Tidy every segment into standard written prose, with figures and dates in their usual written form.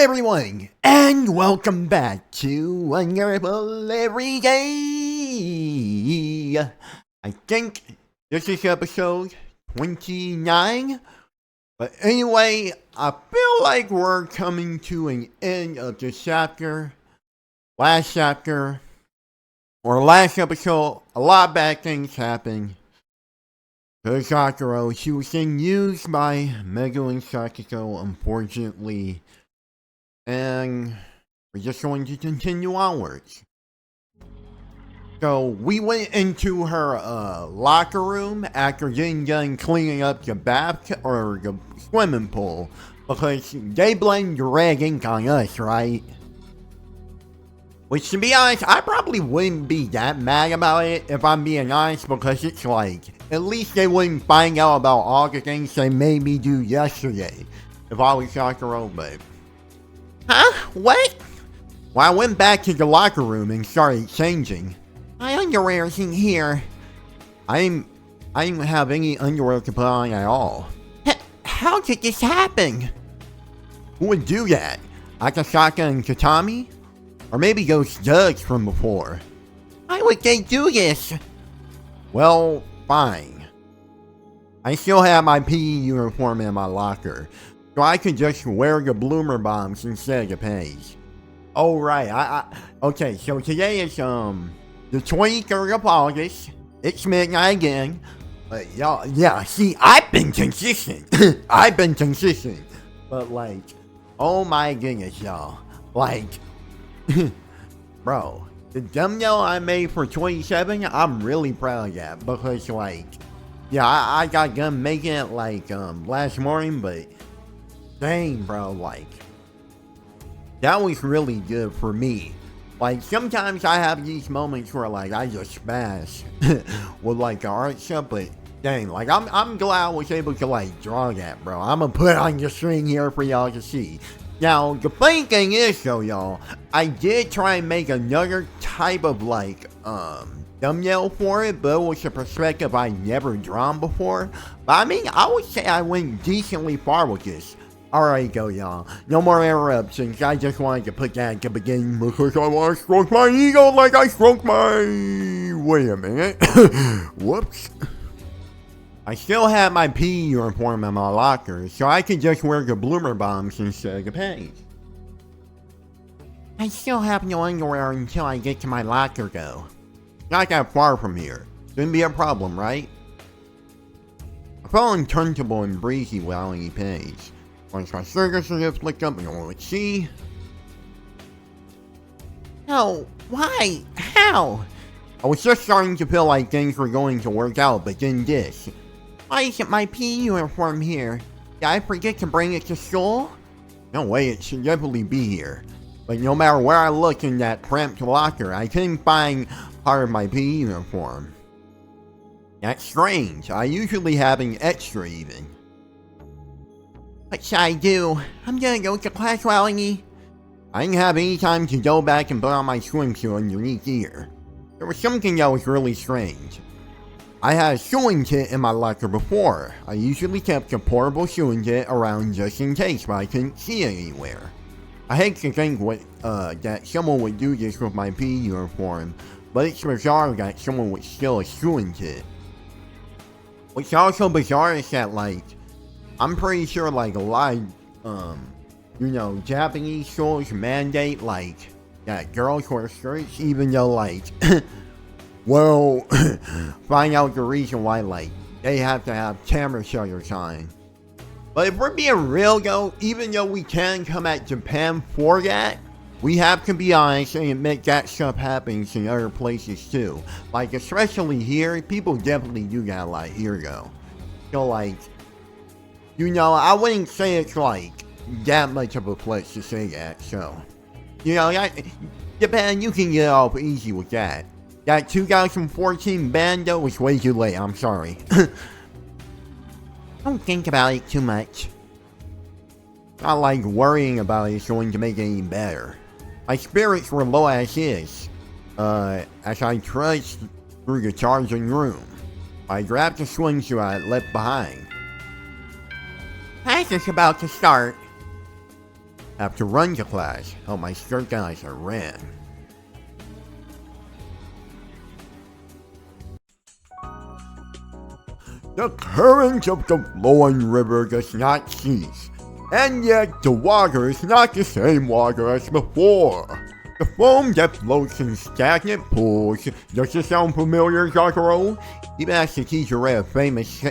everyone, and welcome back to Unbearable Every Day. I think this is episode 29. But anyway, I feel like we're coming to an end of this chapter. Last episode, a lot of bad things happened. To Sakura, she was being used by Mego and Sakiko, unfortunately. And we're just going to continue onwards. So we went into her locker room after getting done cleaning up the bath or the swimming pool, because they blamed red ink on us, right? Which, to be honest, I probably wouldn't be that mad about it, if I'm being honest, because it's like, at least they wouldn't find out about all the things they made me do yesterday if I was Sakura, but... Huh? What? Well, I went back to the locker room and started changing. My underwear's in here. I didn't have any underwear to put on at all. How did this happen? Who would do that? Akasaka and Katami? Or maybe those duds from before? Why would they do this? Well, fine. I still have my PE uniform in my locker, so I could just wear the bloomer bombs instead of the page. Oh, right. Okay, so today is, the 23rd of August. It's midnight again. But y'all, yeah, see, I've been consistent. But, like, oh my goodness, y'all. Like, bro, the thumbnail I made for 27, I'm really proud of that. Because, like, yeah, I got done making it, like, last morning, but dang, bro, like, that was really good for me. Like, sometimes I have these moments where, like, I just smash with, like, the art stuff, but dang, like, I'm glad I was able to, like, draw that, bro. I'm gonna put it on the screen here for y'all to see. Now, the funny thing is, though, y'all, I did try and make another type of, like, thumbnail for it, but it was a perspective I'd never drawn before. But, I mean, I would say I went decently far with this. Alright, go, y'all. No more interruptions. I just wanted to put that at the beginning because I want to stroke my ego like I stroked my... Wait a minute. Whoops. I still have my PE uniform in my locker, so I could just wear the bloomer bombs instead of the page. I still have no underwear until I get to my locker, though. Not that far from here. Shouldn't be a problem, right? I felt uncomfortable and breezy without any page. Once my circus just flicked up and I would see. No, why? How? I was just starting to feel like things were going to work out, but then this. Why isn't my PE uniform here? Did I forget to bring it to school? No way, it should definitely be here. But no matter where I looked in that cramped locker, I couldn't find part of my PE uniform. That's strange. I usually have an extra even. What should I do? I'm gonna go to class, Wally. I didn't have any time to go back and put on my swimsuit underneath either. There was something that was really strange. I had a sewing kit in my locker before. I usually kept a portable sewing kit around just in case, but I couldn't see it anywhere. I hate to think that someone would do this with my PE uniform, but it's bizarre that someone would steal a sewing kit. What's also bizarre is that, like, I'm pretty sure, like, a lot of, Japanese schools mandate, like, that girls wear skirts, even though, like, well, find out the reason why, like, they have to have camera shutters on. But if we're being real, though, even though we can come at Japan for that, we have to be honest and admit that stuff happens in other places, too. Like, especially here, people definitely do that a lot here, though. So, like, I wouldn't say it's, like, that much of a flex to say that, so. Japan, you can get off easy with that. That 2014 ban, though, was way too late, I'm sorry. Don't think about it too much. Not like worrying about it is going to make it any better. My spirits were low as is, as I trudged through the charging room. I grabbed the swimsuit I had left behind. Class is about to start. Have to run to class. Help my skirt down as I ran. The current of the flowing river does not cease, and yet the water is not the same water as before. The foam that floats in stagnant pools. Does this sound familiar, Jotaro? Even as the teacher read a famous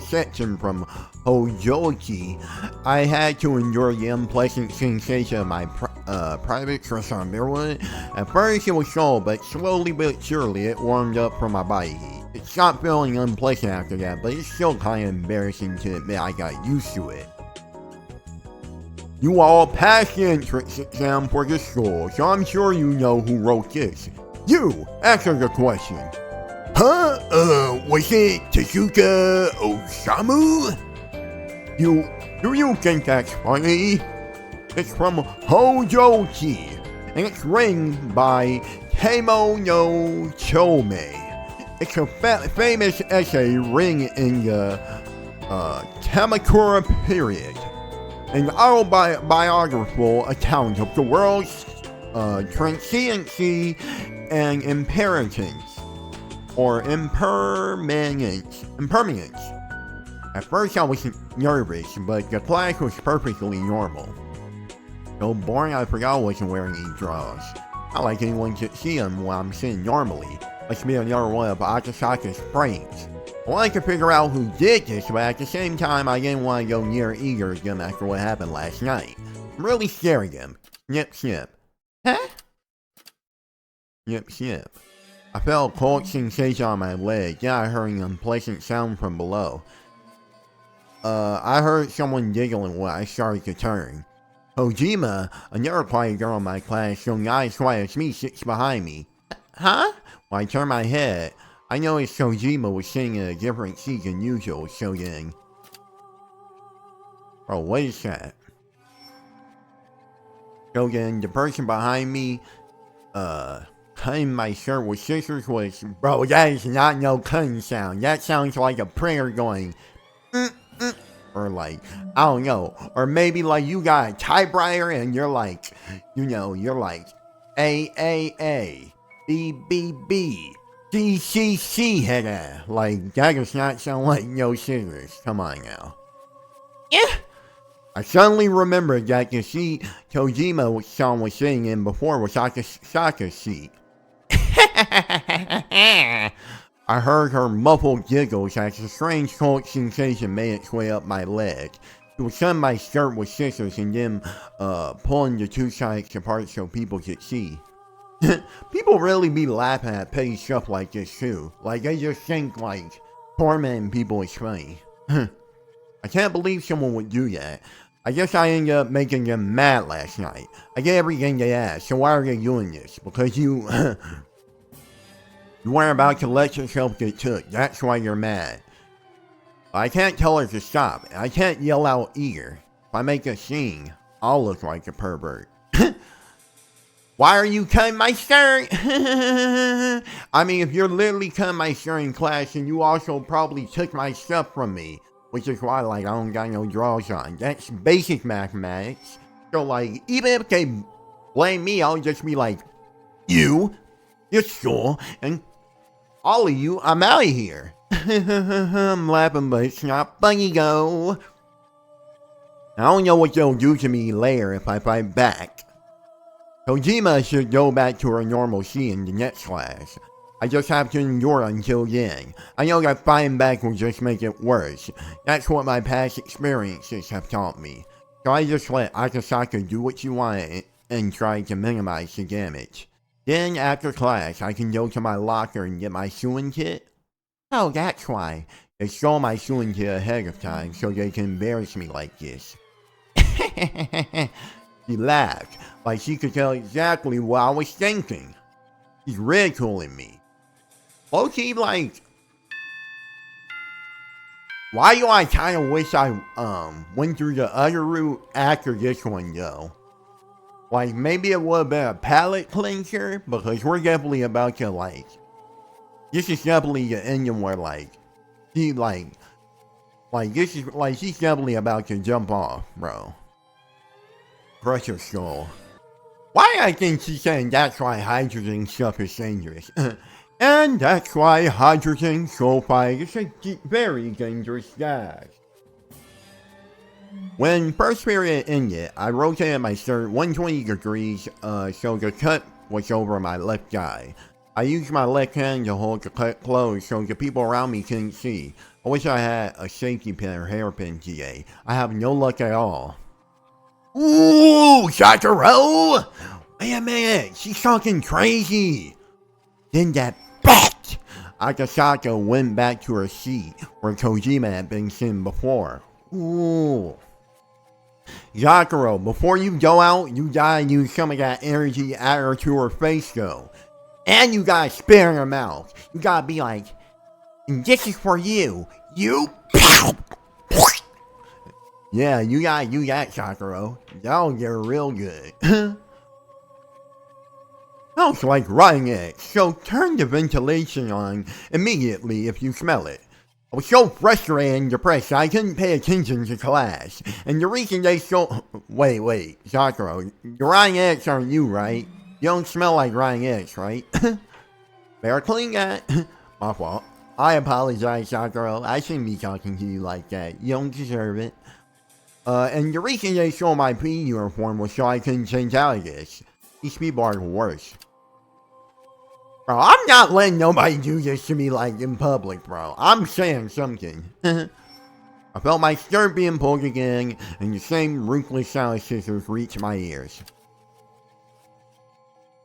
section from Hojoki, I had to endure the unpleasant sensation of my private stress on Mirrorwood. At first it was slow, but slowly but surely it warmed up from my body heat. It stopped feeling unpleasant after that, but it's still kind of embarrassing to admit I got used to it. You all passed the entrance exam for the school, so I'm sure you know who wrote this. You! Answer the question. Huh? Was it Tezuka Osamu? Do you think that's funny? It's from Hojoki, and it's written by Keimo no Chome. It's a famous essay written in the Kamakura period. An autobiographical account of the world's transcendency and impermanence, or impermanence. At first I was nervous, but the class was perfectly normal. So boring I forgot I wasn't wearing any drawers. Not like anyone could see them while I'm sitting normally. Must be another one of Akasaka's pranks. I wanted to figure out who did this, but at the same time, I didn't want to go near either of them after what happened last night. I'm really scaring them. Snip, snip. Huh? Snip, snip. I felt a cold sensation on my leg. Then I heard an unpleasant sound from below. I heard someone giggling when I started to turn. Hojima, another quiet girl in my class, so not as quiet as me, sits behind me. Huh? When I turned my head, I noticed Hojima was sitting in a different seat than usual, so then... Oh, what is that? So then, the person behind me, cutting my shirt with scissors was... Bro, that is not no cutting sound. That sounds like a printer going... Or like, I don't know. Or maybe like you got a typewriter and you're like, you know, you're like... A, B, B, B. CCC header. Like, that does not sound like no scissors. Come on now. Yeah. I suddenly remembered that the seat Tojima-san was sitting in before was Akasaka's seat. I heard her muffled giggles as a strange cold sensation made its way up my leg. She was cutting my skirt with scissors and then pulling the two sides apart so people could see. People really be laughing at petty stuff like this too. Like they just think like tormenting people is funny. I can't believe someone would do that. I guess I ended up making them mad last night. I get everything they ask, so why are they doing this? Because you you weren't about to let yourself get took. That's why you're mad. But I can't tell her to stop. I can't yell out either. If I make a scene, I'll look like a pervert. Why are you cutting my skirt? I mean, if you're literally cutting my skirt in class, and you also probably took my stuff from me. Which is why, like, I don't got no drawers on. That's basic mathematics. So, like, even if they blame me, I'll just be like, you, your school, and all of you, I'm out of here. I'm laughing, but it's not funny, though. I don't know what they'll do to me later if I fight back. Kojima should go back to her normal seat in the next class. I just have to endure until then. I know that fighting back will just make it worse. That's what my past experiences have taught me. So I just let Akasaka do what she wanted and try to minimize the damage. Then after class, I can go to my locker and get my sewing kit. Oh, that's why. They stole my sewing kit ahead of time so they can embarrass me like this. She laughed, like she could tell exactly what I was thinking. She's ridiculing me. Okay, like, why do I kind of wish I went through the other route after this one though? Like maybe it would have been a palate cleanser, because we're definitely about to like, this is definitely the ending where like, she like this is like she's definitely about to jump off, bro. Pressure Skull. Why I think she's saying that's why hydrogen stuff is dangerous. And that's why hydrogen sulfide is a very dangerous gas. When first period ended, I rotated my shirt 120 degrees so the cut was over my left eye. I used my left hand to hold the cut closed so the people around me couldn't see. I wish I had a safety pin or hairpin today. I have no luck at all. Ooh, Sakura! Wait a minute, she's talking crazy. Then that bat! Akasaka went back to her seat where Kojima had been sitting before. Ooh. Sakura, before you go out, you gotta use some of that energy at her to her face though. And you gotta spit in her mouth. You gotta be like, and this is for you. You Yeah, you gotta do that, Sakura. That'll get real good. Smells like rotten eggs, so turn the ventilation on immediately if you smell it. I was so frustrated and depressed I couldn't pay attention to class. And the reason they so... Wait, Sakura, the rotten eggs aren't you, right? You don't smell like rotten eggs, right? Better clean that. My fault. I apologize, Sakura. I shouldn't be talking to you like that. You don't deserve it. And the reason they stole my PE uniform was so I couldn't change out of this. These people are the worst. Bro, I'm not letting nobody do this to me like in public, bro. I'm saying something. I felt my skirt being pulled again, and the same ruthless sound of scissors reached my ears.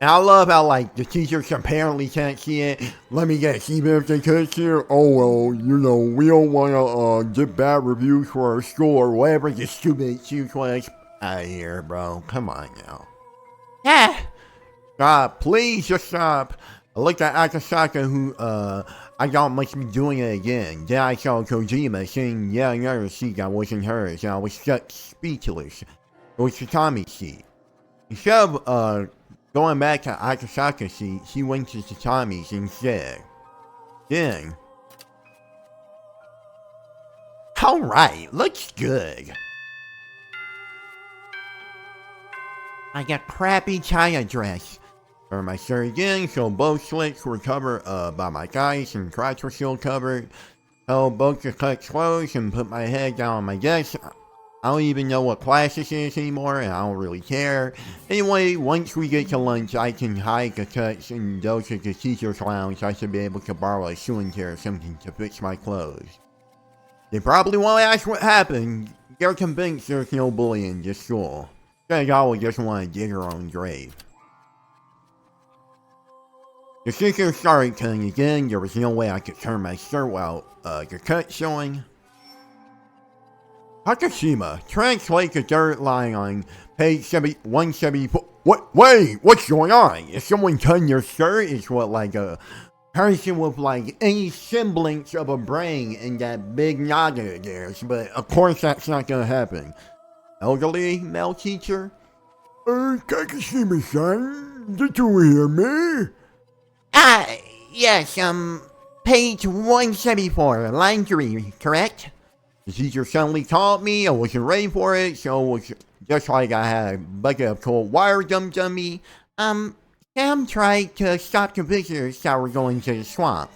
And I love how, like, the teachers apparently can't see it. Let me guess, even if they could see it, oh well, you know, we don't want to get bad reviews for our school or whatever the stupid excuse was. Out of here, bro. Come on now. Yeah. Stop. Please just stop. I looked at Akasaka, who, I thought must be doing it again. Then I saw Kojima saying, yeah, another seat that wasn't hers, and I was stuck speechless. It was Tatami's seat. Instead of, going back to Akasaka's seat, he went to Tatami's instead. Then... Alright, looks good. I got crappy China dress. Wear my shirt again, so both slits were covered by my thighs and crotch were still covered. Held both the cuts closed and put my head down on my desk. I don't even know what class this is anymore, and I don't really care. Anyway, once we get to lunch, I can hide the cuts and go to the teacher's lounge. I should be able to borrow a sewing chair or something to fix my clothes. They probably won't ask what happened. They're convinced there's no bullying in this school. They all just want to dig her own grave. The scissors started cutting again. There was no way I could turn my shirt without the cut showing. Takashima, translate the third line on page 174. What? Wait, what's going on? Is someone cutting your shirt? Is what, like a person with like any semblance of a brain in that big naga of theirs? But of course that's not gonna happen. Elderly male teacher? Takashima-san, did you hear me? Yes, page 174, line 3, correct? The teacher suddenly called me. I wasn't ready for it, so it was just like I had a bucket of cold water dumped on me. Sam tried to stop the visitors that were going to the swamp.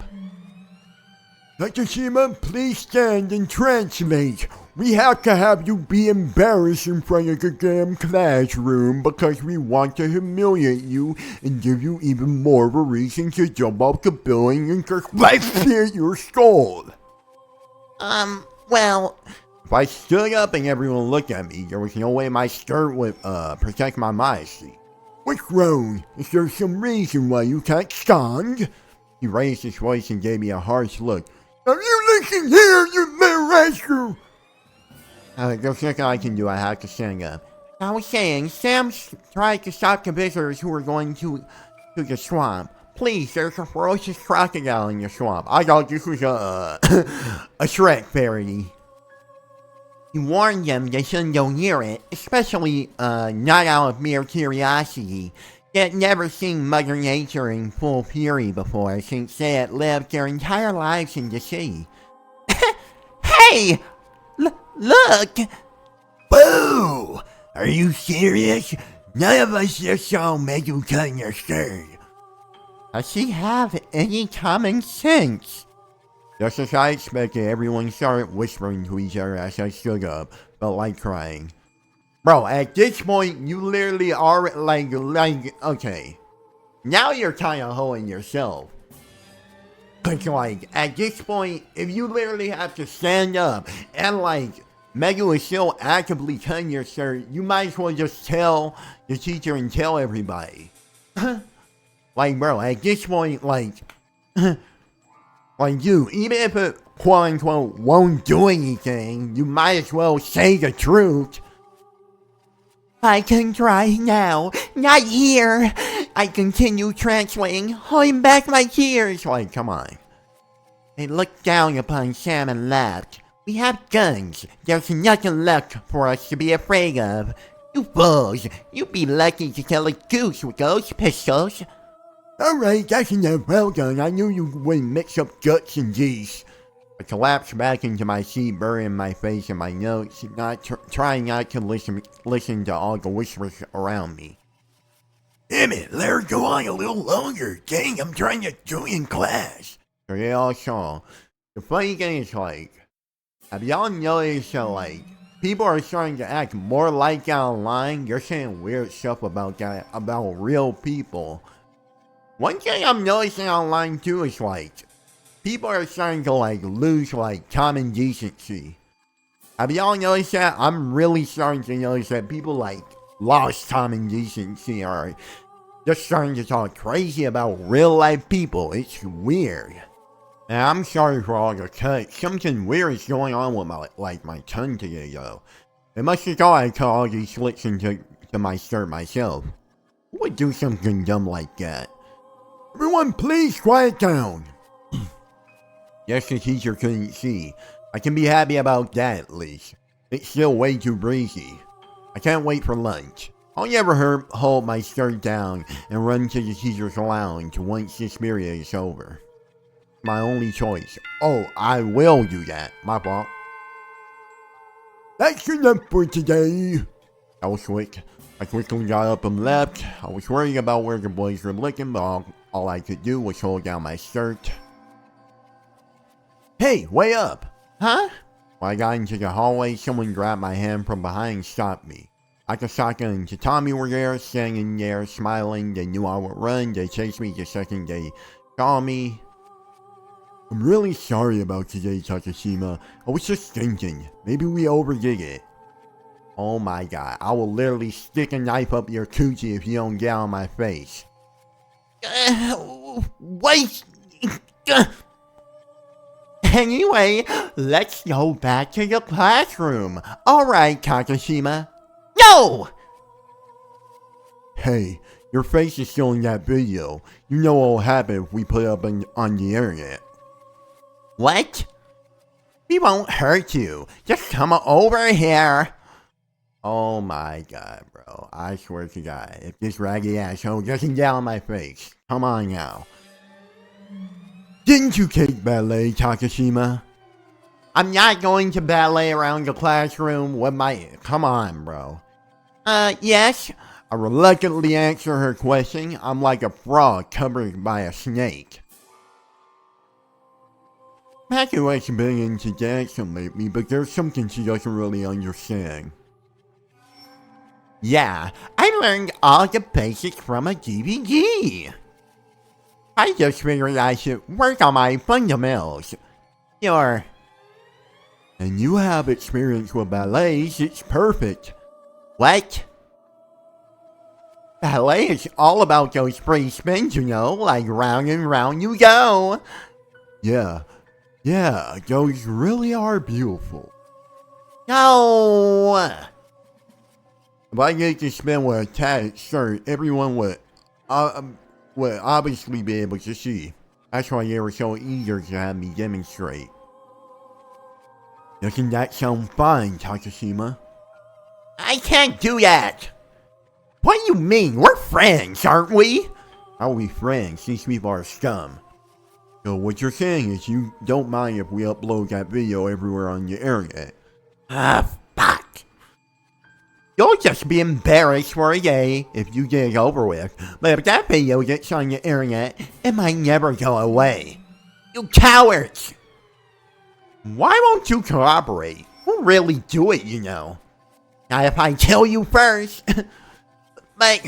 Takashima, please stand and translate. We have to have you be embarrassed in front of the damn classroom because we want to humiliate you and give you even more of a reason to jump off the building and just hit your skull. Well, if I stood up and everyone looked at me, there was no way my skirt would, protect my modesty. What's wrong? Is there some reason why you can't stand? He raised his voice and gave me a harsh look. Now you listen here, you little rascal! There's nothing I can do, I have to stand up. I was saying, Sam tried to stop the visitors who were going to the swamp. Please, there's a ferocious crocodile in the swamp. I thought this was a Shrek parody. He warned them they shouldn't go near it, especially, not out of mere curiosity. They had never seen Mother Nature in full fury before, since they had lived their entire lives in the city. Hey! Look! Boo! Are you serious? None of us just saw Megu cutting your shirt. Does she have any common sense? Just as I expected, everyone started whispering to each other as I stood up, felt like crying. Bro, at this point, you literally are okay. Now you're kind of hoeing yourself. Cause like, at this point, if you literally have to stand up and like, Megu is still actively cutting your shirt, you might as well just tell the teacher and tell everybody. Like, bro, at this point, like, like you, even if it quote unquote won't do anything, you might as well say the truth. I can cry now, not here. I continue translating, holding back my tears. Like, come on. They looked down upon Sam and laughed. We have guns. There's nothing left for us to be afraid of. You fools, you'd be lucky to kill a goose with those pistols. Alright, that's enough. Well done. I knew you wouldn't mix up guts and geese. I collapsed back into my seat, burying my face in my notes, trying not to listen to all the whispers around me. Damn it, let her go on a little longer. Dang, I'm trying to join class. So they all saw. The funny thing is, like, have y'all noticed that, like, people are starting to act more like that online? They're saying weird stuff about that, about real people. One thing I'm noticing online, too, is, like, people are starting to, like, lose, like, common decency. Have y'all noticed that? I'm really starting to notice that people, like, lost common decency are just starting to talk crazy about real-life people. It's weird. And I'm sorry for all the cuts. Something weird is going on with my tongue today, though. They must have thought I cut all these slits into my shirt myself. Who would do something dumb like that? Everyone, please quiet down. Yes, the teacher couldn't see. I can be happy about that, at least. It's still way too breezy. I can't wait for lunch. I'll never hold my shirt down and run to the teacher's lounge once this period is over. My only choice. Oh, I will do that. My fault. That's enough for today. That was quick. I quickly got up and left. I was worried about where the boys were looking, but all I could do was hold down my shirt. Hey, way up! Huh? When I got into the hallway, someone grabbed my hand from behind and stopped me. Akasaka and Tatami were there, standing there, smiling. They knew I would run. They chased me the second they saw me. I'm really sorry about today, Takashima. I was just thinking, maybe we overdid it. Oh my god, I will literally stick a knife up your coochie if you don't get on my face. Wait! Anyway, let's go back to the classroom. Alright, Takashima. No! Hey, your face is still in that video. You know what will happen if we put it up on the internet. What? We won't hurt you. Just come over here. Oh my god, bro. I swear to god, if this raggy asshole doesn't get on my face. Come on now. Didn't you take ballet, Takashima? I'm not going to ballet around the classroom with my... Come on, bro. Yes? I reluctantly answer her question. I'm like a frog covered by a snake. Maki has been into dancing lately, but there's something she doesn't really understand. Yeah, I learned all the basics from a DVD. I just figured I should work on my fundamentals. Sure. And you have experience with ballets, it's perfect. What? Ballet is all about those free spins, you know, like round and round you go. Yeah, those really are beautiful. No! If I get to spin with a tatted shirt, everyone would obviously be able to see. That's why they were so eager to have me demonstrate. Doesn't that sound fine, Takashima? I can't do that! What do you mean? We're friends, aren't we? How are we friends? These people are scum. So what you're saying is you don't mind if we upload that video everywhere on the internet. Fuck. You'll just be embarrassed for a day if you get it over with. But if that video gets on the internet, it might never go away. You cowards! Why won't you cooperate? We'll really do it, you know. Not if I kill you first. But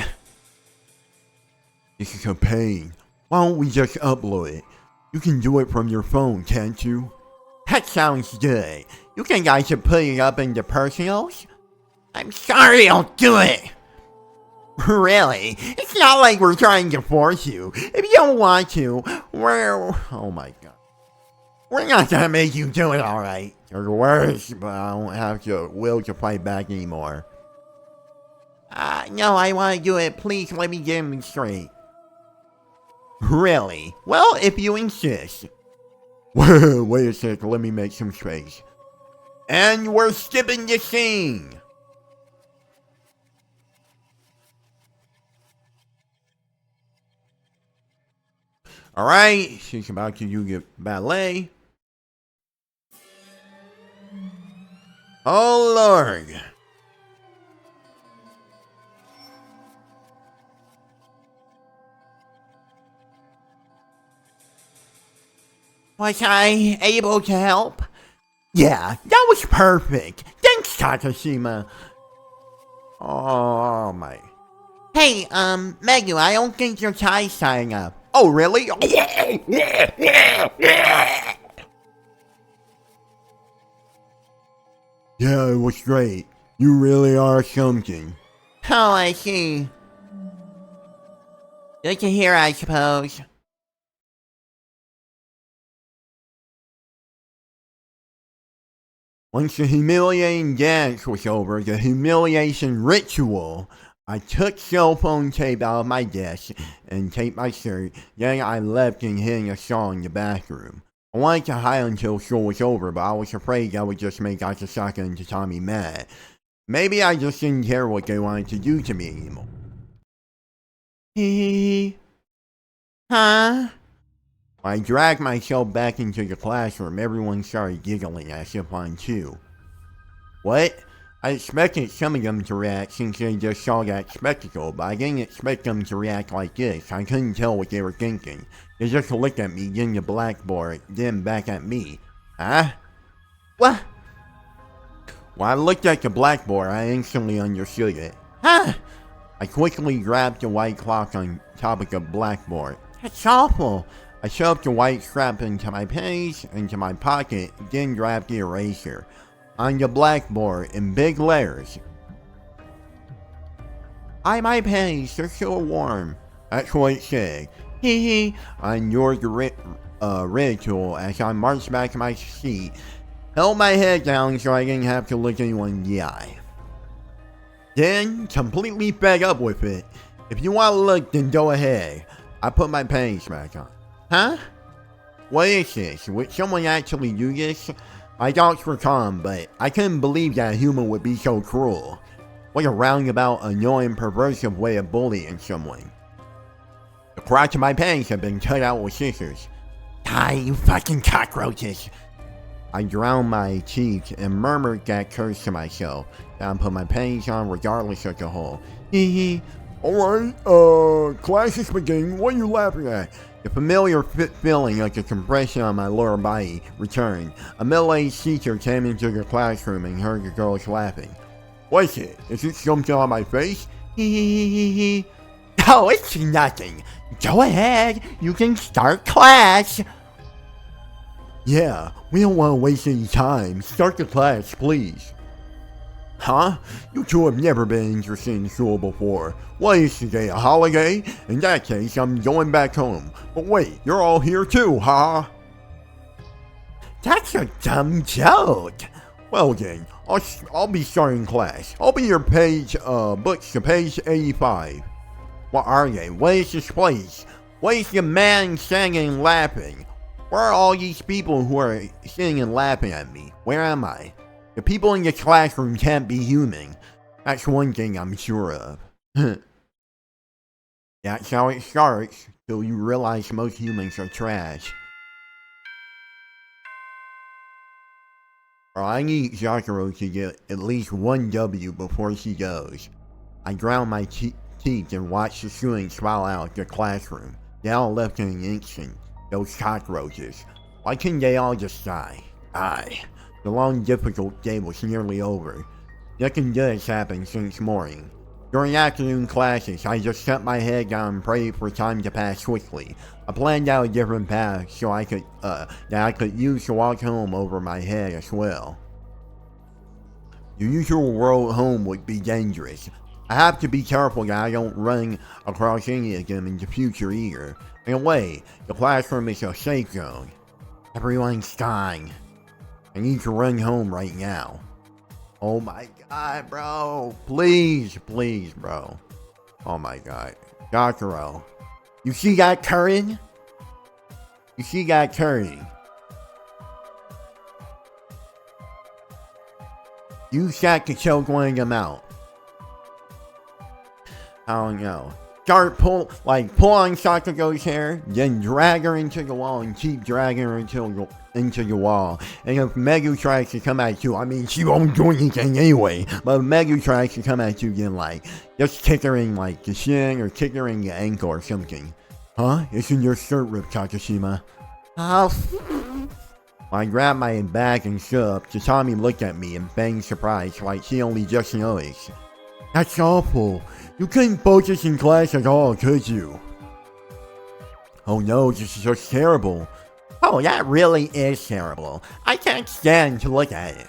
this is a pain. Why don't we just upload it? You can do it from your phone, can't you? that sounds good. You think I should put it up into personals? I'm sorry, I'll do it. Really? It's not like we're trying to force you. If you don't want to, oh my god. We're not gonna make you do it, alright. You're worse, but I don't have the will to fight back anymore. No, I want to do it. Please let me get him straight. Really? Well, if you insist. Wait a sec, let me make some space. And we're skipping the scene. Alright, she's about to do the ballet. Oh Lord. Was I able to help? Yeah, that was perfect. Thanks, Takashima. Oh my. Hey, Megu, I don't think your tie's tying up. Oh, really? Yeah, it was great. You really are something. Oh, I see. Good to hear, I suppose. Once the humiliating dance was over, the humiliation ritual, I took cell phone tape out of my desk and taped my shirt. Then I left and hid a saw in the bathroom. I wanted to hide until school was over, but I was afraid that would just make Akasaka and Tatami mad. Maybe I just didn't care what they wanted to do to me anymore. Hee. Huh? I dragged myself back into the classroom. Everyone started giggling as if on cue. What? I expected some of them to react since they just saw that spectacle, but I didn't expect them to react like this. I couldn't tell what they were thinking. They just looked at me, then the blackboard, then back at me. Huh? What? When I looked at the blackboard, I instantly understood it. Huh? I quickly grabbed the white clock on top of the blackboard. That's awful. I shoved the white strap into my pants, into my pocket, then grabbed the eraser. On the blackboard, in big letters. My panties, they're so warm. That's what it said. Hee hee. On your ridicule as I marched back to my seat, held my head down so I didn't have to look anyone in the eye. Then, completely fed up with it, if you want to look, then go ahead. I put my panties back on. Huh? What is this? Would someone actually do this? My thoughts were calm, but I couldn't believe that a human would be so cruel. What a roundabout, annoying, perversive way of bullying someone. The crotch of my pants had been cut out with scissors. Die, you fucking cockroaches! I drowned my cheeks and murmured that curse to myself. Then I put my panties on regardless of the hole. Hee hee. Alright, class is beginning. What are you laughing at? The familiar feeling of the compression on my lower body returned. A middle-aged teacher came into the classroom and heard the girls laughing. What's it? Is it something on my face? Hee. Oh, it's nothing. Go ahead. You can start class. Yeah, we don't want to waste any time. Start the class, please. Huh? You two have never been interested in school before. What is today, a holiday? In that case, I'm going back home. But wait, you're all here too, huh? That's a dumb joke. Well then, I'll be starting class. I'll be your books to page 85. What are they? What is this place? What is the man singing and laughing? Where are all these people who are sitting and laughing at me? Where am I? The people in the classroom can't be human. That's one thing I'm sure of. That's how it starts, till you realize most humans are trash. Bro, I need Sakura to get at least one W before she goes. I ground my teeth and watched the students file out the classroom. They all left in an instant. Those cockroaches. Why couldn't they all just die? Die. The long, difficult day was nearly over. Nothing good has happened since morning. During afternoon classes, I just set my head down and prayed for time to pass quickly. I planned out a different path so that I could use to walk home over my head as well. The usual road home would be dangerous. I have to be careful that I don't run across any of them in the future either. In a way, the classroom is a safe zone. Everyone's dying. I need to run home right now. Oh my god, bro. Please, please, bro. Oh my god. Sakura. You see that curtain? You see that curtain? Use that to choke one of them out. I don't know. Start pull on Sakura's hair, then drag her into the wall and keep dragging her into the wall. And if Megu tries to come at you, I mean, she won't do anything anyway. But if Megu tries to come at you, then just kick her in the shin or kick her in the ankle or something. Huh? Isn't your shirt ripped, Takashima? I grabbed my bag and stood up. Tatami looked at me in feigned surprise, like she only just noticed. That's awful. You couldn't focus in class at all, could you? Oh no, this is just terrible. Oh, that really is terrible. I can't stand to look at it.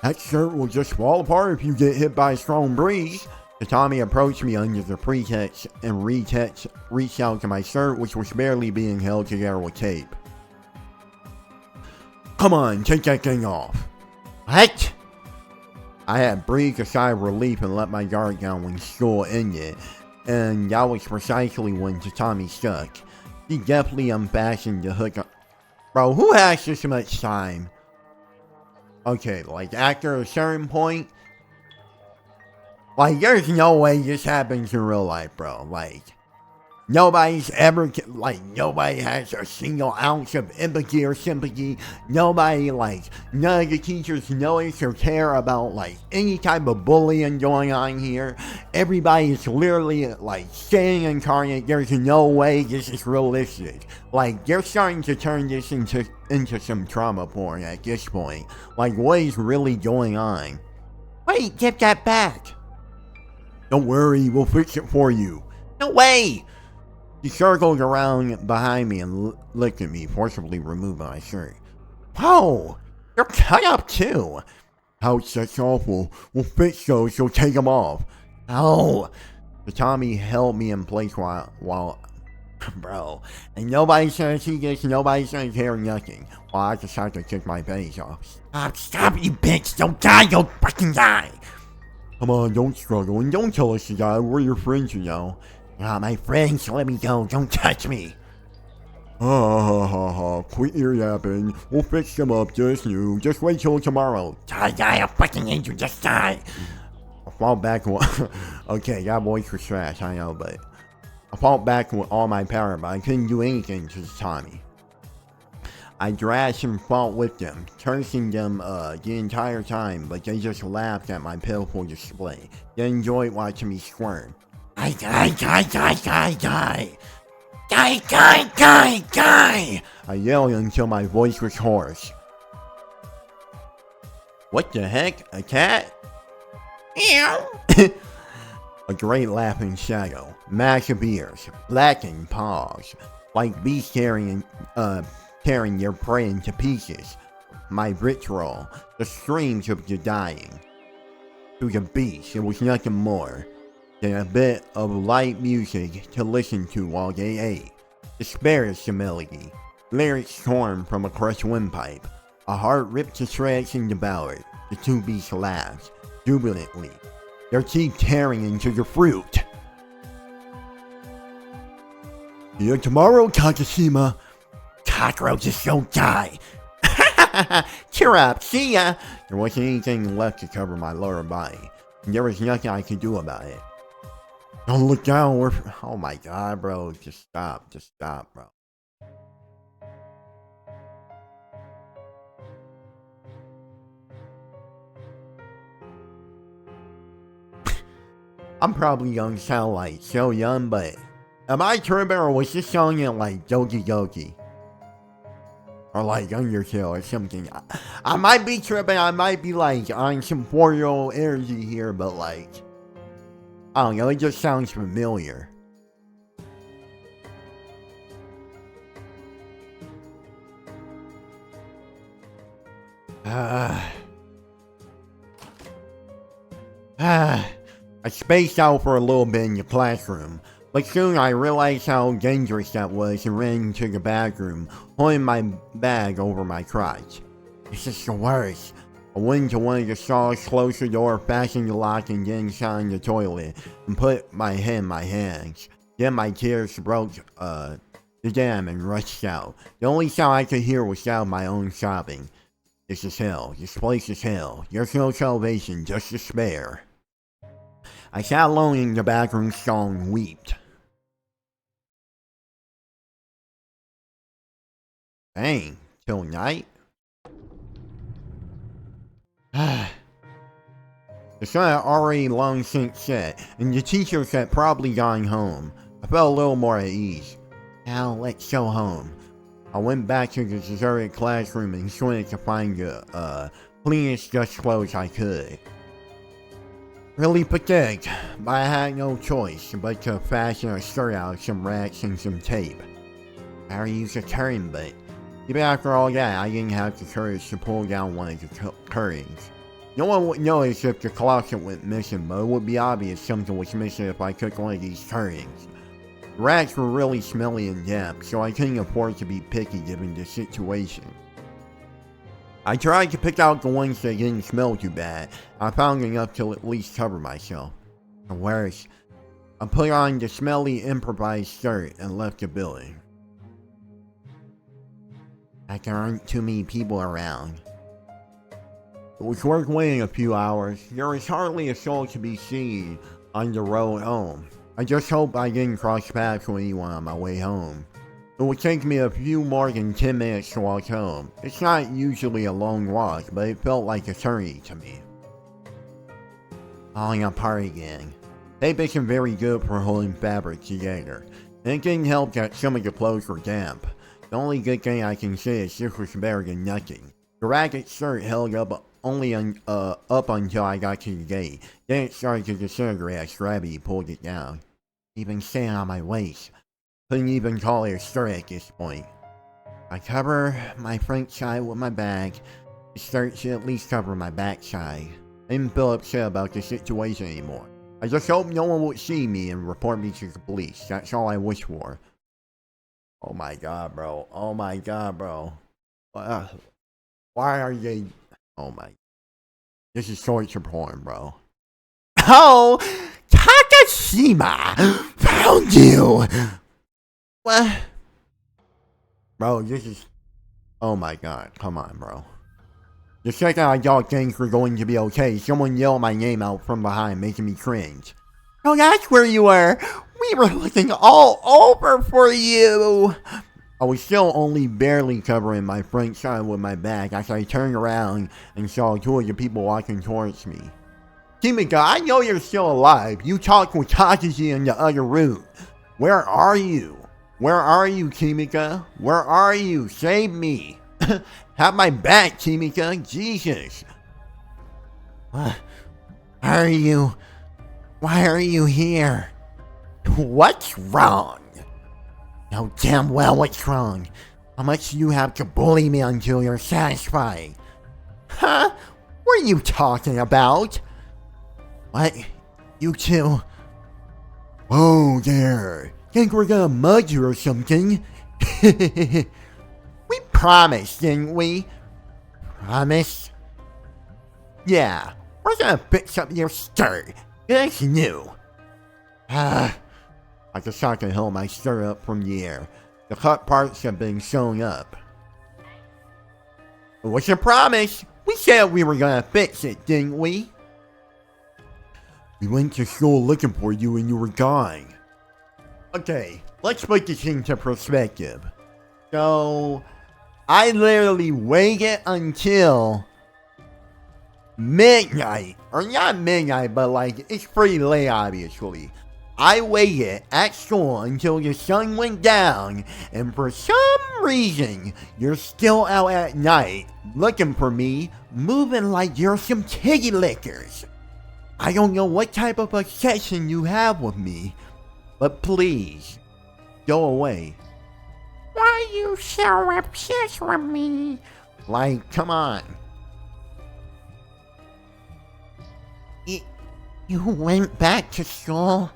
That shirt will just fall apart if you get hit by a strong breeze. Tatami approached me under the pretext and reached out to my shirt, which was barely being held together with tape. Come on, take that thing off. What? I had breathed a sigh of relief and let my guard down when school ended, and that was precisely when Tatami stuck. She deftly unfastened the hook. Bro, who has this much time? Okay, after a certain point, there's no way this happens in real life, bro. Nobody's ever, nobody has a single ounce of empathy or sympathy. Nobody, none of the teachers notice or care about, any type of bullying going on here. Everybody is literally, staying incarnate. There's no way this is realistic. They're starting to turn this into some trauma porn at this point. What is really going on? Wait, give that back. Don't worry, we'll fix it for you. No way! She circled around behind me and looked at me, forcibly removing my shirt. Whoa! You're cut up too! Ouch, that's awful. We'll fix those, so take them off. Oh! Tatami held me in place while bro. And nobody's gonna see this, nobody's gonna hear nothing. While I just had to kick my face off. Stop, you bitch! Don't die, you'll fucking die! Come on, don't struggle, and don't tell us to die. We're your friends, you know. My friends, let me go. Don't touch me. Quit your yapping. We'll fix them up just you. Just wait till tomorrow. Die, I fucking hate you. Just die. I fought back. Okay, that voice was trash, I know, but I fought back with all my power, but I couldn't do anything to Tommy. I thrashed and fought with them, cursing them the entire time, but they just laughed at my pitiful display. They enjoyed watching me squirm. Die! I yelled until my voice was hoarse. What the heck? A cat? Meow! A great laughing shadow, massive ears, blackened paws, like beasts tearing their prey into pieces. My ritual, the screams of the dying. To the beast, it was nothing more than a bit of light music to listen to while they ate. Despair is the melody, lyrics torn from a crushed windpipe, a heart ripped to shreds and devoured. The two beasts laughed, jubilantly, their teeth tearing into the fruit. See you tomorrow, Takashima. Cockroaches don't die. Cheer up, see ya. There wasn't anything left to cover my lower body, and there was nothing I could do about it. Don't look down. Oh my god, bro. Just stop, bro. I'm probably gonna sound like so young, but am I tripping or was this song in like Doki Doki? Or like Undertale or something. I might be tripping, I might be like on some 4-year-old energy here, but like, I don't know, it just sounds familiar. I spaced out for a little bit in the classroom, but soon I realized how dangerous that was and ran into the bathroom, holding my bag over my crotch. This is the worst. I went into one of the stalls, closed the door, fastened the lock, and then sat in the toilet and put my head in my hands. Then my tears broke the dam and rushed out. The only sound I could hear was that of my own sobbing. This is hell. This place is hell. There's no salvation, just despair. I sat alone in the bathroom stall and wept. Dang, till night? The sun had already long since set, and the teachers had probably gone home. I felt a little more at ease. Now let's go home. I went back to the deserted classroom and squinted to find the cleanest dust clothes I could. Really pathetic, but I had no choice but to fashion a skirt out of some racks and some tape. I already used a curtain, but even after all that, I didn't have the courage to pull down one of the curtains. No one would notice if the closet went missing, but it would be obvious something was missing if I took one of these curtains. The racks were really smelly and damp, so I couldn't afford to be picky given the situation. I tried to pick out the ones that didn't smell too bad. I found enough to at least cover myself. The worst, I put on the smelly improvised skirt and left the building. Like there aren't too many people around. It was worth waiting a few hours. There was hardly a soul to be seen on the road home. I just hope I didn't cross paths with anyone on my way home. It would take me a few more than 10 minutes to walk home. It's not usually a long walk, but it felt like a eternity to me. Falling apart again. Tape isn't very good for holding fabric together, and it didn't help that some of the clothes were damp. The only good thing I can say is this was better than nothing. The ragged shirt held up only up until I got to the gate. Then it started to disintegrate as gravity pulled it down. Even staying on my waist. Couldn't even call it a skirt at this point. I cover my front side with my bag. The skirt should at least cover my back side. I didn't feel upset about the situation anymore. I just hope no one would see me and report me to the police. That's all I wish for. Oh my god, bro. Oh my god, bro. Why are they... Oh my... This is torture porn, bro. Oh! Takashima! Found you! What? Bro, this is... Oh my god, come on, bro. The second I thought things were going to be okay, someone yelled my name out from behind, making me cringe. Oh, that's where you were! We were looking all over for you! I was still only barely covering my front side with my bag as I turned around and saw two of the people walking towards me. Kimika, I know you're still alive. You talked with Takashi in the other room. Where are you? Where are you, Kimika? Where are you? Save me. Have my back, Kimika. Jesus. Why are you here? What's wrong? Know damn well what's wrong. How much do you have to bully me until you're satisfied? Huh? What are you talking about? What? You two? Whoa there. Think we're gonna mug you or something? We promised, didn't we? Promise? Yeah, we're gonna fix up your skirt. It's new. I just tried to hold my skirt up from the air. The cut parts have been sewn up. What's your promise? We said we were gonna fix it, didn't we? We went to school looking for you and you were gone. Okay, let's put this into perspective. So, I literally waited until midnight, or not midnight, but like it's pretty late obviously. I waited at school until the sun went down, and for some reason, you're still out at night, looking for me, moving like you're some titty lickers. I don't know what type of obsession you have with me, but please, go away. Why are you so obsessed with me? Like, come on. You went back to school?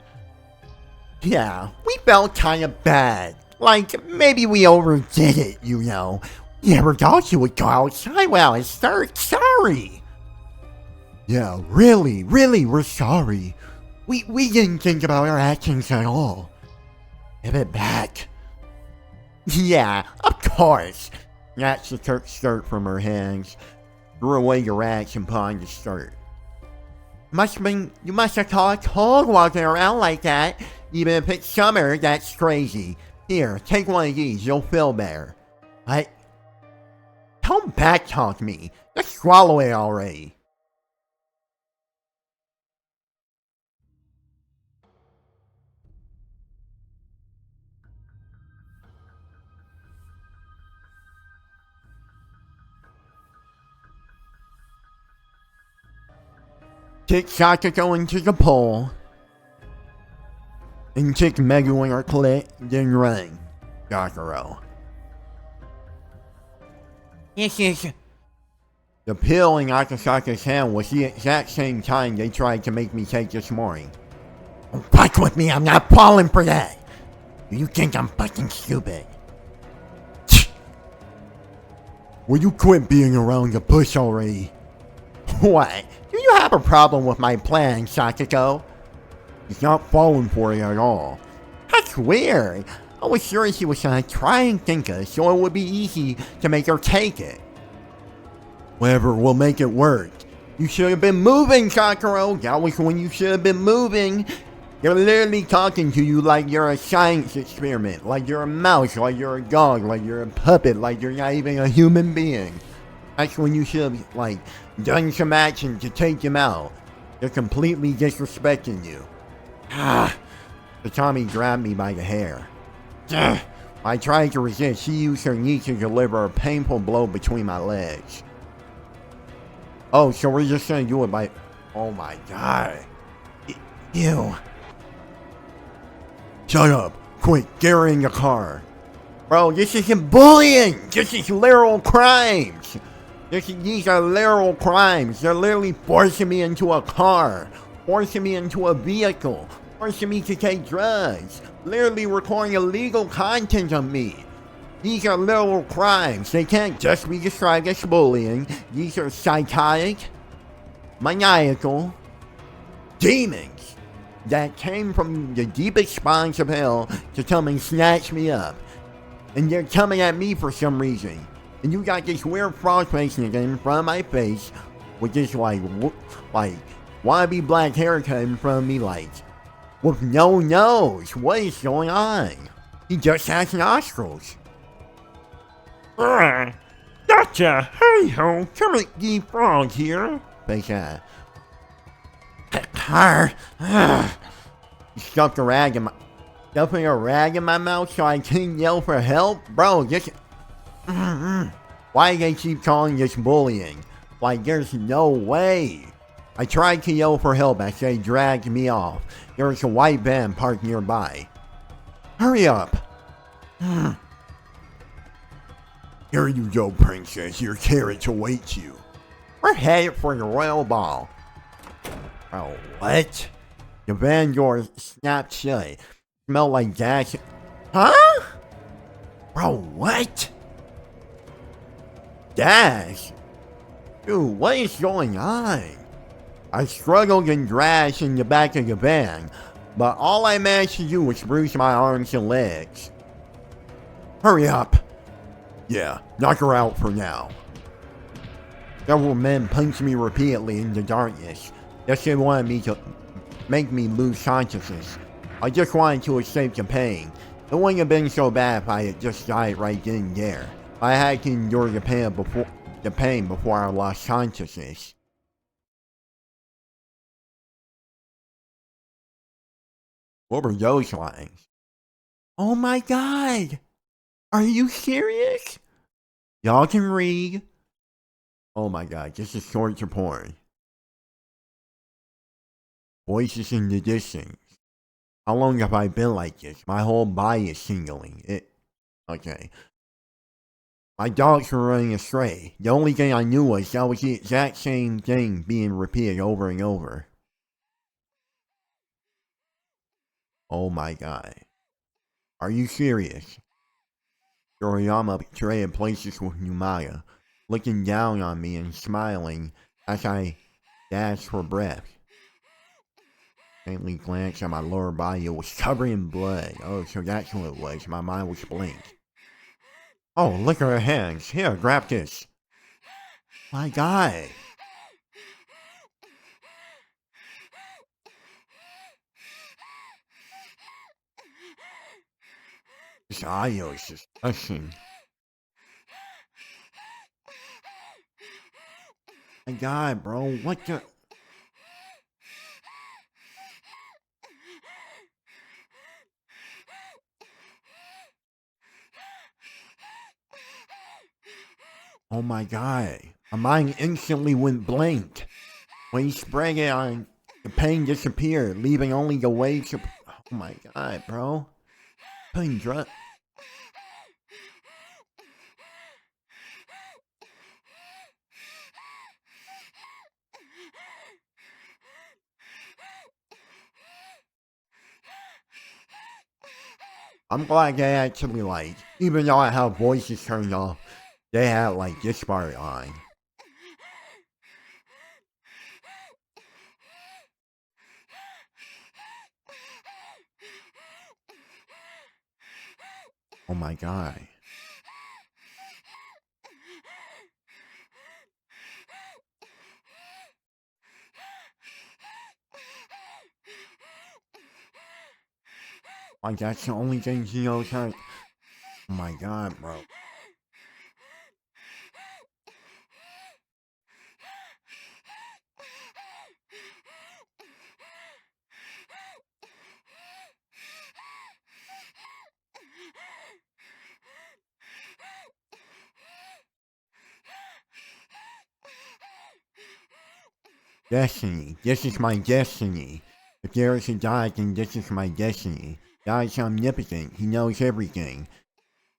Yeah, we felt kinda bad. Like, maybe we overdid it, you know. We never thought you would go outside while it's dark. Sorry. Yeah, really, we're sorry. We didn't think about our actions at all. Give it back. Yeah, of course. Snatched the skirt from her hands, threw away the rags and put on the skirt. You must have caught a cold walking around like that. Even if it's summer, that's crazy. Here, take one of these, you'll feel better. What? Don't backtalk me. Just swallow it already. Take Sakako into the pole. And kick Megu in her clit, then run, Sakura. This is... The pill in Akasaka's hand was the exact same time they tried to make me take this morning. Don't fuck with me, I'm not falling for that. You think I'm fucking stupid. Will you quit being around the bush already? What? Do you have a problem with my plan, Sakako? He's not falling for it at all. That's weird. I was sure she was gonna try and think us so it would be easy to make her take it. Whatever, we'll make it work. You should have been moving, Sakura. That was when you should have been moving. They're literally talking to you like you're a science experiment, like you're a mouse, like you're a dog, like you're a puppet, like you're not even a human being. That's when you should have, like, done some action to take him out. They're completely disrespecting you. Tatami grabbed me by the hair. I tried to resist. She used her knee to deliver a painful blow between my legs. Oh, so we're just gonna do it by... Oh my god. Ew. Shut up. Quick, get her in the car. Bro, this isn't bullying. This is literal crimes. These are literal crimes. They're literally forcing me into a car. Forcing me into a vehicle. Forcing me to take drugs. Literally recording illegal content of me. These are literal crimes. They can't just be described as bullying. These are psychotic, maniacal demons that came from the deepest spines of hell to come and snatch me up. And they're coming at me for some reason. And you got this weird frog face again in front of my face with this like wannabe black haircut in front of me, like with no nose. What is going on? He just has nostrils. Gotcha! Hey ho, Kermit the Frog here. Face car. You stuffing a rag in my mouth so I can yell for help? Bro, just... Why do they keep calling this bullying? Like, there's no way. I tried to yell for help as they dragged me off. There was a white van parked nearby. Hurry up. Here you go, princess. Your carriage awaits you. We're headed for the royal ball. Oh, what? The van door snapped shut. Smelled like gas. Huh? Bro, what? Gas? Dude, what is going on? I struggled and crashed in the back of the van, but all I managed to do was bruise my arms and legs. Hurry up. Yeah, knock her out for now. Several men punched me repeatedly in the darkness. They wanted me to make me lose consciousness. I just wanted to escape the pain. It wouldn't have been so bad if I had just died right then and there. I had to endure the pain before I lost consciousness. What were those lines? Oh my god! Are you serious? Y'all can read. Oh my god, this is short to porn. Voices in the distance. How long have I been like this? My whole body is tingling. Okay. My dogs were running astray. The only thing I knew was that was the exact same thing being repeated over and over. Oh my god. Are you serious? Yoriyama traded places with Numaya, looking down on me and smiling as I gasped for breath. Faintly glanced at my lower body. It was covered in blood. Oh, so that's what it was. My mind was blank. Oh, look at her hands. Here, grab this. My god. This audio is disgusting. My god, bro. What the... Oh my god. My mind instantly went blank. When he sprang it on, the pain disappeared, leaving only the waves of... Oh my god, bro. Putting drug... I'm glad they actually, like, even though I have voices turned off, they had, like, this part on. Oh my god. Like, that's the only thing he knows how... Oh my god, bro. Destiny. This is my destiny. If there is a God, then this is my destiny. God is omnipotent. He knows everything.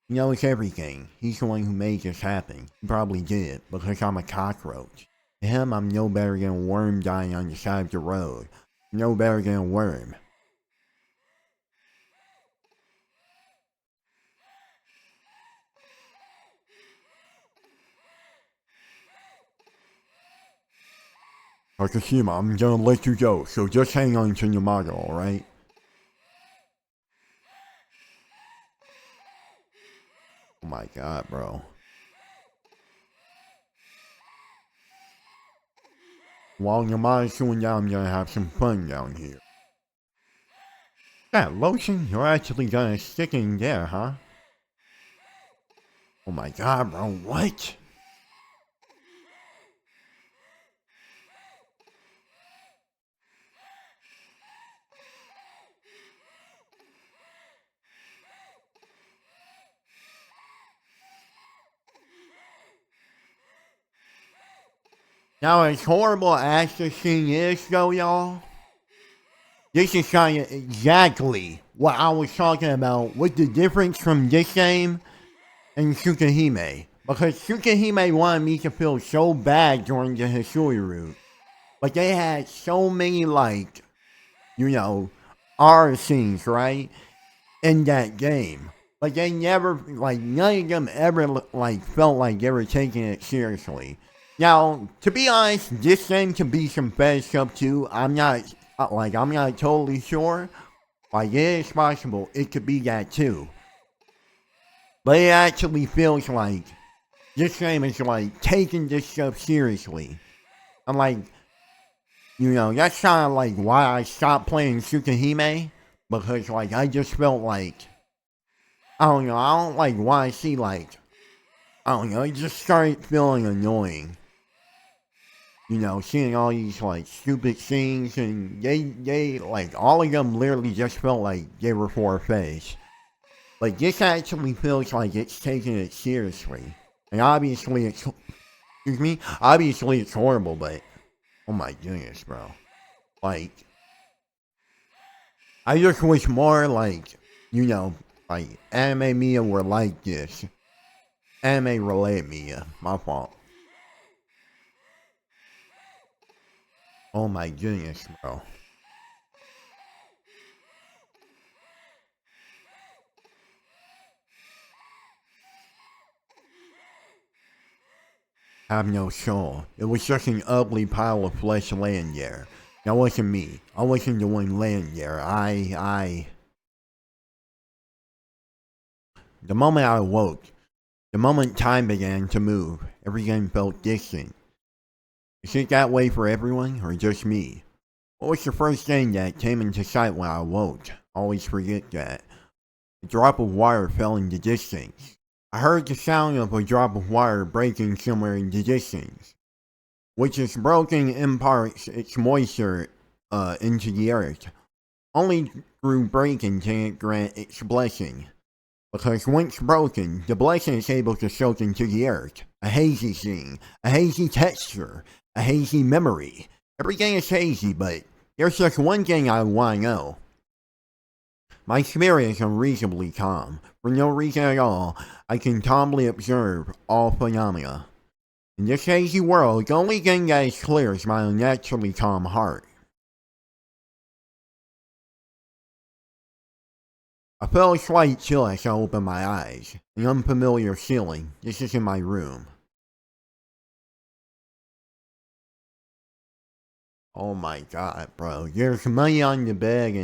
He knows everything. He's the one who made this happen. He probably did it, because I'm a cockroach. To him, I'm no better than a worm dying on the side of the road. No better than a worm. Takashima, I'm gonna let you go, so just hang on to Yamato, alright? Oh my god, bro. While Yamato's doing that, I'm gonna have some fun down here. That lotion, you're actually gonna stick in there, huh? Oh my god, bro, what? Now, as horrible as this thing is, though, y'all, this is kind of exactly what I was talking about with the difference from this game and Tsukihime. Because Tsukihime wanted me to feel so bad during the Hisui route. But they had so many, like, you know, R scenes, right? In that game. Like, they never, like, none of them ever, like, felt like they were taking it seriously. Now, to be honest, this game can be some fetish stuff too. I'm not totally sure. Like, it is possible it could be that too. But it actually feels like this game is, like, taking this stuff seriously. I'm like, you know, that's kind of like why I stopped playing Tsukihime. Because, like, I just felt like, I don't know, I don't, like, want to see, like, I don't know, it just started feeling annoying. You know, seeing all these like stupid scenes, and they like all of them literally just felt like they were for a face. Like this actually feels like it's taking it seriously, and obviously it's, excuse me, obviously it's horrible, but oh my goodness, bro, like I just wish more like, you know, like anime media were like this, anime related media. My fault. Oh my goodness, bro. Have no soul. It was just an ugly pile of flesh laying there. That wasn't me. I wasn't the one laying there. The moment I awoke, the moment time began to move, everything felt distant. Is it that way for everyone, or just me? What was the first thing that came into sight when I awoke? I always forget that. A drop of water fell in the distance. I heard the sound of a drop of water breaking somewhere in the distance, which is broken imparts its moisture into the earth. Only through breaking can it grant its blessing. Because once broken, the blessing is able to soak into the earth. A hazy scene, a hazy texture, a hazy memory. Everything is hazy, but there's just one thing I want to know. My spirit is unreasonably calm. For no reason at all, I can calmly observe all phenomena. In this hazy world, the only thing that is clear is my unnaturally calm heart. I felt a slight chill as I opened my eyes. An unfamiliar feeling. This is in my room. Oh my god, bro. There's money on the bed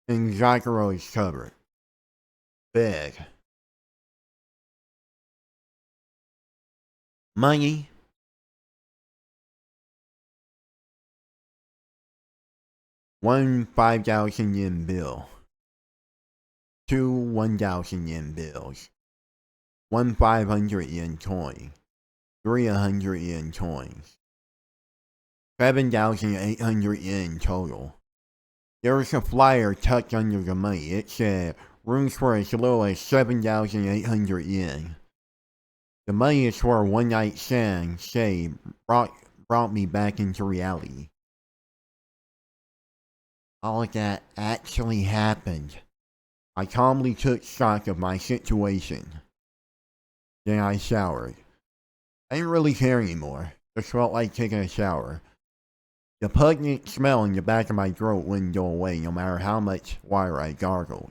and Zacharo's cupboard. Bed. Money. One 5,000 yen bill. Two 1,000 yen bills. One 500 yen coin. Three 100 yen coins. 7,800 yen total. There was a flyer tucked under the money. It said, rooms for as little as 7,800 yen. The money is for a one night stand stay brought me back into reality. All of that actually happened. I calmly took stock of my situation. Then I showered. I didn't really care anymore. Just felt like taking a shower. The pungent smell in the back of my throat wouldn't go away no matter how much water I gargled.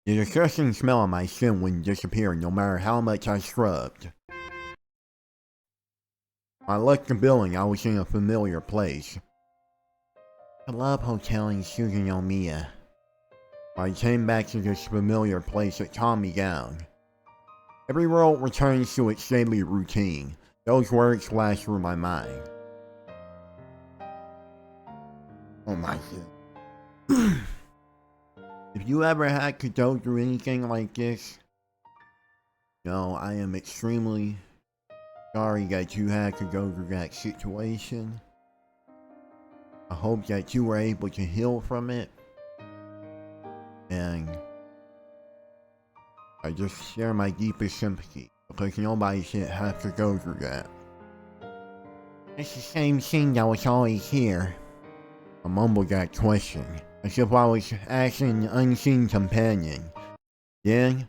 The disgusting smell on my skin wouldn't disappear no matter how much I scrubbed. I left the building. I was in a familiar place. Club Hotel in Suzunomiya. I came back to this familiar place that calmed me down. Every world returns to its daily routine. Those words flash through my mind. Oh my god. If you ever had to go through anything like this, no, I am extremely sorry that you had to go through that situation. I hope that you were able to heal from it. And I just share my deepest sympathy, because nobody should have to go through that. It's the same thing that was always here. I mumbled that question, as if I was asking an unseen companion. Then,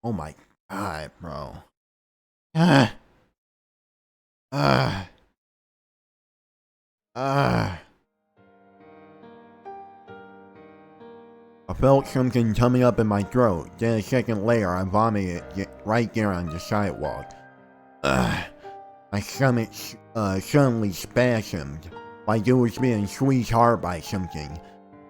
oh my god, bro. I felt something coming up in my throat. Then a second later, I vomited it right there on the sidewalk. My stomach suddenly spasmed, like it was being squeezed hard by something.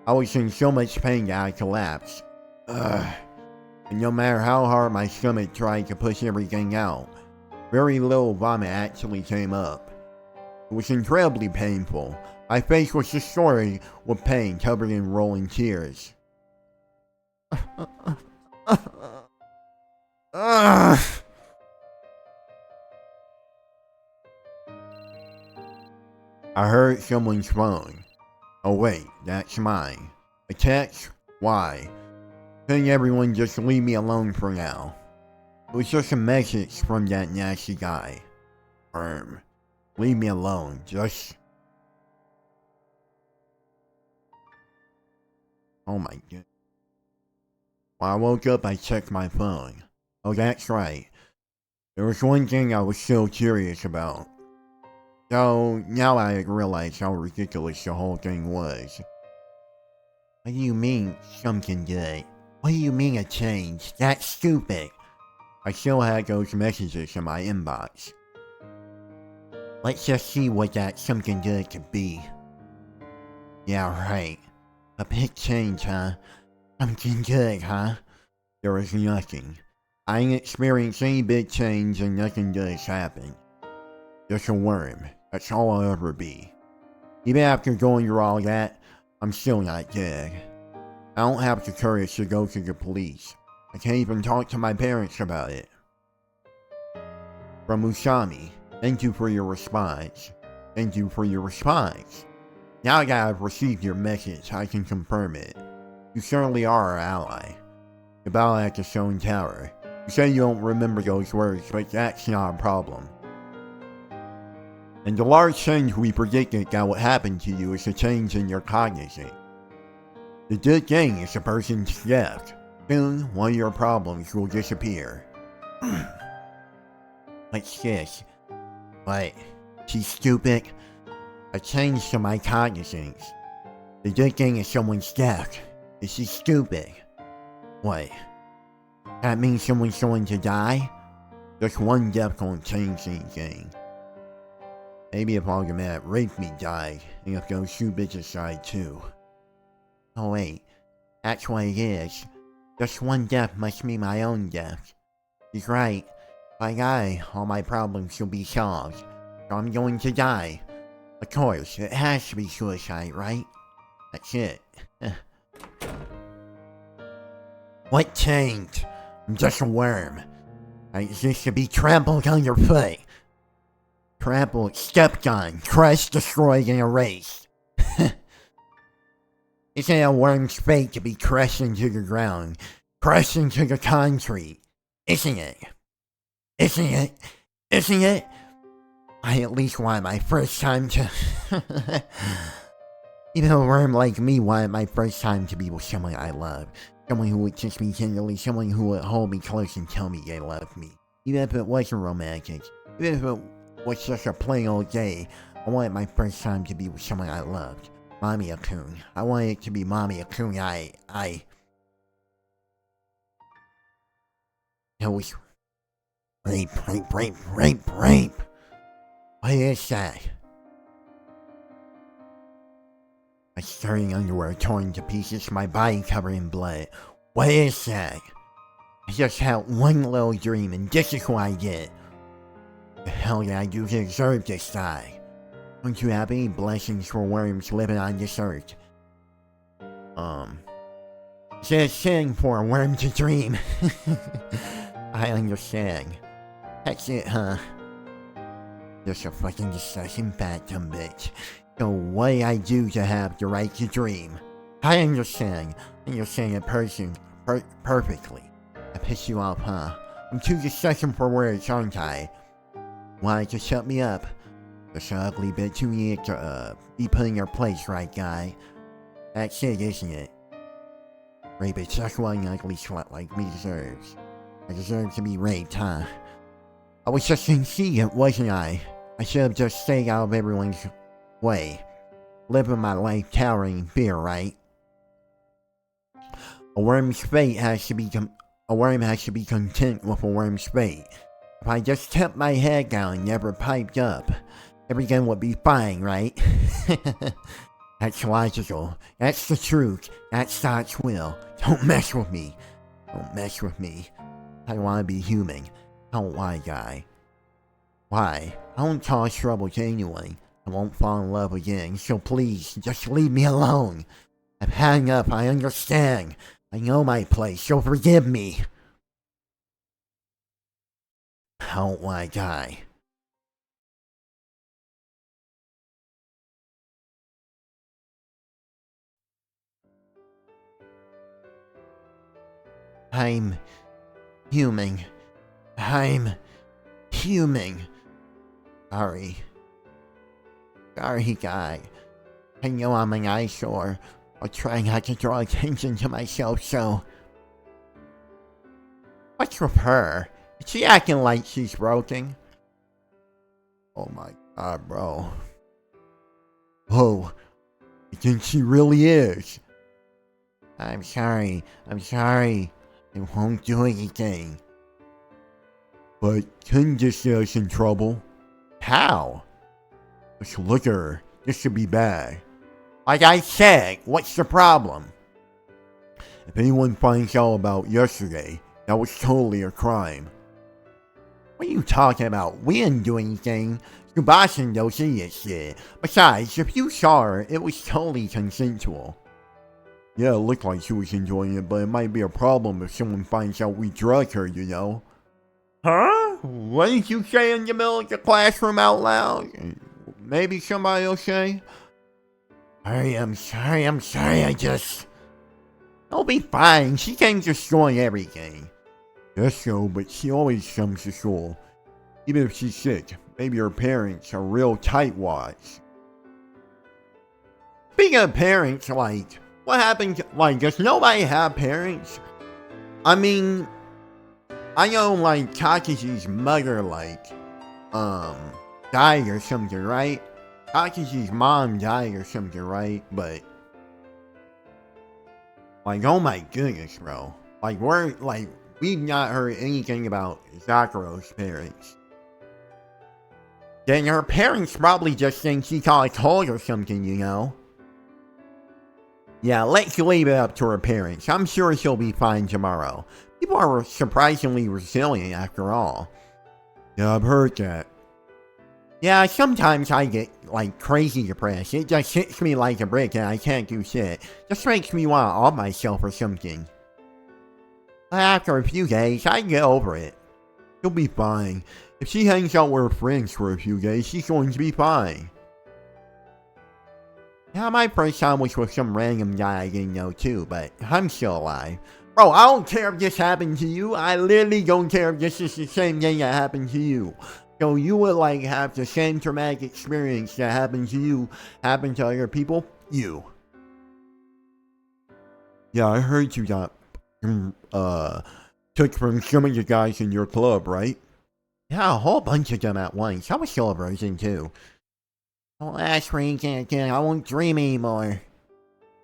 I was in so much pain that I collapsed. And no matter how hard my stomach tried to push everything out, very little vomit actually came up. It was incredibly painful. My face was distorted with pain, covered in rolling tears. I heard someone's phone. Oh wait, that's mine. A text? Why? Couldn't everyone just leave me alone for now? It was just a message from that nasty guy. Leave me alone, just... Oh my god. When I woke up, I checked my phone. Oh, that's right. There was one thing I was so curious about. So, now I realize how ridiculous the whole thing was. What do you mean, something good? What do you mean a change? That's stupid. I still had those messages in my inbox. Let's just see what that something good could be. Yeah, right. A big change, huh? Something good, huh? There was nothing. I ain't experienced any big change and nothing good has happened. Just a worm. That's all I'll ever be. Even after going through all that, I'm still not dead. I don't have the courage to go to the police. I can't even talk to my parents about it. From Usami, thank you for your response. Thank you for your response. Now that I've received your message, I can confirm it. You certainly are our ally. The battle at the Stone Tower. You say you don't remember those words, but that's not a problem. And the large change we predicted that would happen to you is a change in your cognition. The good thing is the person's left. Soon, one of your problems will disappear. What's this? What? She's stupid? A change to my cognizance. The good thing is someone's deaf. Is she stupid? What? That means someone's going to die? Just one death won't change anything. Maybe if Algamet raped me died, and if those two bitches died too. Oh wait, that's what it is. Just one death must be my own death. He's right. If I die, all my problems will be solved. So I'm going to die. Of course, it has to be suicide, right? That's it. What changed? I'm just a worm. I exist to be trampled underfoot. Trampled, stepped on, crushed, destroyed, and erased. Isn't it a worm's fate to be crushed into the ground? Crushed into the concrete? Isn't it? Isn't it? Isn't it? I at least wanted my first time to... Even a worm like me wanted my first time to be with someone I love. Someone who would kiss me tenderly, someone who would hold me close and tell me they loved me. Even if it wasn't romantic, even if it was just a plain old day, I wanted my first time to be with someone I loved. Mamiya-kun. I wanted it to be Mamiya-kun. It was... Rape. What is that? My starting underwear torn to pieces, my body covered in blood. What is that? I just had one little dream and this is what I get. The hell did I do to deserve this die? Don't you have any blessings for worms living on this earth? Is it a sin for a worm to dream? I understand. That's it, huh? Just a fucking disgusting fat dumb bitch. So what did I do to have the right to dream? I understand. I understand it perfectly. I pissed you off, huh? I'm too disgusting for words, aren't I? Wanted to shut me up. Just an ugly bitch you need to, be put in your place, right, guy? That's it, isn't it? Rapist, that's what an ugly slut like me deserves. I deserve to be raped, huh? I was just incedient, wasn't I? I should have just stayed out of everyone's way. Living my life towering in fear, right? A worm's fate has to be a worm has to be content with a worm's fate. If I just kept my head down and never piped up, everything would be fine, right? That's logical. That's the truth. That's God's will. Don't mess with me. Don't mess with me. I want to be human. I don't want to die. Why? I don't cause trouble to anyone. I won't fall in love again, so please, just leave me alone. I've had enough, I understand. I know my place, so forgive me. I don't want to die. I'm human. I'm human. Sorry. Sorry, guy. I know I'm an eyesore. I'll try not to draw attention to myself, so... What's with her? Is she acting like she's broken? Oh my god, bro. Oh, I think she really is. I'm sorry. I'm sorry. I won't do anything. But couldn't just get us in trouble. How? Let's look at her. This should be bad. Like I said, what's the problem? If anyone finds out about yesterday, that was totally a crime. What are you talking about? We didn't do anything. Tsubasa and those idiots did. Besides, if you saw her, it was totally consensual. Yeah, it looked like she was enjoying it, but it might be a problem if someone finds out we drugged her, you know? Huh? What did you say in the middle of the classroom out loud? Maybe somebody will say. I'm sorry, I just... It'll be fine. She can't destroy everything. Yes, so, but she always comes to school. Even if she's sick, maybe her parents are real tightwads. Speaking of parents, like, what happened? Like, does nobody have parents? I mean, I know, like, Takashi's mother, like, died or something, right? Takashi's mom died or something, right? But, like, oh my goodness, bro. Like, we've not heard anything about Zakuro's parents. Then her parents probably just think she caught a cold or something, you know? Yeah, let's leave it up to her parents. I'm sure she'll be fine tomorrow. People are surprisingly resilient after all. Yeah, I've heard that. Yeah, sometimes I get, like, crazy depressed. It just hits me like a brick and I can't do shit. Just makes me want to off myself or something. But after a few days, I get over it. She'll be fine. If she hangs out with her friends for a few days, she's going to be fine. Yeah, my first time was with some random guy I didn't know too, but I'm still alive. Bro, I don't care if this happened to you. I literally don't care if this is the same thing that happened to you. So you would like have the same traumatic experience that happened to you happen to other people? You. Yeah, I heard you got took from some of the guys in your club, right? Yeah, a whole bunch of them at once. I was still a virgin too. Don't ask for anything again. I won't dream anymore.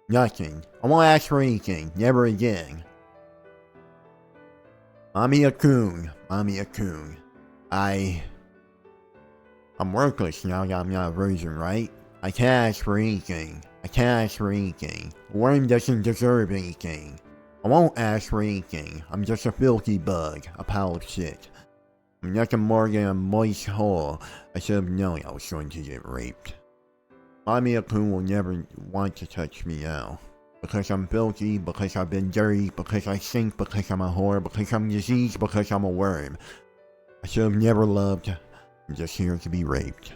Nothing. I won't ask for anything. Never again. Mamiya-kun. Mamiya-kun. I'm worthless now that I'm not a virgin, right? I can't ask for anything. I can't ask for anything. Worm doesn't deserve anything. I won't ask for anything. I'm just a filthy bug. A pile of shit. I'm nothing more than a moist hole. I should have known I was going to get raped. Mamiya-kun will never want to touch me now. Because I'm filthy, because I've been dirty, because I stink, because I'm a whore, because I'm diseased, because I'm a worm. I should have never loved. I'm just here to be raped.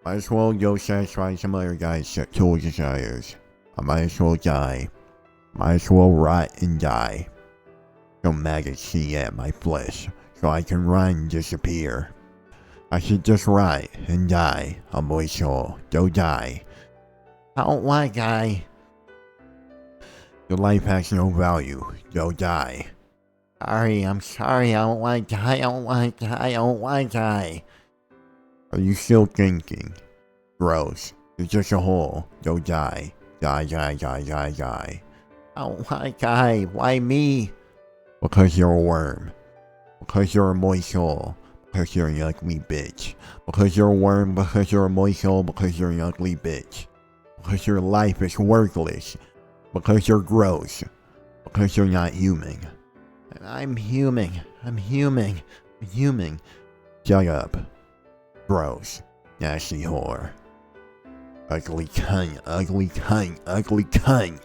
Might as well go satisfy some other guy's sexual desires. I might as well die. Might as well rot and die. So maggots see at my flesh, so I can run and disappear. I should just rot and die. A boy soul, go die. I don't want to die. Your life has no value. Go die. Sorry, I'm sorry. I don't want to die. I don't want to die. I don't want to die. Are you still thinking? Gross. You're just a hole. Go die. Die, die, die, die, die. I don't want to die. Why me? Because you're a worm. Because you're a moist soul. Because you're an ugly bitch. Because you're a worm. Because you're a moist soul. Because you're an ugly bitch. Because your life is worthless. Because you're gross. Because you're not human. I'm human. I'm human. I'm human. Shut up. Gross. Nasty whore. Ugly cunt. Ugly cunt. Ugly cunt.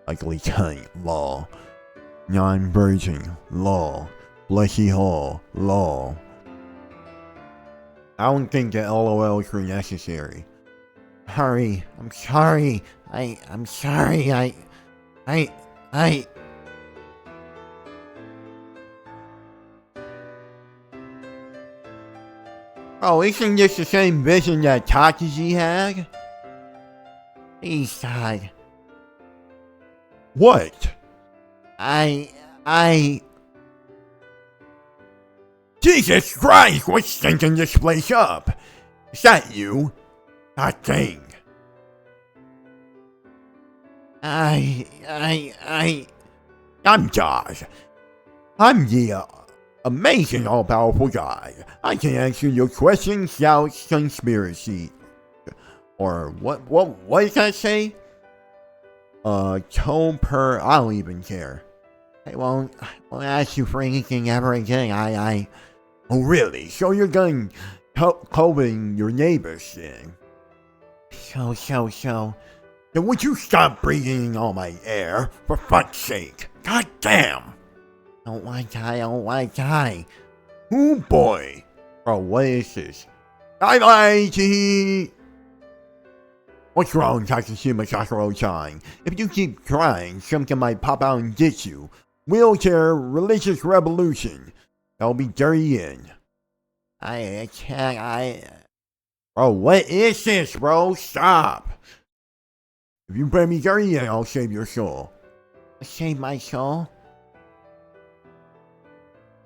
Ugly cunt. Lol. Non-virgin. Lol. Blessy hole. Lol. I don't think that LOLs were necessary. Sorry. I'm sorry. I'm sorry. Oh, isn't this the same vision that Takashi had? Please, God. What? I... Jesus Christ, what's stinking this place up? Is that you? That thing. I'm Josh. I'm the amazing all-powerful guy. I can answer your questions, doubts, conspiracy. Or what does that say? Tone per, I don't even care. I won't ask you for anything ever again. Oh really? So you're going covering your neighbor's thing? So. Then would you stop breathing all my air, for fuck's sake? God damn! I don't want to die. Oh boy! Oh, what is this? Bye-bye! What's wrong, Takashima Sakura-chan? If you keep crying, something might pop out and get you. Wheelchair religious revolution. That'll be dirty in. I can't, Bro, what is this, bro? Stop! If you bring me dirty in, I'll save your soul. Save my soul?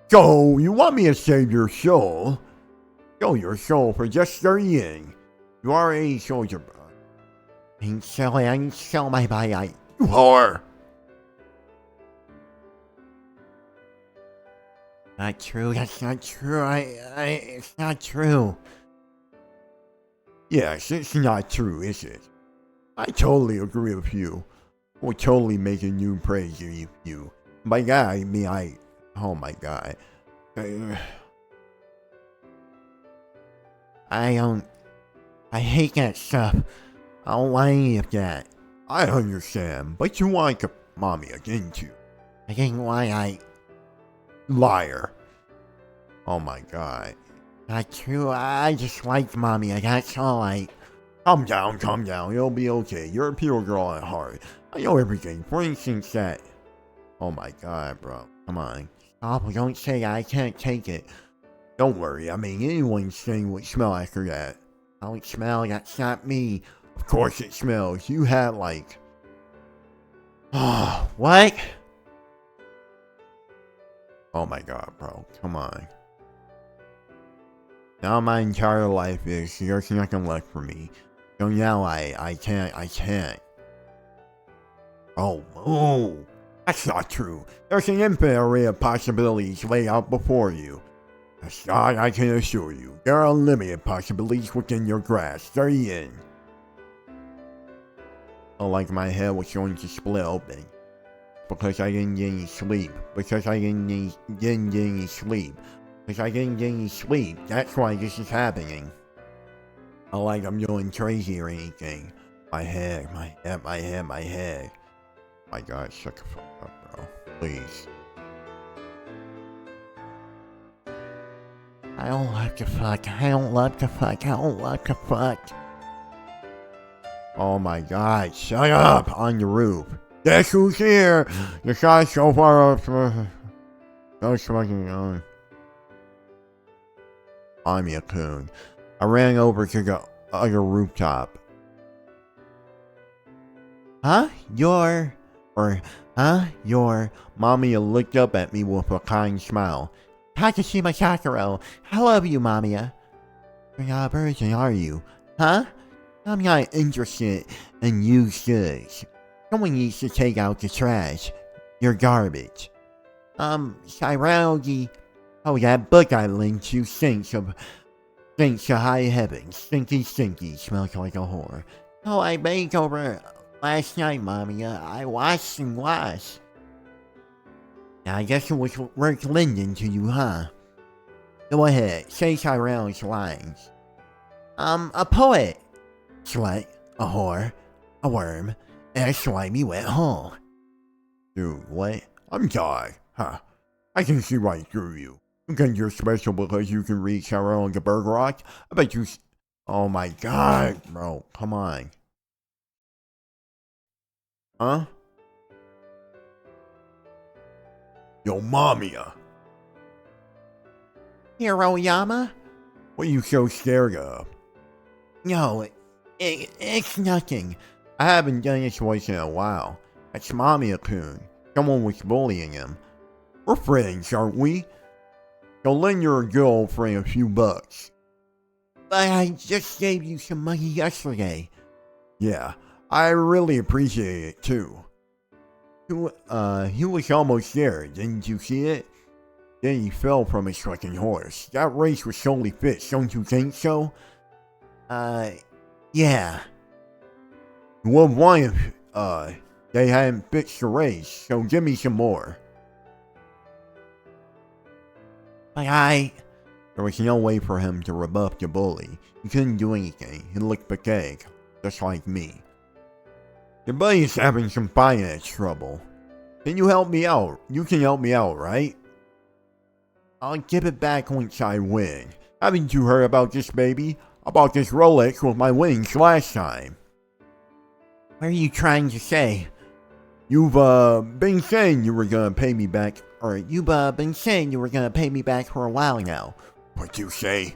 So, you want me to save your soul? Sell your soul for just 30 yen. You are a soldier, bro. I didn't sell my body. You whore! Not true, that's not true. It's not true. Yes, it's not true, is it? I totally agree with you. We're totally making you praise you. By God, I mean oh my God. I hate that stuff. I don't want any of that. I understand, but you like a mommy again too. I didn't want Liar. Oh my God. Not true, I just liked mommy, that's all Calm down, it'll be okay. You're a pure girl at heart. I know everything. For instance, that. Oh my God, bro. Come on. Stop, don't say that, I can't take it. Don't worry, I mean, anyone's thing would smell after that. I don't smell, that's not me. Of course it smells. You had like... Oh, what? Oh my God, bro. Come on. Now my entire life is there's nothing left for me. So now I can't. Oh, that's not true. There's an infinite array of possibilities laid out before you. As God, I can assure you, there are unlimited possibilities within your grasp. They're in. Oh, like my head was going to split open. Because I didn't get any sleep. Because I didn't get any sleep. That's why this is happening. Not like I'm going crazy or anything. My head. My God, shut the fuck up, bro. Please. I don't like to fuck. Oh my God, shut up on the roof. Guess who's here? The guy's so far up. That's fucking on. I'm Yakun. I ran over to the other rooftop. Your Mommy looked up at me with a kind smile. Takashima Sakura, I love you, Mamiya. You're not a person, are you? Huh? I'm not interested in used goods. Someone needs to take out the trash. You're garbage. Shiraugi. Oh, that book I linked you stinks to high heavens. Stinky, smells like a whore. Oh, I made over last night, Mamiya. I washed and washed. Now, I guess it was worth lending to you, huh? Go ahead, say Chiron's lines. A poet. Slut, a whore, a worm, and a slimy wet hole. Dude, what? I'm God, huh? I can see right through you. You think you're special because you can read Chiron the Berg Rock? I bet you... Oh my God, bro, come on. Huh? Yo, Mamiya. Hiroyama? What are you so scared of? No, it's nothing. I haven't done this voice in a while. That's Mommy-a-Coon. Someone was bullying him. We're friends, aren't we? So lend your good old friend a few bucks. But I just gave you some money yesterday. Yeah, I really appreciate it too. He was almost there. Didn't you see it? Then he fell from his fucking horse. That race was solely fixed, don't you think so? Yeah. You would have won if, they hadn't fixed the race, so give me some more. But There was no way for him to rebuff the bully. He couldn't do anything. He looked pathetic, just like me. Your buddy's having some finance trouble. Can you help me out? You can help me out, right? I'll give it back once I win. Haven't you heard about this, baby? I bought this Rolex with my winnings last time. what are you trying to say? You've, been saying you were gonna pay me back. Or you've been saying you were gonna pay me back for a while now. What'd you say?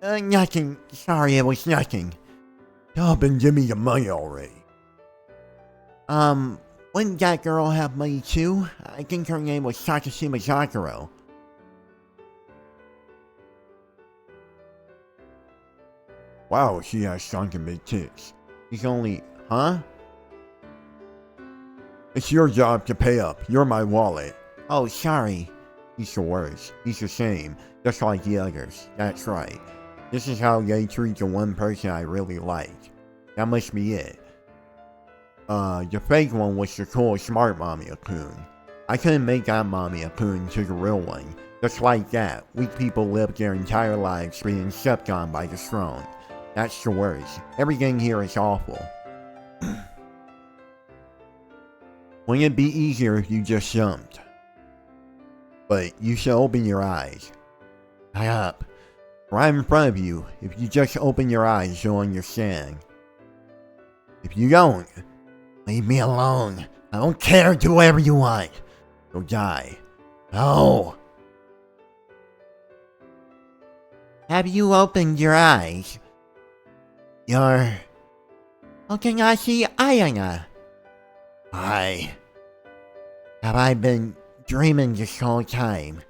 Nothing. Sorry, it was nothing. Stop and give me the money already. Wouldn't that girl have money too? I think her name was Sakashima Zakuro. Wow, she has sunken big tits. He's only, huh? It's your job to pay up. You're my wallet. Oh, sorry. He's the worst. He's the same, just like the others. That's right. This is how they treat the one person I really like. That must be it. The fake one was the cool, smart Mommy-a-Coon. I couldn't make that Mommy-a-Coon to the real one. Just like that, weak people live their entire lives being stepped on by the strong. That's the worst. Everything here is awful. Wouldn't it be easier if you just jumped? But you should open your eyes. Shut up. Right in front of you. If you just open your eyes, you'll understand. If you don't, Leave me alone. I don't care. Do whatever you want. you'll die. No. Have you opened your eyes? Your Okinashi Ayana. Have I been dreaming this whole time?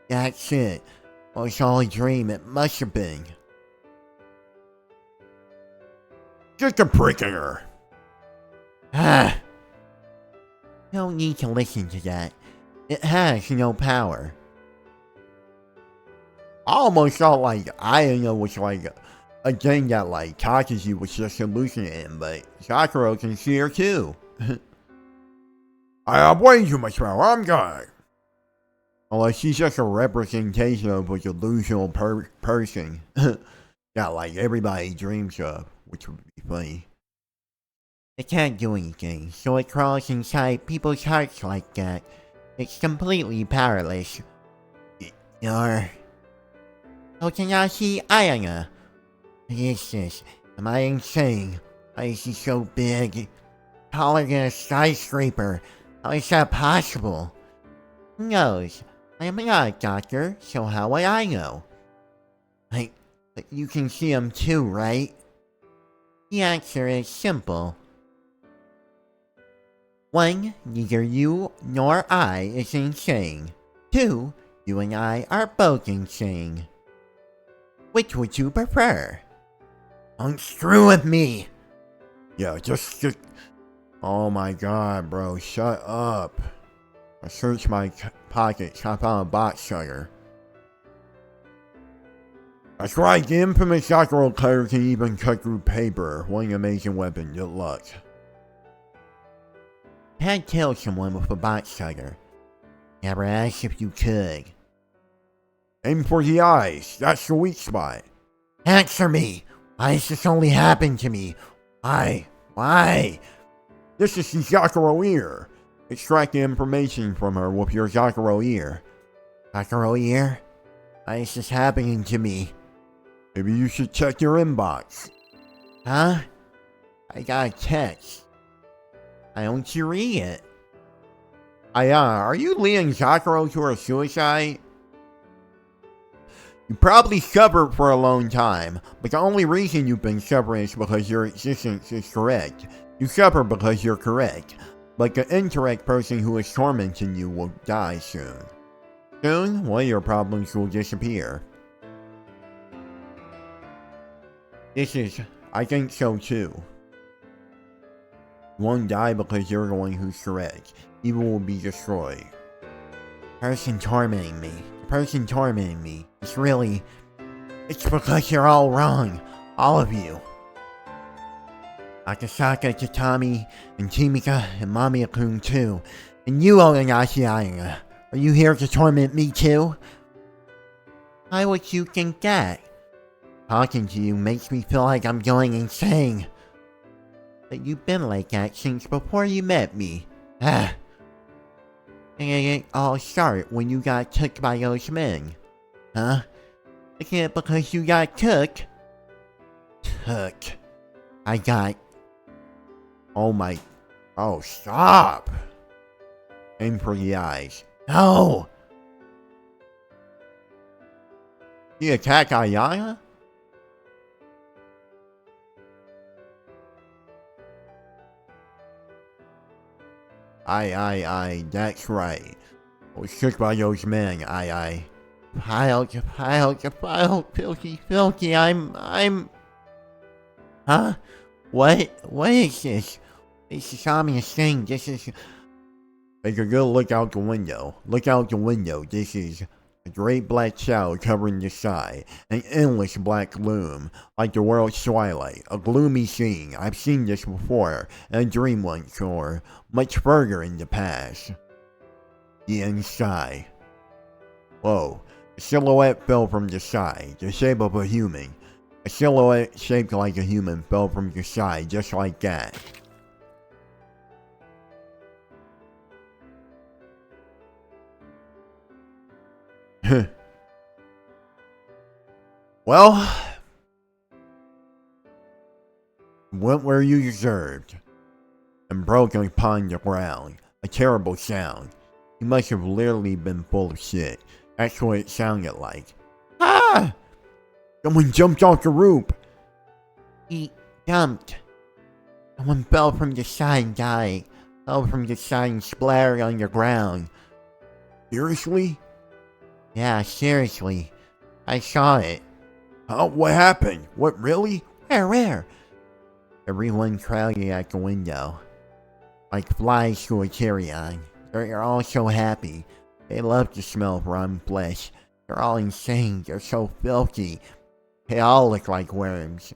That's it. Well, it's all a dream. It must have been. Just a prick in her. Ah. No need to listen to that. It has no power. I almost felt like Ayana was like a thing that like Takashi was just hallucinating, but Sakura can see her too. I have way too much power. I'm God. Unless she's just a representation of a delusional person that like everybody dreams of, which would be funny. It can't do anything, so it crawls inside people's hearts like that. It's completely powerless. You're Okinashi Ayana. What is this? Am I insane? Why is he so big? Taller than a skyscraper. How is that possible? Who knows? I am not a doctor, so how would I know? But you can see him too, right? The answer is simple. 1. Neither you nor I is insane. 2. You and I are both insane. Which would you prefer? Don't screw with me! Yeah, just. Oh my god, bro. Shut up. I searched my pockets. I found a box cutter. That's right, the infamous Sakura cutter can even cut through paper. What an amazing weapon. Good luck. Can't kill someone with a box cutter. Never asked if you could. Aim for the eyes. That's the weak spot. Answer me! Why does this only happen to me? Why? Why? This is the Sakura ear. Extract the information from her with your Sakura ear. Sakura ear? Why is this happening to me? Maybe you should check your inbox. Huh? I got a text. Why don't you read it? Aya, are you leading Sakura to her suicide? You probably suffered for a long time, but the only reason you've been suffering is because your existence is correct. You suffer because you're correct, but the incorrect person who is tormenting you will die soon. Soon, one of your problems will disappear. I think so too. You won't die because you're the one who's correct. Evil will be destroyed. The person tormenting me. It's because you're all wrong. All of you. Akasaka, Tatami, and Chimika, and Mami-kun too. And you, Oyagashi Ayanga. Are you here to torment me too? Why would you think that? Talking to you makes me feel like I'm going insane. But you've been like that since before you met me. And it all started when you got took by those men. Huh? Isn't it because you got took? I got... Oh, stop! Aim for the eyes. No! You attack Ayana? That's right. I was took by those men, Filthy, I'm... Huh? What is this? This is ominous thing, this is... Take a good look out the window. Look out the window, this is... A great black cloud covering the sky, an endless black gloom, like the world's twilight, a gloomy scene. I've seen this before, in a dream once, or much further in the past. The end sky. Whoa, a silhouette fell from the sky, the shape of a human. A silhouette shaped like a human fell from the sky, just like that. Well, went where you deserved, and broken upon the ground. A terrible sound. You must have literally been full of shit. That's what it sounded like. Ah! Someone jumped off the roof. He jumped. Someone fell from the side and died. Fell from the side and splattered on the ground. Seriously? Yeah, seriously. I saw it. Oh, what happened? What, really? Where? Everyone crowded at the window. Like flies to a carrion. They're all so happy. They love to smell rotten flesh. They're all insane. They're so filthy. They all look like worms.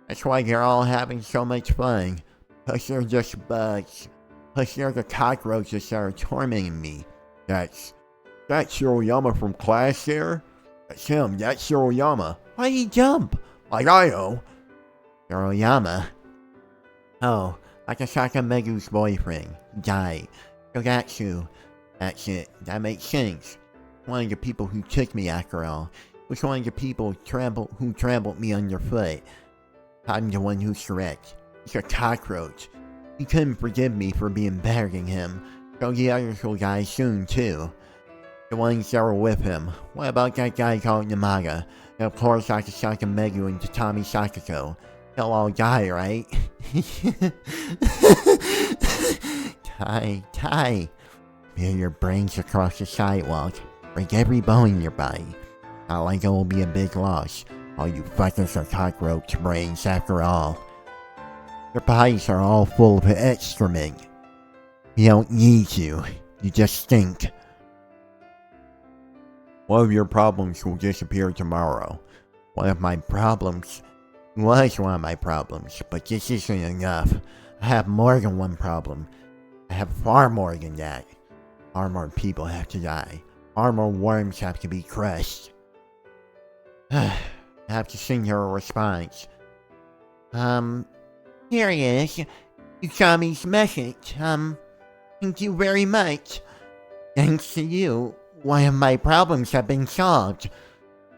That's why they're all having so much fun. Because they're just bugs. Because they're the cockroaches that are tormenting me. That's Shiroyama from class there? That's him, that's Shiroyama. Why'd he jump? Like I know. Shiroyama? Oh, Akasaka Megu's boyfriend. He died. Shogatsu. That's it. That makes sense. One of the people who took me after all. Was one of the people who trampled me underfoot. I'm the one who's correct. He's a cockroach. He couldn't forgive me for being better than him. So the others will die soon too. The ones that were with him. What about that guy called Yamaga? And of course Akasaka Megu and Tatami Sakako. They'll all die, right? Tai. Feel your brains across the sidewalk. Break every bone in your body. Not like it will be a big loss. All you fuckers are cockroach brains after all. Your bodies are all full of excrement. You don't need you. You just stink. One of your problems will disappear tomorrow. One of my problems was one of my problems, but this isn't enough. I have more than one problem. I have far more than that. Far more people have to die. Far more worms have to be crushed. I have to send her a response. Here it is. Usami's message. Thank you very much. Thanks to you, one of my problems have been solved.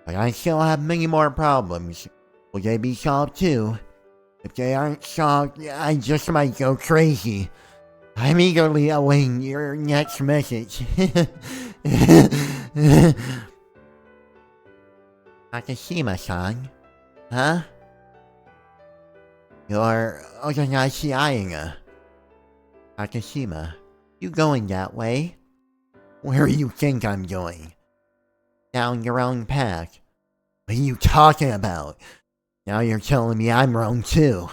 But I still have many more problems. Will they be solved too? If they aren't solved, I just might go crazy. I'm eagerly awaiting your next message. Takashima-san? Huh? You're Oganashiyanga. Takashima, you going that way? Where do you think I'm going? Down your own path. What are you talking about? Now you're telling me I'm wrong too.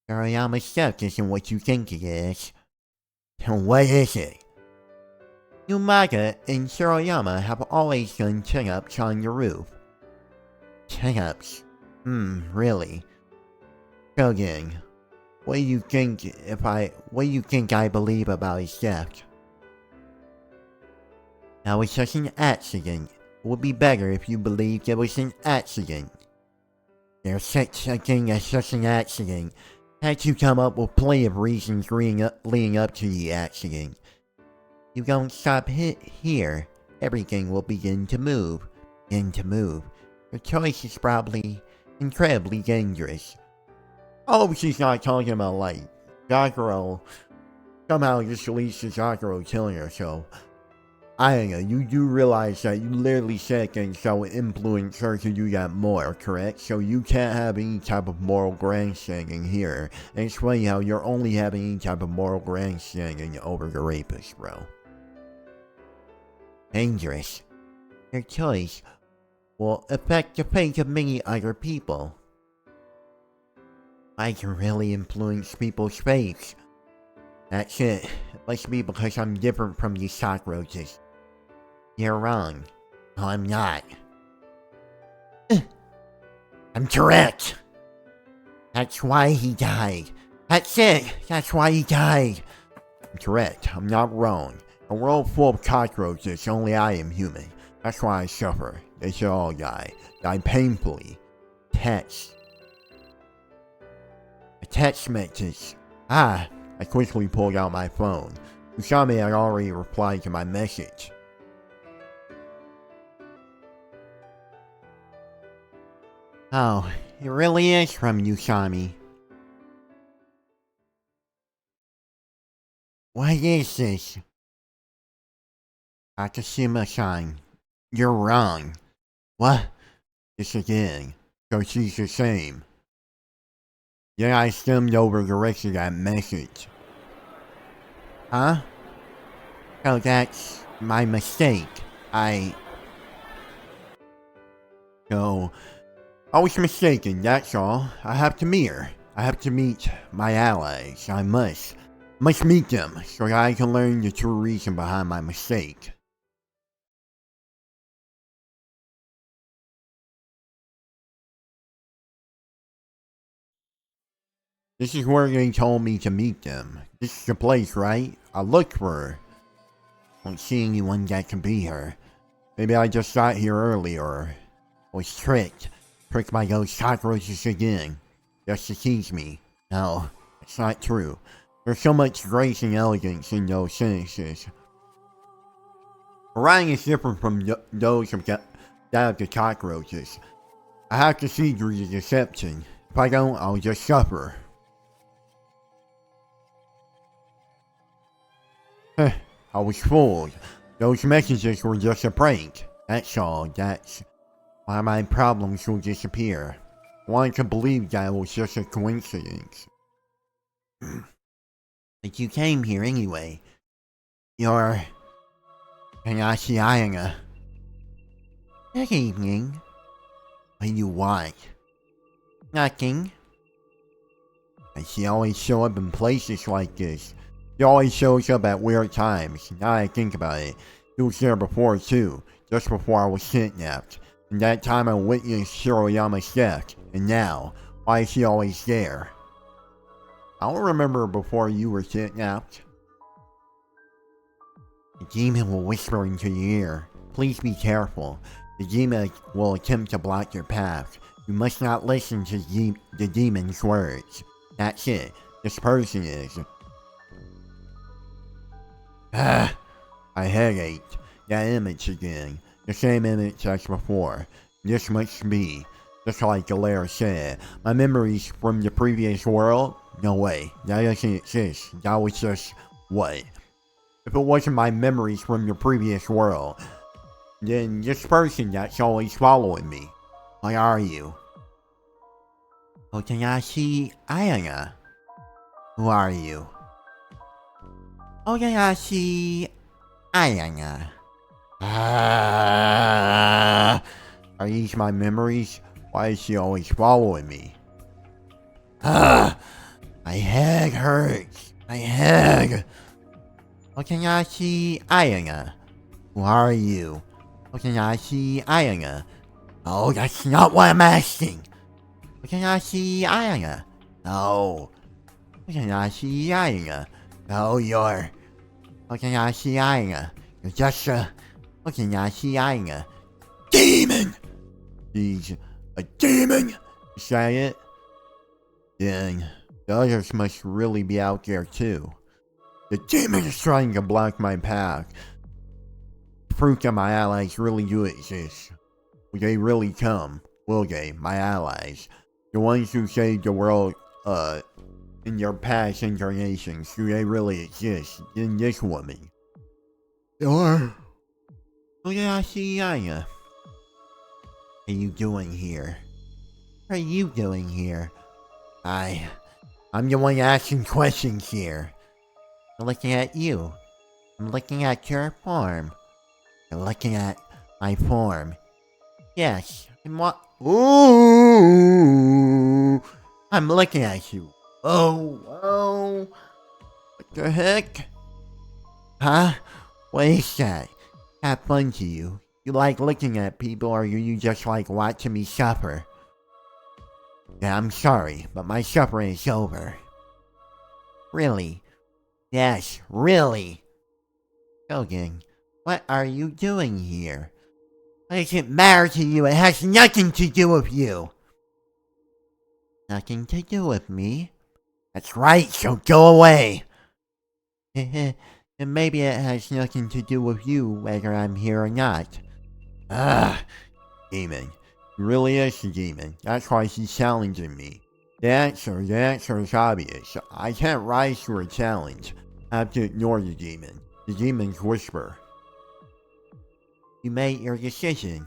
Shiroyama's stuff isn't what you think it is. Then what is it? Umaga and Shiroyama have always done chin-ups on your roof. Chin-ups? Really? Shogun, what do you think I believe about his death? That was just an accident. It would be better if you believed it was an accident. There's such a thing as just an accident. Had you come up with plenty of reasons leading up to the accident. You don't stop here, everything will begin to move. Your choice is probably incredibly dangerous. Oh, she's not talking about like Sakura. Somehow just leads to Sakura killing herself. I don't know, you do realize that you literally said things that would influence her to do that more, correct? So you can't have any type of moral grandstanding here. And it's funny how you're only having any type of moral grandstanding over the rapist, bro. Dangerous. Your choice will affect the fate of many other people. I can really influence people's fates. That's it. It must be because I'm different from these cockroaches. You're wrong. No, I'm not. I'm correct. That's why he died. That's it. That's why he died. I'm correct. I'm not wrong. A world full of cockroaches, only I am human. That's why I suffer. They should all die. Die painfully. Text message. I quickly pulled out my phone. Usami had already replied to my message. Oh, it really is from Usami. What is this? Takashima-san, you're wrong. What? This again. So she's the same. Then I skimmed over the rest of that message. Huh? So that's my mistake. So, I was mistaken, that's all. I have to meet her. I have to meet my allies. I must meet them so that I can learn the true reason behind my mistake. This is where they told me to meet them. This is the place, right? I looked for her. Don't see anyone that can be her. Maybe I just got here early or was tricked. Tricked by those cockroaches again. Just to tease me. No, it's not true. There's so much grace and elegance in those sentences. Writing is different from those of that of the cockroaches. I have to see through the deception. If I don't, I'll just suffer. I was fooled. Those messages were just a prank. That's all. That's why my problems will disappear. I wanted to believe that it was just a coincidence. But you came here anyway. You're Oganashiyanga. Good evening. What do you want? Nothing. And she always show up in places like this. She always shows up at weird times. Now I think about it, he was there before too, just before I was kidnapped. And that time I witnessed Shiroyama's death. And now, why is she always there? I don't remember before you were kidnapped. The demon will whisper into your ear. Please be careful. The demon will attempt to block your path. You must not listen to the demon's words. That's it. This person is. I headache. That image again. The same image as before. This must be. Just like Galera said. My memories from the previous world? No way. That doesn't exist. That was just... what? If it wasn't my memories from the previous world, then this person that's always following me. What are you? Otoyashi Ayanga. Who are you? Otoyashi Ayanga. Are these my memories? Why is she always following me? My head hurts. My head. Otoyashi Ayanga. Who are you? Otoyashi Ayanga. Oh, that's not what I'm asking. Otoyashi Ayanga. No. Otoyashi Ayanga. No, you're... Otoyashi Ayanga. You're just a... Otoyashi Ayanga. Demon! She's a demon? Is that it? Then the others must really be out there too. The demon is trying to block my path. Proof that my allies really do exist. Will they really come? Will they, my allies? The ones who saved the world, in their past incarnations, do they really exist? In this woman? Or Otoyashi Ayanga. What are you doing here? What are you doing here? I'm the one asking questions here. I'm looking at you. I'm looking at your form. You're looking at my form. Yes, ooh, I'm looking at you. Oh, what the heck? Huh? What is that? Have fun to you. You like looking at people, or you just like watching me suffer? Yeah, I'm sorry, but my suffering is over. Really? Yes, really. Shogun, what are you doing here? Why does it matter to you? It has nothing to do with you. Nothing to do with me? That's right, so go away. And maybe it has nothing to do with you, whether I'm here or not. Demon. He really is a demon. That's why she's challenging me. The answer is obvious. I can't rise to her challenge. I have to ignore the demon. The demon's whisper. You made your decision.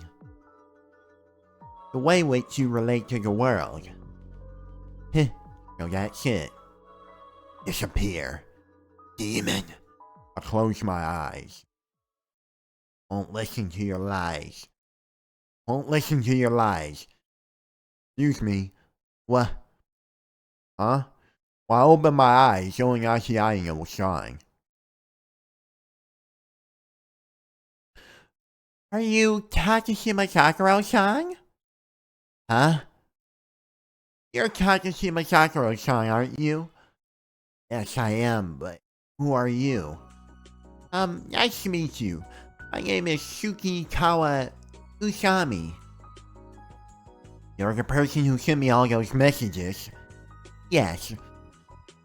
The way in which you relate to the world. So that's it. Disappear. Demon. I close my eyes. Won't listen to your lies. Won't listen to your lies. Excuse me. What? Huh? When I opened my eyes, Otoyashi Ayanga was shine. Are you Takashima Sakura-san? Huh? You're Takashima Sakura-san, aren't you? Yes, I am, but who are you? Nice to meet you. My name is Tsukikawa Usami. You're the person who sent me all those messages. Yes.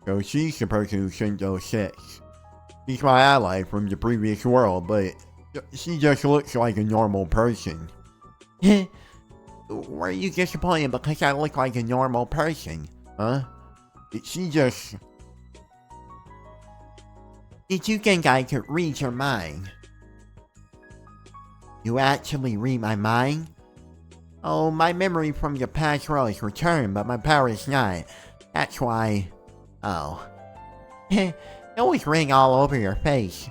So she's the person who sent those texts. She's my ally from the previous world, but she just looks like a normal person. Were you disappointed because I look like a normal person? Huh? Did she just... Did you think I could read your mind? You actually read my mind? Oh, my memory from the past world is returned, but my power is not. That's why... Oh. You always ring all over your face.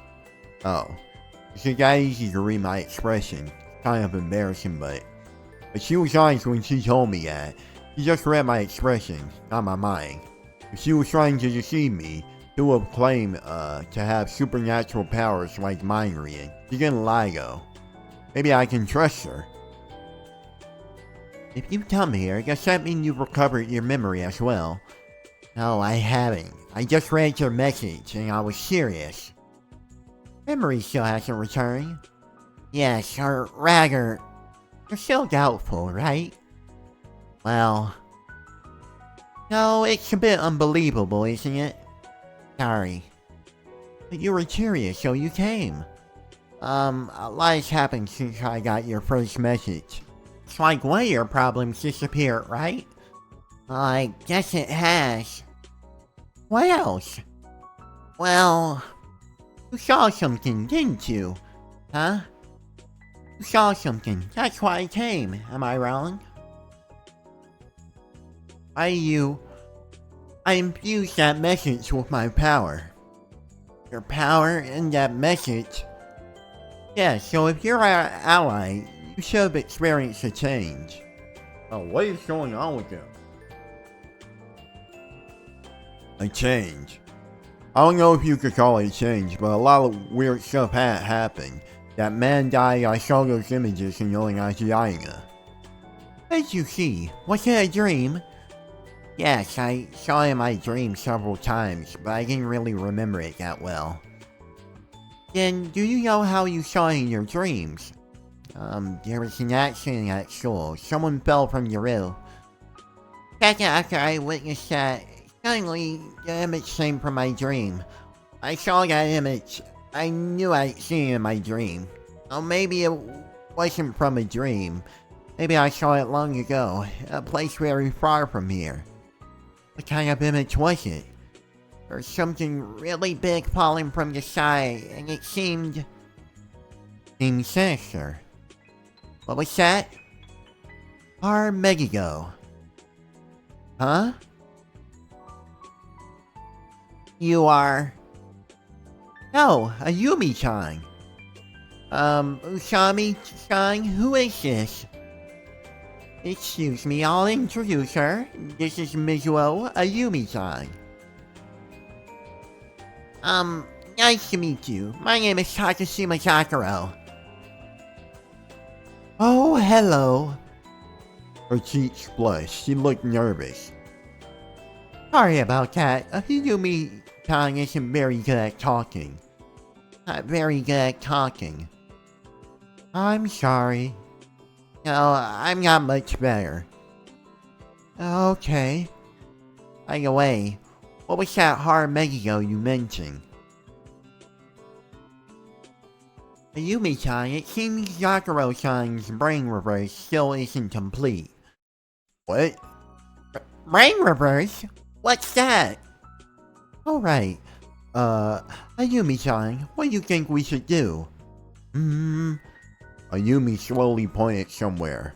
Oh. It's that easy to read my expression. Kind of embarrassing, but she was honest when she told me that. She just read my expression, not my mind. If she was trying to deceive me, she would have claimed to have supernatural powers like mind reading. She didn't lie though. Maybe I can trust her. If you come here, does that mean you've recovered your memory as well? No, I haven't. I just read your message and I was serious. Memory still hasn't returned. Yes, or rather, you're still doubtful, right? Well... No, it's a bit unbelievable, isn't it? Sorry. But you were curious, so you came. A lot has happened since I got your first message. It's like one of your problems disappeared, right? I guess it has. What else? Well... You saw something, didn't you? Huh? You saw something, that's why I came, am I wrong? I infused that message with my power. Your power and that message. Yeah, so if you're our ally, you should have experienced a change. Oh, what is going on with them? A change. I don't know if you could call it a change, but a lot of weird stuff had happened. That man died, I saw those images in Yelling Asiaina. What did you see? Was it a dream? Yes, I saw it in my dream several times, but I didn't really remember it that well. Then, do you know how you saw it in your dreams? There was an accident at school. Someone fell from the roof. Second after I witnessed that, suddenly the image came from my dream. I saw that image. I knew I'd seen it in my dream. Or maybe it wasn't from a dream. Maybe I saw it long ago, a place very far from here. What kind of image was it? There was something really big falling from the sky, and it seemed sinister. What was that? Armegigo. Huh? You are... No, Ayumi-chan. Usami-chan, who is this? Excuse me, I'll introduce her. This is Mizuo Ayumi-chan. Nice to meet you. My name is Takashima Sakura. Oh, hello. Her cheeks blushed. She looked nervous. Sorry about that. Ayumi-chan isn't very good at talking. Not very good at talking. I'm sorry. No, I'm not much better. Okay. By the way, what was that hard Megio you mentioned? Ayumi-chan, it seems Yakuro-chan's brain reverse still isn't complete. What? Brain reverse? What's that? Alright. Ayumi-chan, what do you think we should do? Ayumi slowly pointed somewhere.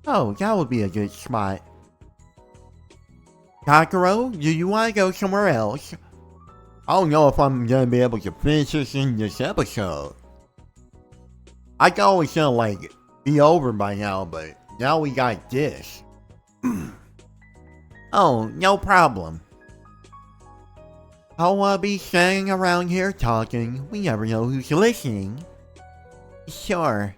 Oh, that would be a good spot. Kakuro, do you want to go somewhere else? I don't know if I'm gonna be able to finish this in this episode. I thought it was gonna like be over by now, but now we got this. Oh, no problem. I'll be standing around here talking. We never know who's listening. Sure.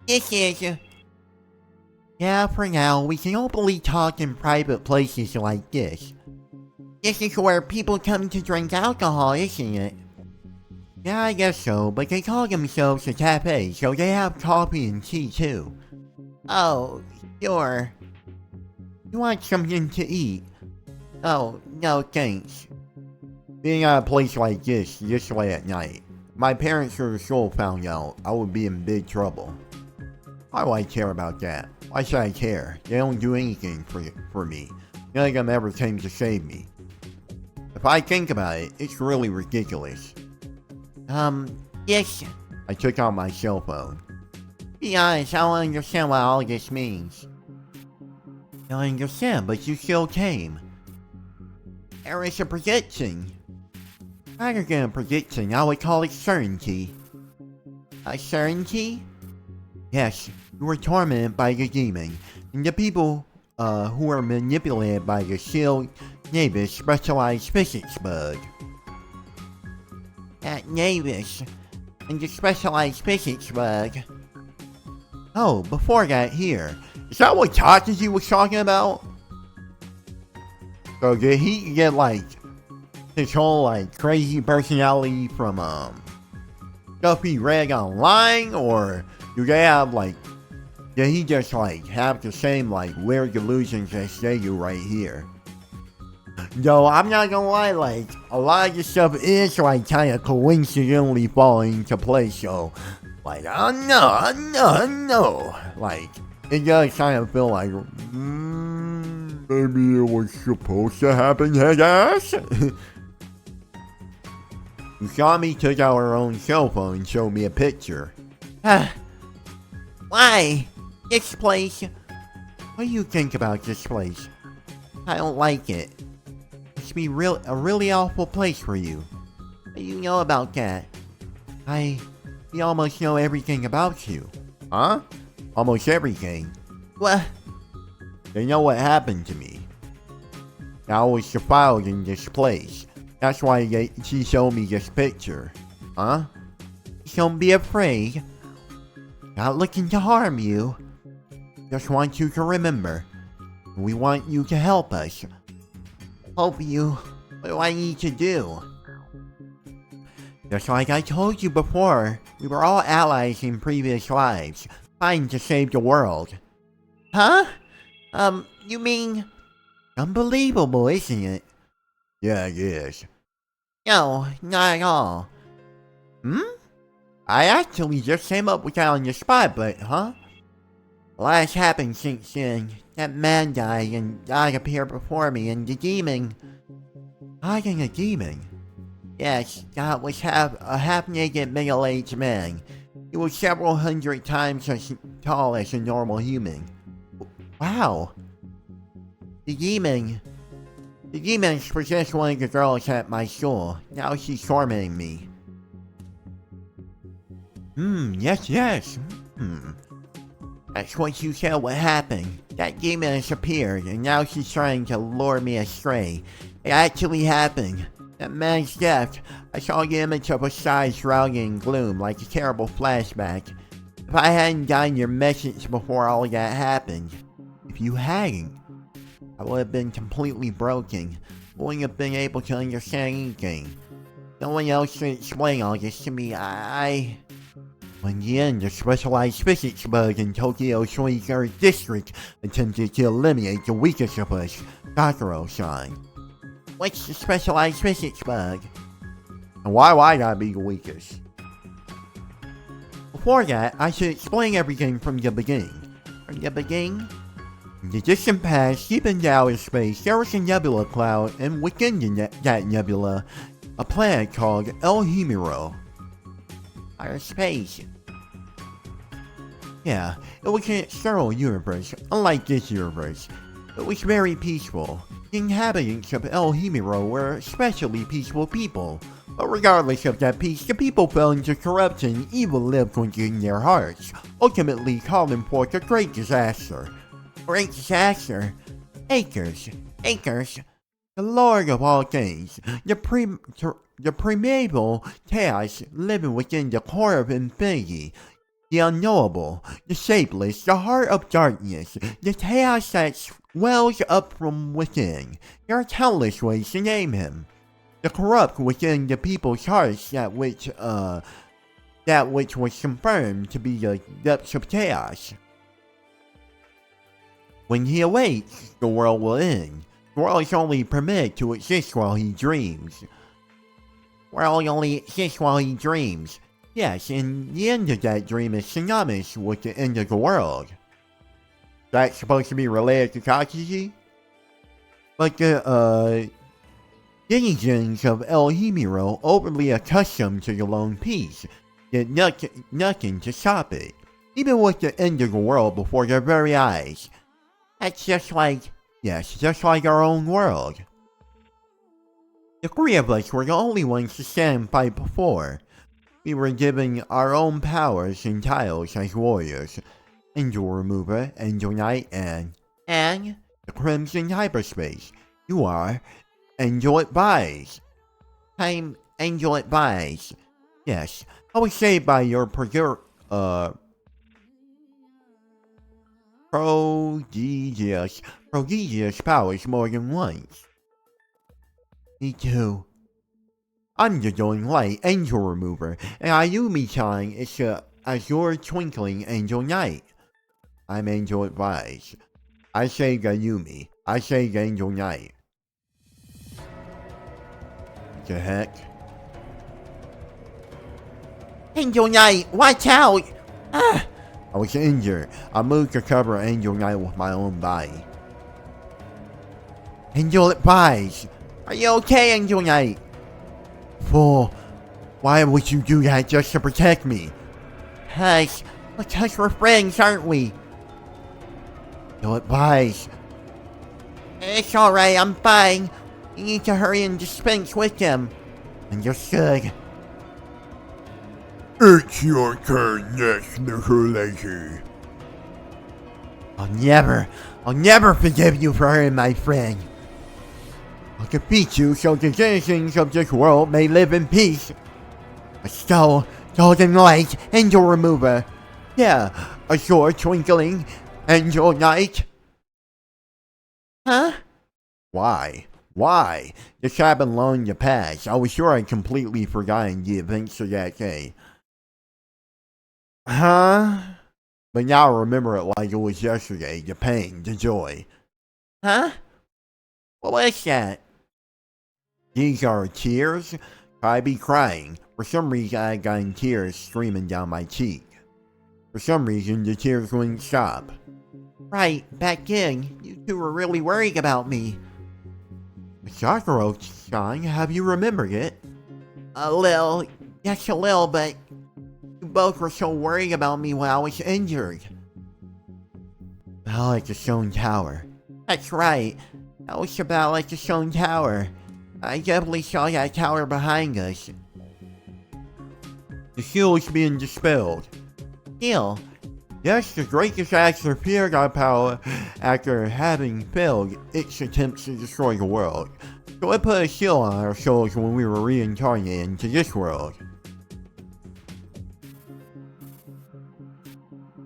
This is... Yeah, for now, we can openly talk in private places like this. This is where people come to drink alcohol, isn't it? Yeah, I guess so, but they call themselves a cafe, so they have coffee and tea too. Oh, sure. You want something to eat? Oh, no thanks. Being at a place like this late at night, my parents or the school found out, I would be in big trouble. Why do I care about that? Why should I care? They don't do anything for me. None of them ever came to save me. If I think about it, it's really ridiculous. Yes. I took out my cell phone. Be honest, I don't understand what all this means. I don't understand, but you still came. There is a prediction. Rather than a prediction, I would call it certainty. A certainty? Yes, you were tormented by the demon, and the people who were manipulated by the Shield Navis specialized physics bug. That Navis and the specialized physics bug. Oh, before that here. Is that what Takashi was talking about? So did he get like his whole like crazy personality from stuff he read online, or do they have like, did he just like have the same like weird delusions as they do right here? No, I'm not gonna lie, like a lot of this stuff is like kind of coincidentally falling into place, so like I don't know, like it does kind of feel like maybe it was supposed to happen, head ass. Usami took out her own cell phone and showed me a picture. Why? This place. What do you think about this place? I don't like it. Must be a really awful place for you. What do you know about that? We almost know everything about you. Huh? Almost everything. What? They know what happened to me. I was defiled in this place. That's why she showed me this picture. Huh? Don't be afraid. Not looking to harm you. Just want you to remember. We want you to help us. Help you? What do I need to do? Just like I told you before, we were all allies in previous lives, trying to save the world. Huh? You mean... Unbelievable, isn't it? Yeah, it is. No, not at all. I actually just came up with that on the spot, but, huh? A lot has happened since then. That man died, and God appeared before me, and the demon... God and a demon? Yes, God was a half-naked middle-aged man. He was several hundred times as tall as a normal human. Wow. The demon possessed one of the girls at my school. Now she's tormenting me. Yes. That's what you said would happen. That demon has appeared, and now she's trying to lure me astray. It actually happened. That man's death. I saw the image of a sky shrouded in gloom, like a terrible flashback. If I hadn't gotten your message before all that happened, If you hadn't, I would have been completely broken. Wouldn't have been able to understand anything. No one else could explain all this to me. In the end, the specialized physics bug in Tokyo's 23rd district attempted to eliminate the weakest of us, Sakura-san. What's the specialized physics bug? And why would I gotta be the weakest? Before that, I should explain everything from the beginning. In the distant past, deep in the outer space, there was a nebula cloud, and within that nebula, a planet called El Himiro. Outer space? Yeah, it was an external universe, unlike this universe. It was very peaceful. The inhabitants of El Himiro were especially peaceful people. But regardless of that peace, the people fell into corruption and evil lived within their hearts, ultimately calling forth a great disaster. Great disaster? Acres? The Lord of all things, the primeval chaos living within the core of infinity, the unknowable, the shapeless, the heart of darkness, the chaos that wells up from within. There are countless ways to name him. The corrupt within the people's hearts, that which was confirmed to be the depths of chaos. When he awakes, the world will end. The world is only permitted to exist while he dreams. World only exists while he dreams. Yes, and the end of that dream is synonymous with the end of the world. That's supposed to be related to Katsuji? But the, denizens of El Himiro, overly accustomed to the lone peace, did nothing to stop it, even with the end of the world before their very eyes. That's just like our own world. The three of us were the only ones to stand and fight before. We were given our own powers and titles as warriors. Angel Remover, Angel Knight, and the Crimson Hyperspace. You are Angel Advice. I'm Angel Advice. Yes, I was saved by your prodigious powers more than once. Me too. I'm the Glowing Light Angel Remover, and Ayumi-chan is the Azure Twinkling Angel Knight. I'm Angel Advice. I saved Ayumi. I saved Angel Knight. What the heck? Angel Knight, watch out! I was injured. I moved to cover Angel Knight with my own body. Angel Advice! Are you okay, Angel Knight? For Why would you do that just to protect me? Hush. Because we're friends, aren't we? Ill advised. It's alright, I'm fine. You need to hurry and dispense with them. Understood. It's your turn next, Nikolai. I'll never forgive you for hurting my friend. I'll defeat you so the citizens of this world may live in peace. A skull, golden light, angel remover. Yeah, a sword twinkling, angel knight. Huh? Why? Why? This happened long in the past. I was sure I'd completely forgotten the events of that day. Huh? But now I remember it like it was yesterday. The pain, the joy. Huh? What was that? These are tears? I be crying. For some reason I got tears streaming down my cheek. For some reason the tears wouldn't stop. Right, back then, you two were really worried about me. Sakura-san, have you remembered it? A little, yes a little, but you both were so worried about me when I was injured. Battle at the Stone Tower. That's right, that was about like the Stone Tower. I definitely saw that tower behind us. The shield is being dispelled. Still, Yes, the great disaster appeared our power after having failed its attempts to destroy the world. So it put a shield on our souls when we were reincarnated into this world.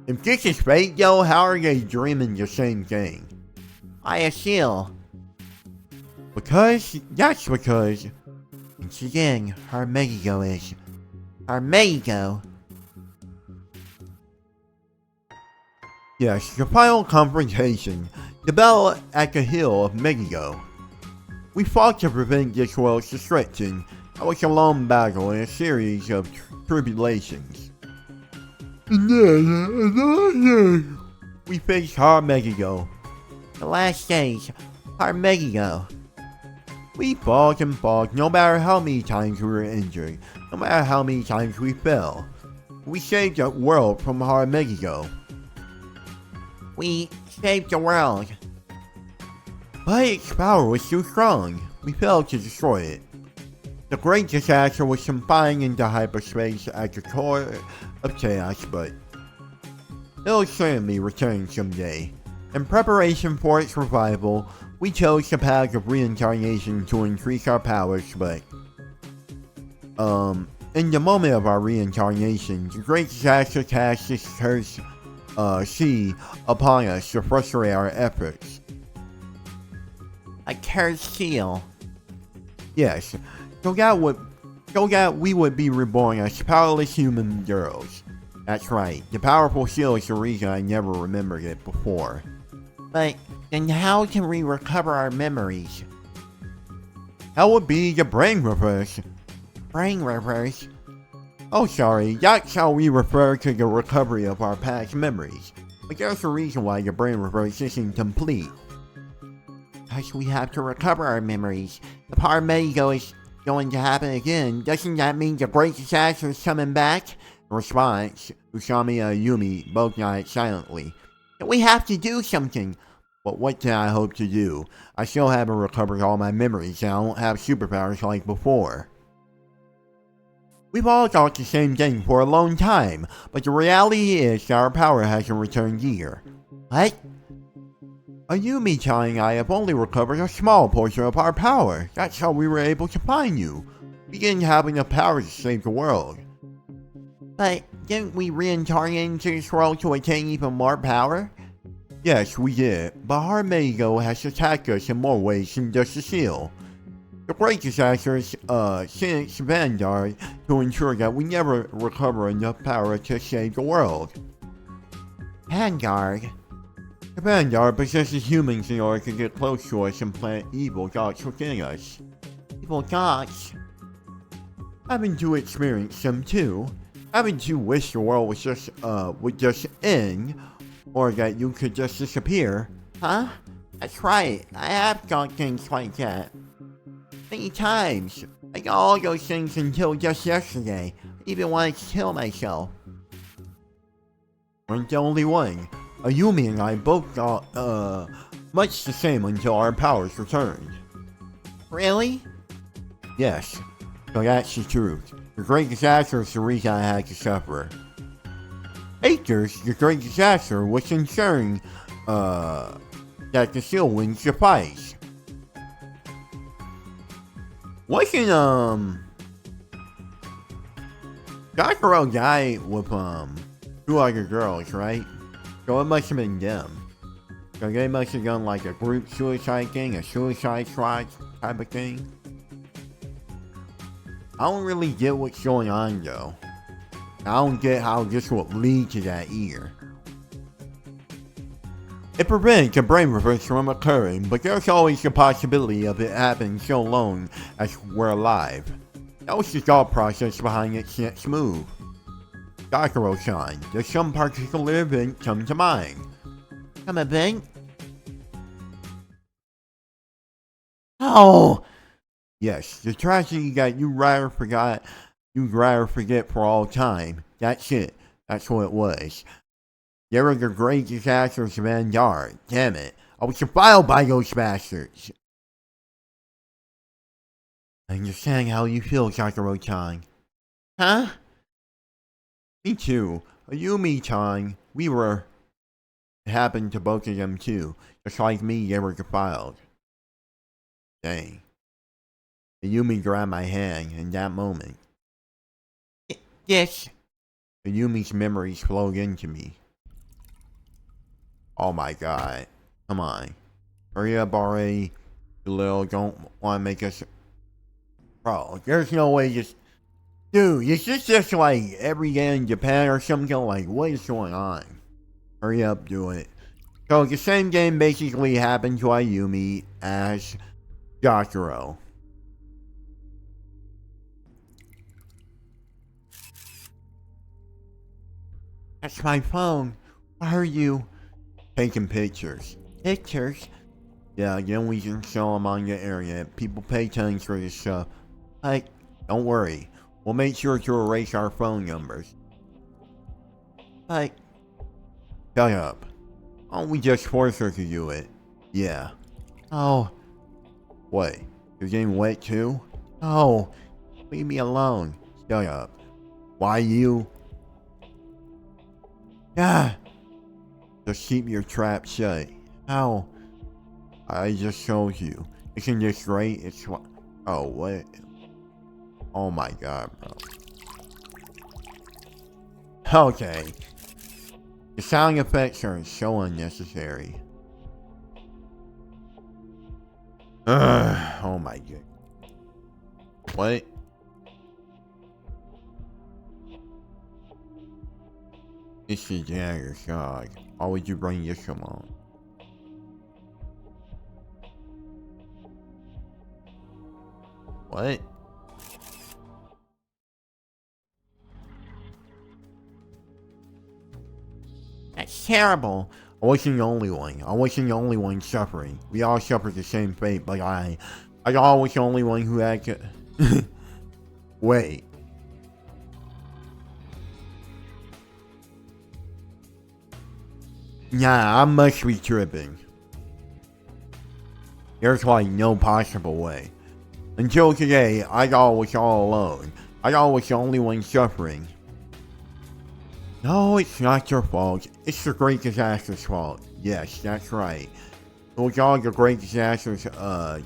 If this is fate, though, how are they dreaming the same thing? I a seal. That's because, Once again, our Megigo is. Our Megigo? yes, the final confrontation, the battle at the hill of Megigo. We fought to prevent this world's destruction. It was a long battle and a series of tribulations. We faced hard Megigo. The last days, our Megigo. We fought and fought no matter how many times we were injured, no matter how many times we fell. We saved the world from hard Megigo. We saved the world. But its power was too strong. We failed to destroy it. The great disaster was confined into hyperspace at the core of chaos, but it'll certainly return someday. In preparation for its revival, we chose the path of reincarnation to increase our powers, but in the moment of our reincarnation, the great disaster cast its curse sea upon us to frustrate our efforts. A cursed seal. Yes, so that we would be reborn as powerless human girls. That's right, the powerful seal is the reason I never remembered it before. But then how can we recover our memories? That would be the brain reverse. Brain reverse? Oh sorry, that's how we refer to the recovery of our past memories. But there's a reason why the brain reverse isn't complete. Because we have to recover our memories. If our Megigo is going to happen again, doesn't that mean the great disaster is coming back? In response, Usami and Yumi both nodded silently. We have to do something. But what can I hope to do? I still haven't recovered all my memories and I won't have superpowers like before. We've all thought the same thing for a long time, but the reality is that our power hasn't returned either. What? Ayumi-chan and I have only recovered a small portion of our power. That's how we were able to find you. We didn't have enough power to save the world. But didn't we reincarnate into this world to attain even more power? Yes, we did, but our Megigo has attacked us in more ways than just a seal. The great disaster sent its vanguard to ensure that we never recover enough power to save the world. Vanguard? The vanguard possesses humans in order to get close to us and plant evil thoughts within us. Evil thoughts? Having to experience them too. Having to wish the world was would just end, or that you could just disappear. Huh? That's right, I have thought things like that. Many times. I got all those things until just yesterday. I even wanted to kill myself. Weren't the only one. Ayumi and I both got, much the same until our powers returned. Really? Yes, so that's the truth. The great disaster is the reason I had to suffer. Acres, the great disaster was ensuring, that the seal wouldn't suffice. Wasn't, Sakura died with, 2 other girls, right? So it must have been them. So they must have done like a group suicide thing, a suicide squad type of thing. I don't really get what's going on though. I don't get how this would lead to that either. It prevents a brain reverse from occurring, but there's always the possibility of it happening so long as we're alive. That was the thought process behind its next move. Sakura-chan, does some particular event come to mind? Some event? Oh! Yes, the tragedy that you'd rather forget for all time. That's it. That's what it was. There were the great disasters of Andar. Damn it. I was defiled by those bastards. I understand how you feel, Sakura-chan. Huh? Me too. Ayumi-chan, it happened to both of them too. Just like me, they were defiled. Dang. Ayumi grabbed my hand in that moment. Yes. Ayumi's memories flowed into me. Oh my god. Come on. Hurry up already. Lil, don't want to make us... Bro, there's no way just... Dude, is this just like every day in Japan or something? Like, what is going on? Hurry up, do it. So, the same game basically happened to Ayumi as Sakura. That's my phone. Why are you Taking pictures. pictures? Yeah, then we can sell them on the internet. People pay tons for this stuff. Like, don't worry. We'll make sure to erase our phone numbers. Like, Shut up. Why don't we just force her to do it? Yeah. oh, What? You're getting wet too? oh, leave me alone. Shut up. Why you? Ah, Just keep your trap shut. ow. I just showed you. Isn't this great? Oh, what? Oh my god, bro. Okay. The sound effects are so unnecessary. Oh my god. What? This is Jagger's dog. Why would you bring this along? What? That's terrible. I wasn't the only one. I wasn't the only one suffering. We all suffered the same fate, but I was the only one who had to... Wait. Nah, I must be tripping. There's like no possible way. Until today, I thought I was all alone. I thought I was the only one suffering. No, it's not your fault. It's the Great Disaster's fault. Yes, that's right. It was all the Great Disaster's,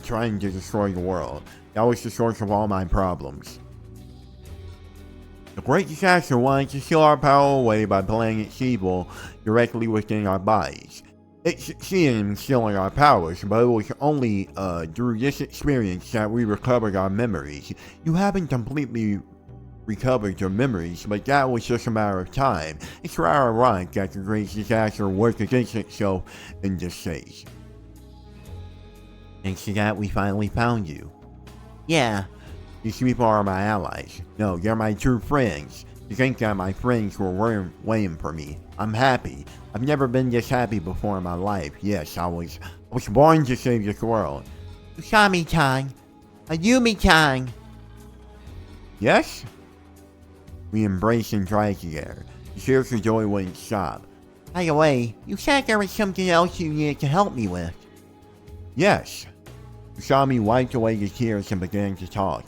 trying to destroy the world. That was the source of all my problems. The Great Disaster wanted to steal our power away by playing its evil directly within our bodies. It succeeded in stealing our powers, but it was only through this experience that we recovered our memories. You haven't completely recovered your memories, but that was just a matter of time. It's rather ironic that the Great Disaster worked against itself in this case. Thanks to that, we finally found you. Yeah. These people are my allies. No, they're my true friends. To think that my friends were waiting for me. I'm happy. I've never been this happy before in my life. Yes, I was born to save this world. Usami-chan. Ayumi-chan. Yes? We embraced and tried together. The tears of joy wouldn't stop. By the way, you said there was something else you needed to help me with. Yes. Usami wiped away the tears and began to talk.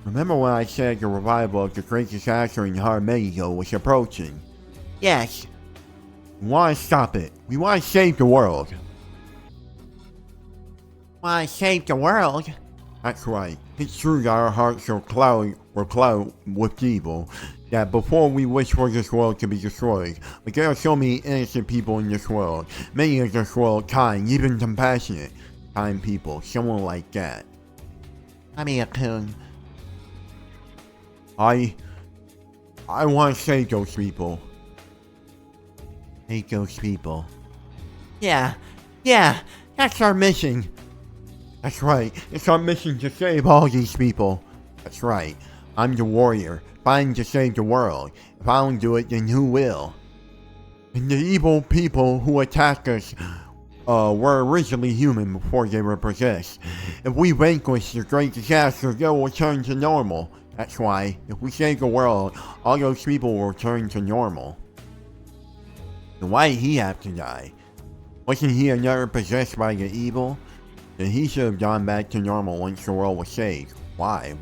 Remember when I said the revival of the great disaster in Harmedio was approaching? Yes. We want to stop it. We want to save the world. Want to save the world? That's right. It's true that our hearts are clouded with evil. That before we wish for this world to be destroyed. But there are so many innocent people in this world. Many of this world kind, even compassionate. Kind people. Someone like that. Kami-kun. I want to save those people. Save those people. Yeah. That's our mission. That's right. It's our mission to save all these people. That's right. I'm the warrior, fighting to save the world. If I don't do it, then who will? And the evil people who attacked us were originally human before they were possessed. If we vanquish the great disaster, they will return to normal. That's why, if we save the world, all those people will return to normal. And why did he have to die? Wasn't he another possessed by the evil? Then he should have gone back to normal once the world was saved. Why?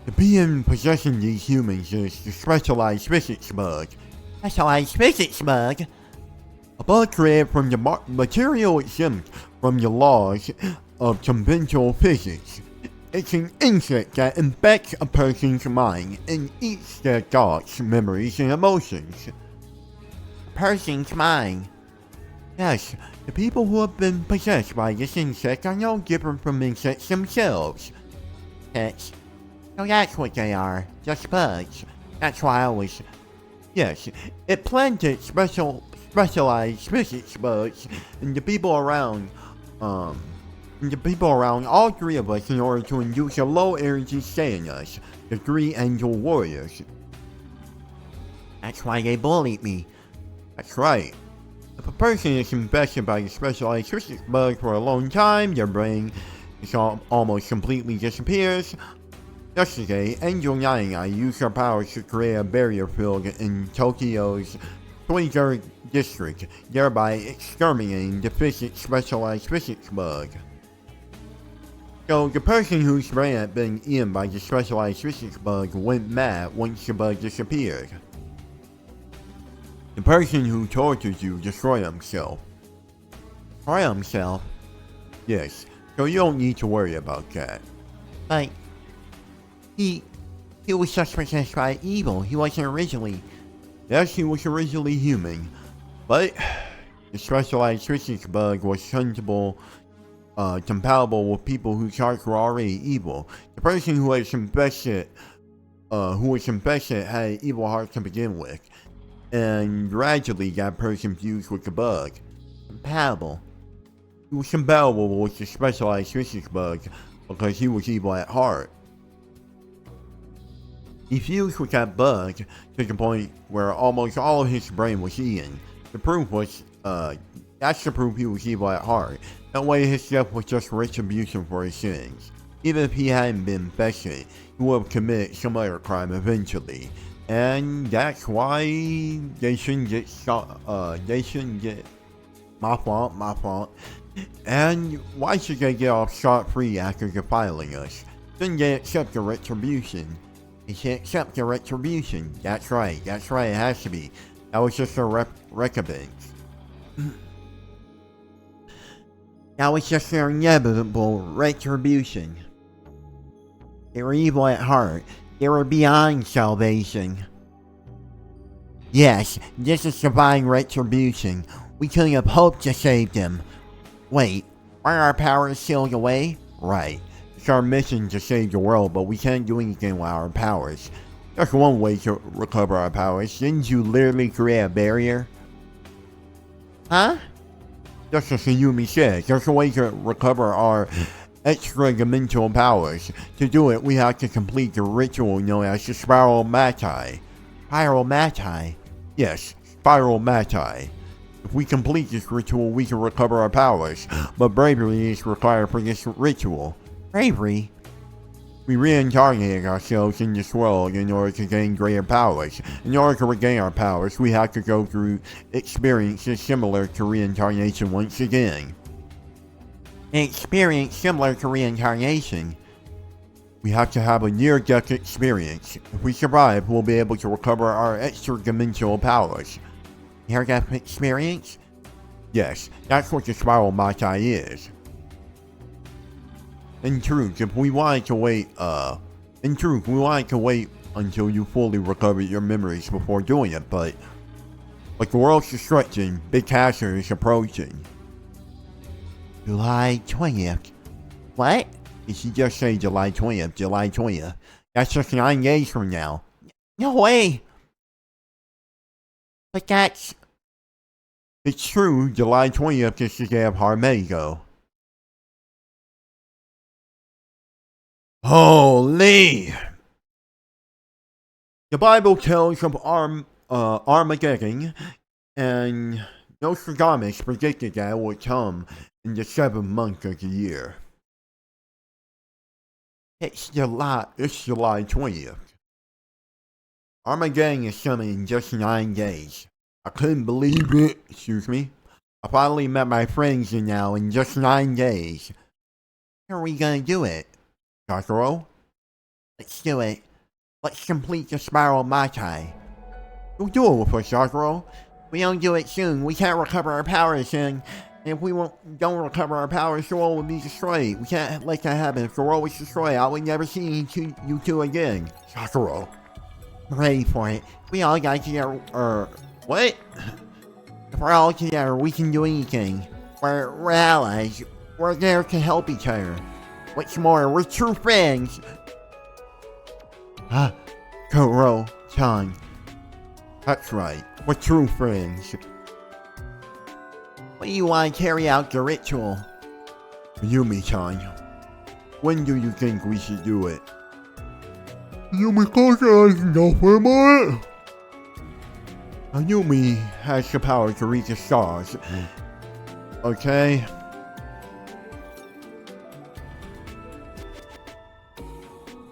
The being possessing these humans is the specialized physics bug. Specialized physics bug? A bug created from the material exempt from the laws of conventional physics. It's an insect that infects a person's mind and eats their thoughts, memories, and emotions. A person's mind? Yes, the people who have been possessed by this insect are no different from insects themselves. Pets. So that's what they are, just bugs. That's why I was... Yes, it planted specialized physics bugs in the people around, all three of us in order to induce a low energy state in us, the three angel warriors. That's why they bullied me. That's right. If a person is infected by the specialized physics bug for a long time, their brain almost completely disappears. Yesterday, Angel 99 used her powers to create a barrier field in Tokyo's 23rd district, thereby exterminating the specialized physics bug. So, the person whose brain had been eaten by the specialized physics bug went mad once the bug disappeared. The person who tortured you destroyed himself. Destroy himself? Yes, so you don't need to worry about that. But... He was just possessed by evil. He wasn't originally... Yes, he was originally human, but the specialized physics bug was compatible with people whose hearts were already evil. The person who was infected had an evil heart to begin with, and gradually that person fused with the bug. Compatible. He was compatible with the specialized physics bug because he was evil at heart. He fused with that bug to the point where almost all of his brain was eaten. The proof was, that's the proof he was evil at heart. That way his death was just retribution for his sins. Even if he hadn't been infected, he would have committed some other crime eventually. And that's why they shouldn't get shot, my fault. And why should they get off scot-free after defiling us? Shouldn't they accept the retribution? They should accept the retribution. That's right, it has to be. That was just a recompense. That was just their inevitable retribution. They were evil at heart. They were beyond salvation. Yes, this is divine retribution. We couldn't have hoped to save them. Wait, are our powers sealed away? Right. It's our mission to save the world, but we can't do anything with our powers. There's one way to recover our powers. Didn't you literally create a barrier? Huh? Just as Yumi said, there's a way to recover our extra-dimensional powers. To do it, we have to complete the ritual known as the Spiral Matai. Spiral Matai? Yes, Spiral Matai. If we complete this ritual, we can recover our powers, but bravery is required for this ritual. Bravery? We reincarnated ourselves in this world in order to gain greater powers. In order to regain our powers, we have to go through experiences similar to reincarnation once again. An experience similar to reincarnation. We have to have a near-death experience. If we survive, we'll be able to recover our extra-dimensional powers. Near-death experience? Yes, that's what the Spiral Matai is. In truth, we wanted to wait until you fully recovered your memories before doing it, but the world's stretching, Big Casher is approaching. July 20th. What? Did she just say July 20th? July 20th. That's just 9 days from now. No way! But that's... It's true, July 20th is the day of Harmego. Holy! The Bible tells of Armageddon, and Nostradamus predicted that it would come in the 7th month of the year. It's July 20th. Armageddon is coming in just 9 days. I couldn't believe it. Excuse me. I finally met my friends now in just 9 days. How are we gonna do it? Sakura? Let's do it. Let's complete the Spiral Matai. You'll do it with us, Sakura. If we don't do it soon, we can't recover our powers, and if we don't recover our powers, the world will be destroyed. We can't let that happen. If the world was destroyed, I would never see you two again. Sakura. I'm ready for it. We all got together, what? If we're all together, we can do anything. We're allies. We're there to help each other. What's more, we're true friends. Koro-chan. That's right. We're true friends. When do you want to carry out the ritual? Yumi-chan. When do you think we should do it? Yumi has the power to reach the stars. Okay?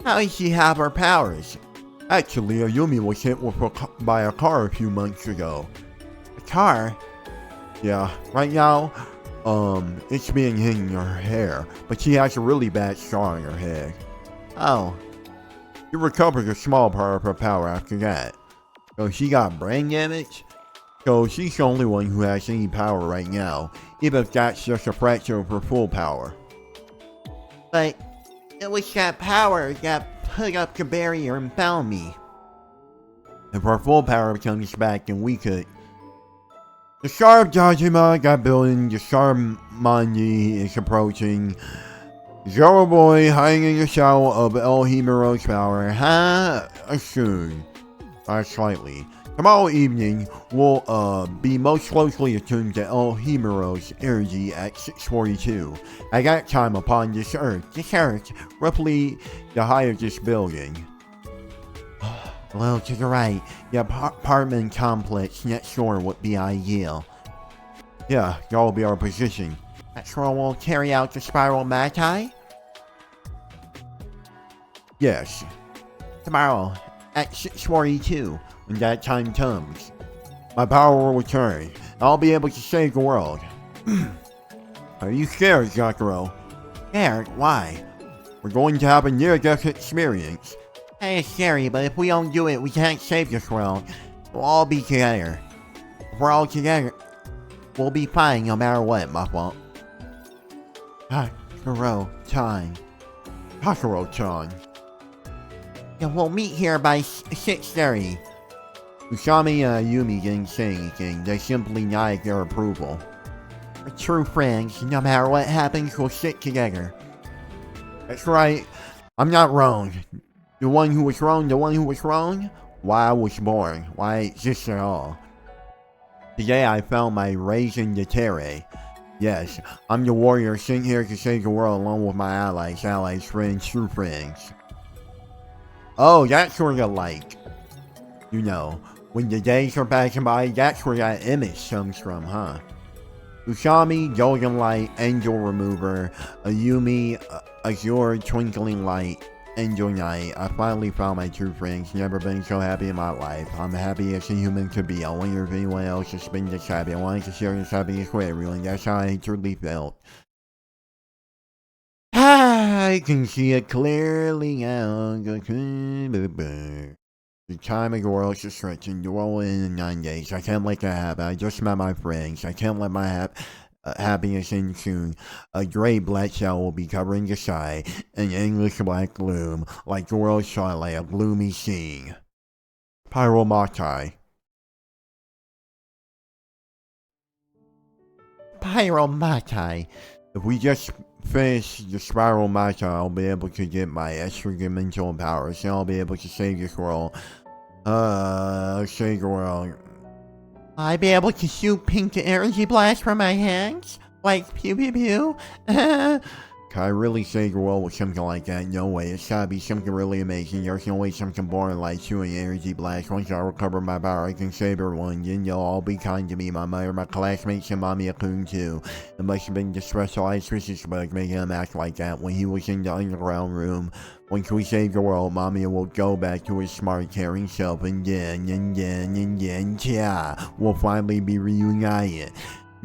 How does she have her powers? Actually, Ayumi was hit by a car a few months ago. A car? Yeah, right now, it's being hidden in her hair, but she has a really bad scar on her head. Oh. She recovered a small part of her power after that. So she got brain damage. So she's the only one who has any power right now, even if that's just a fraction of her full power. But it was that power that put up the barrier and found me. If her full power comes back, then we could. The Star of Jajima got building, the Star of Manji is approaching. Zoro Boy hiding in the shadow of El Himero's power soon. Slightly. Tomorrow evening, we'll be most closely attuned to El Himero's energy at 6:42. At that time upon this earth, roughly the height of this building. A little to the right, the apartment complex next door would be ideal. Yeah, that'll be our position. That's where we'll carry out the Spiral Matai? Yes. Tomorrow, at 6:42, when that time comes. My power will return. I'll be able to save the world. Are you scared, Sakura? Scared? Why? We're going to have a near-death experience. That is scary, but if we don't do it, we can't save this world. We'll all be together. If we're all together, we'll be fine no matter what, Muffle. Sakura-chan. Sakura-chan. Yeah, we'll meet here by 6:30. Usami and Ayumi didn't say anything. They simply nodded their approval. We're true friends. No matter what happens, we'll stick together. That's right. I'm not wrong. The one who was wrong, why I was born, why I exist at all. Today I found my Raison d'etre. Yes, I'm the warrior sent here to save the world along with my allies, friends, true friends. Oh, that's sort of like, you know, when the days are passing by, that's where that image comes from, huh? Usami, Golden Light, Angel Remover, Ayumi, azure twinkling light, angel night. I finally found my true friends. Never been so happy in my life. I'm happy as a human could be. I wonder if anyone else has been this happy. I wanted to share this happiness with everyone. That's how I truly felt. I can see it clearly now. The time of the world is stretching. To roll in 9 days. I can't let that happen. I just met my friends. I can't let my happiness end soon. A gray black cloud will be covering the sky. An endless black gloom. Like the world's twilight, a gloomy scene. Pyromatai. Pyromatai. If we just finish the spiral match, I'll be able to get my extra dimensional powers, and I'll be able to save this world. Save the world. I'd be able to shoot pink energy blasts from my hands? Like pew pew pew? Can I really save the world with something like that? No way. It's gotta be something really amazing. There's no way something boring like shooting energy blast. Once I recover my power, I can save everyone. Then you'll all be kind to me, my mother, my classmates, and Mommy Akun too. It must have been the specialized physics bug making him act like that when he was in the underground room. Once we save the world, Mommy will go back to his smart, caring self, and then, we'll finally be reunited.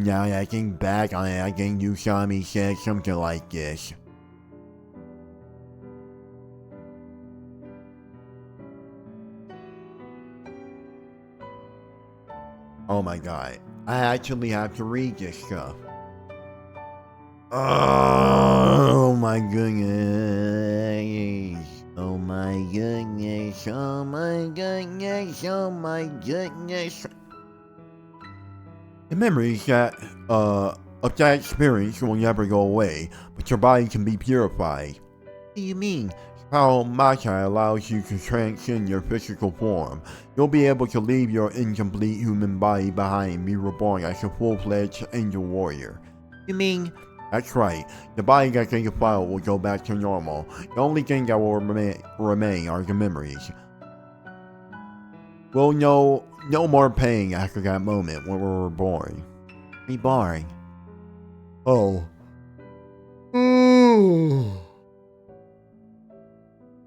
Now that I think back on it, I think you saw me say something like this. Oh my god. I actually have to read this stuff. Oh my goodness. Oh my goodness. Oh my goodness. Oh my goodness. The memories that, of that experience will never go away, but your body can be purified. What do you mean? Pyromatai allows you to transcend your physical form. You'll be able to leave your incomplete human body behind and be reborn as a full-fledged angel warrior. You mean? That's right. The body that they defiled will go back to normal. The only thing that will remain are the memories. We'll know no more pain after that moment when we were reborn. Reborn. Oh.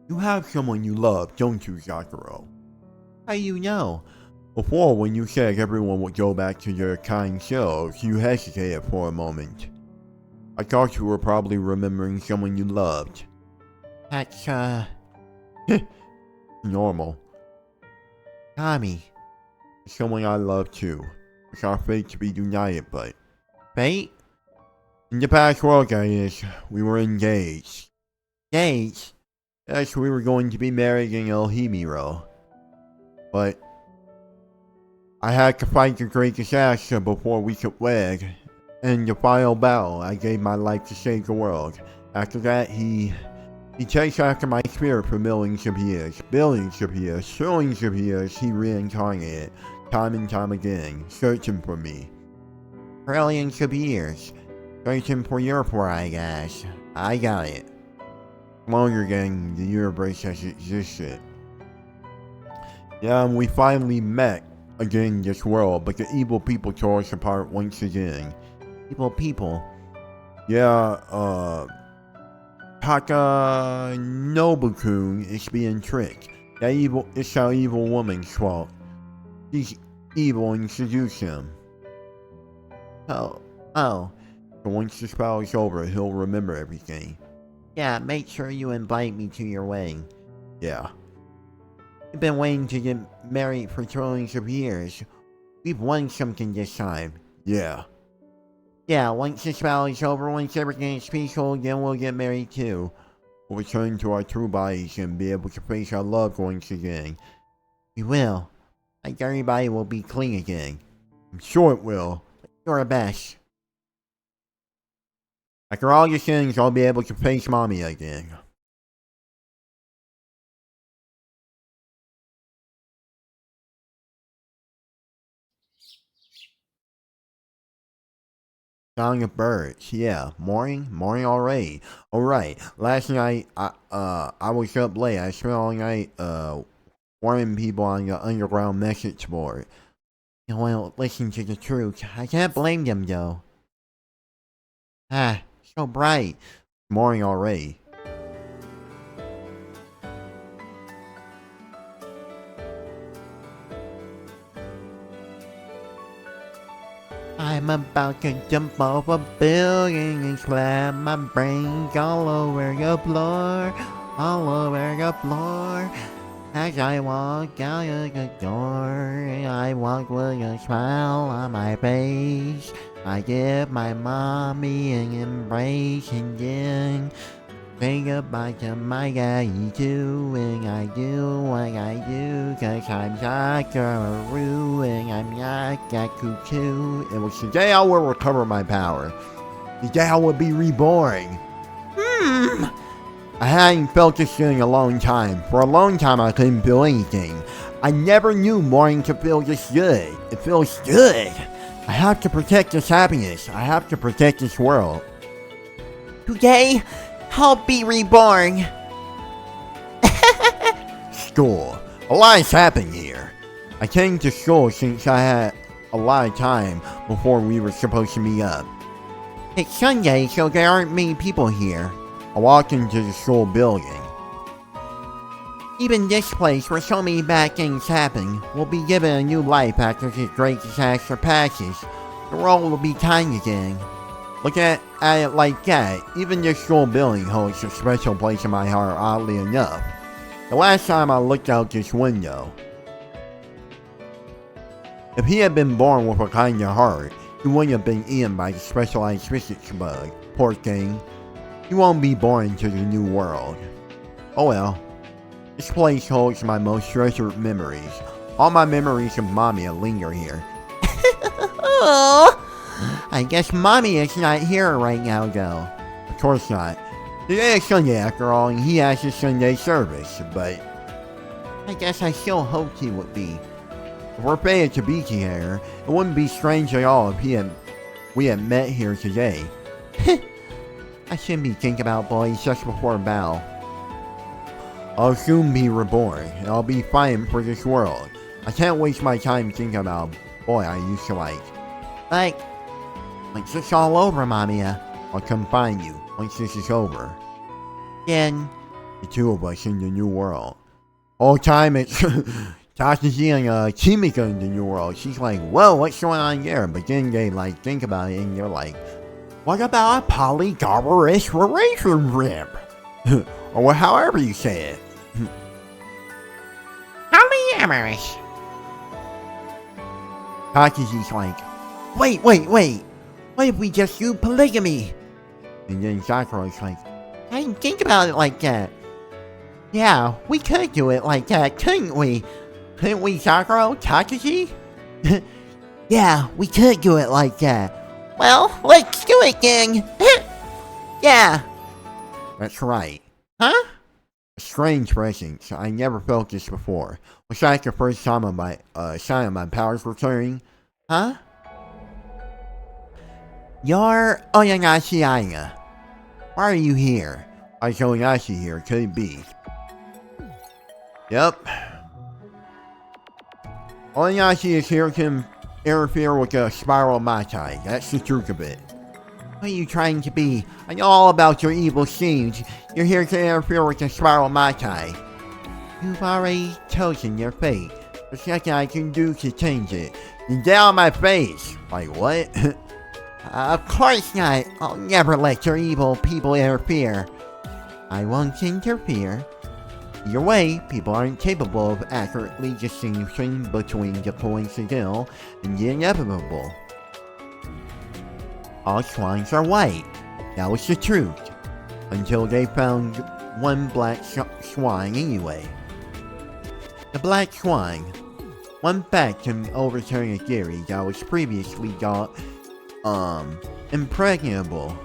You have someone you love, don't you, Sakura? How do you know? Before, when you said everyone would go back to their kind selves, you hesitated for a moment. I thought you were probably remembering someone you loved. That's, Normal. Tommy. Someone I love too. It's our fate to be united, but... Fate? In the past world, that is, we were engaged. Engaged? Yes, we were going to be married in El Himiro. But... I had to fight the great disaster before we could wed. In the final battle, I gave my life to save the world. After that, he chased after my spirit for millions of years. Billions of years, trillions of years, he reincarnated. Time and time again, searching for me. Trillions of years. Searching for your pride, I guess. I got it. Longer than the universe has existed. Yeah, and we finally met again in this world, but the evil people tore us apart once again. Evil people. Yeah, Taka Nobukun is being tricked. It's our evil woman's fault. She's evil and seduce him. Oh. So once the spell is over, he'll remember everything. Yeah, make sure you invite me to your wedding. Yeah. We've been waiting to get married for trillions of years. We've won something this time. Yeah. Yeah, once this battle is over, once everything is peaceful, then we'll get married too. We'll return to our true bodies and be able to face our loved ones again. We will. Like everybody will be clean again. I'm sure it will. Do our best. After all your sins, I'll be able to face Mommy again. Song of birds, yeah. Morning already. Alright, last night, I was up late. I spent all night, warning people on the underground message board. You won't listen to the truth. I can't blame them though. Ah, so bright. Morning already. I'm about to jump off a building and slam my brains all over the floor, all over the floor. As I walk out of the door, I walk with a smile on my face. I give my mommy an embrace and then say goodbye to my daddy too. And I do what I do, cause I'm Sakaru and I'm not Gakuchu. It was today I will recover my power. Today I will be reborn. I hadn't felt this in a long time. For a long time I couldn't feel anything. I never knew morning could feel this good. It feels good. I have to protect this happiness. I have to protect this world. Today, I'll be reborn. School. A lot's happened here. I came to school since I had a lot of time before we were supposed to meet up. It's Sunday, so there aren't many people here. I walked into the school building. Even this place where so many bad things happen will be given a new life after this great disaster passes. The world will be kind again. Look at it like that. Even this school building holds a special place in my heart, oddly enough. The last time I looked out this window. If he had been born with a kinder heart, he wouldn't have been eaten by the specialized physics bug. Poor thing. He won't be born into the new world. Oh well. This place holds my most treasured memories. All my memories of Mommy linger here. I guess Mommy is not here right now, though. Of course not. Today is Sunday after all, and he has his Sunday service, but I guess I still hoped he would be. if we're fated to be together, it wouldn't be strange at all if we had met here today. I shouldn't be thinking about boys just before battle. I'll soon be reborn, and I'll be fighting for this world. I can't waste my time thinking about a boy I used to like. Like it's just all over, Mommy. I'll come find you once this is over. Then The two of us in the new world. All the time it's Takashi and Chimika in the new world. She's like, whoa, what's going on there? But then they like think about it and they're like, what about a polygamous relationship? Or however you say it. polyamorous. Takashi's like, Wait. What if we just do polygamy? and then Sakura's like, I didn't think about it like that. Yeah, we could do it like that, couldn't we? Couldn't we, Sakura? Takashi? Yeah, we could do it like that. Well, let's do it, gang. Yeah. that's right. Huh? A strange presence. I never felt this before. Was like the first time of my sign of my powers returning. Huh? You're Oyanashi Aya. Why are you here? I Oyanashi here, could it be? Yep. Oyanashi is here to interfere with the Spiral Matai. That's the truth of it. What are you trying to be? I know all about your evil schemes. You're here to interfere with the Spiral Matai. You've already chosen your fate. There's nothing I can do to change it. You get out of my face! Like what? Of course not. I'll never let your evil people interfere. I won't interfere. Either way, people aren't capable of accurately distinguishing between the coincidental and the inevitable. All swans are white. That was the truth. Until they found one black swan anyway. The black swan. One fact can overturn a theory that was previously thought, impregnable.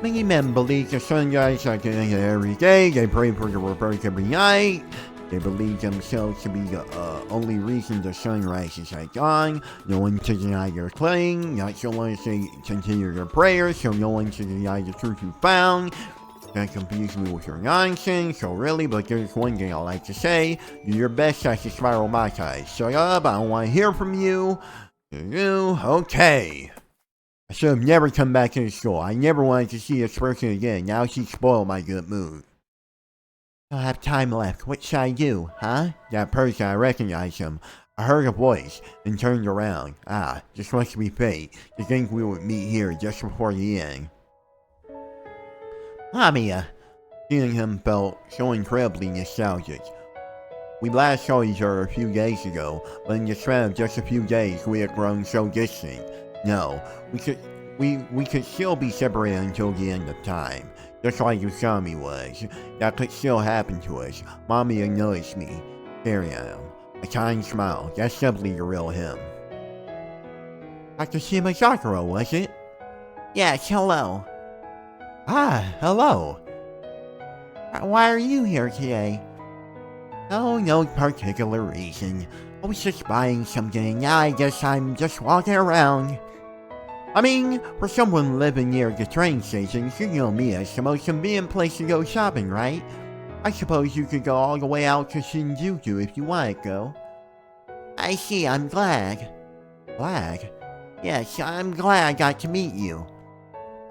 Many men believe the sun rises at the end of every day. They pray for the rebirth every night. They believe themselves to be the only reason the sun rises at dawn. No one to deny their claim. Not so long as they continue their prayers, so no one to deny the truth you found. That confuses me with your nonsense, so really, but there's one thing I like to say. Do your best as the Spiral Matai. Shut up, I don't want to hear from you. Okay. I should have never come back into school. I never wanted to see this person again. Now she spoiled my good mood. I don't have time left. What should I do, huh? That person, I recognize him. I heard a voice and turned around. Ah, this must be fate. To think we would meet here just before the end. Mamiya. Seeing him felt so incredibly nostalgic. We last saw each other a few days ago, but in the span of just a few days we had grown so distant. No, we could still be separated until the end of time. Just like Usami was. That could still happen to us. Mamiya noticed me, staring at him. A kind smile. That's simply the real him. Dr. Shimazakura, was it? Yes, hello. Ah, hello. Why are you here today? Oh, no particular reason. I was just buying something. Now I guess I'm just walking around. I mean, for someone living near the train station, Shinomiya is the most convenient place to go shopping, right? I suppose you could go all the way out to Shinjuku if you want to go. I see, I'm glad. Glad? Yes, I'm glad I got to meet you.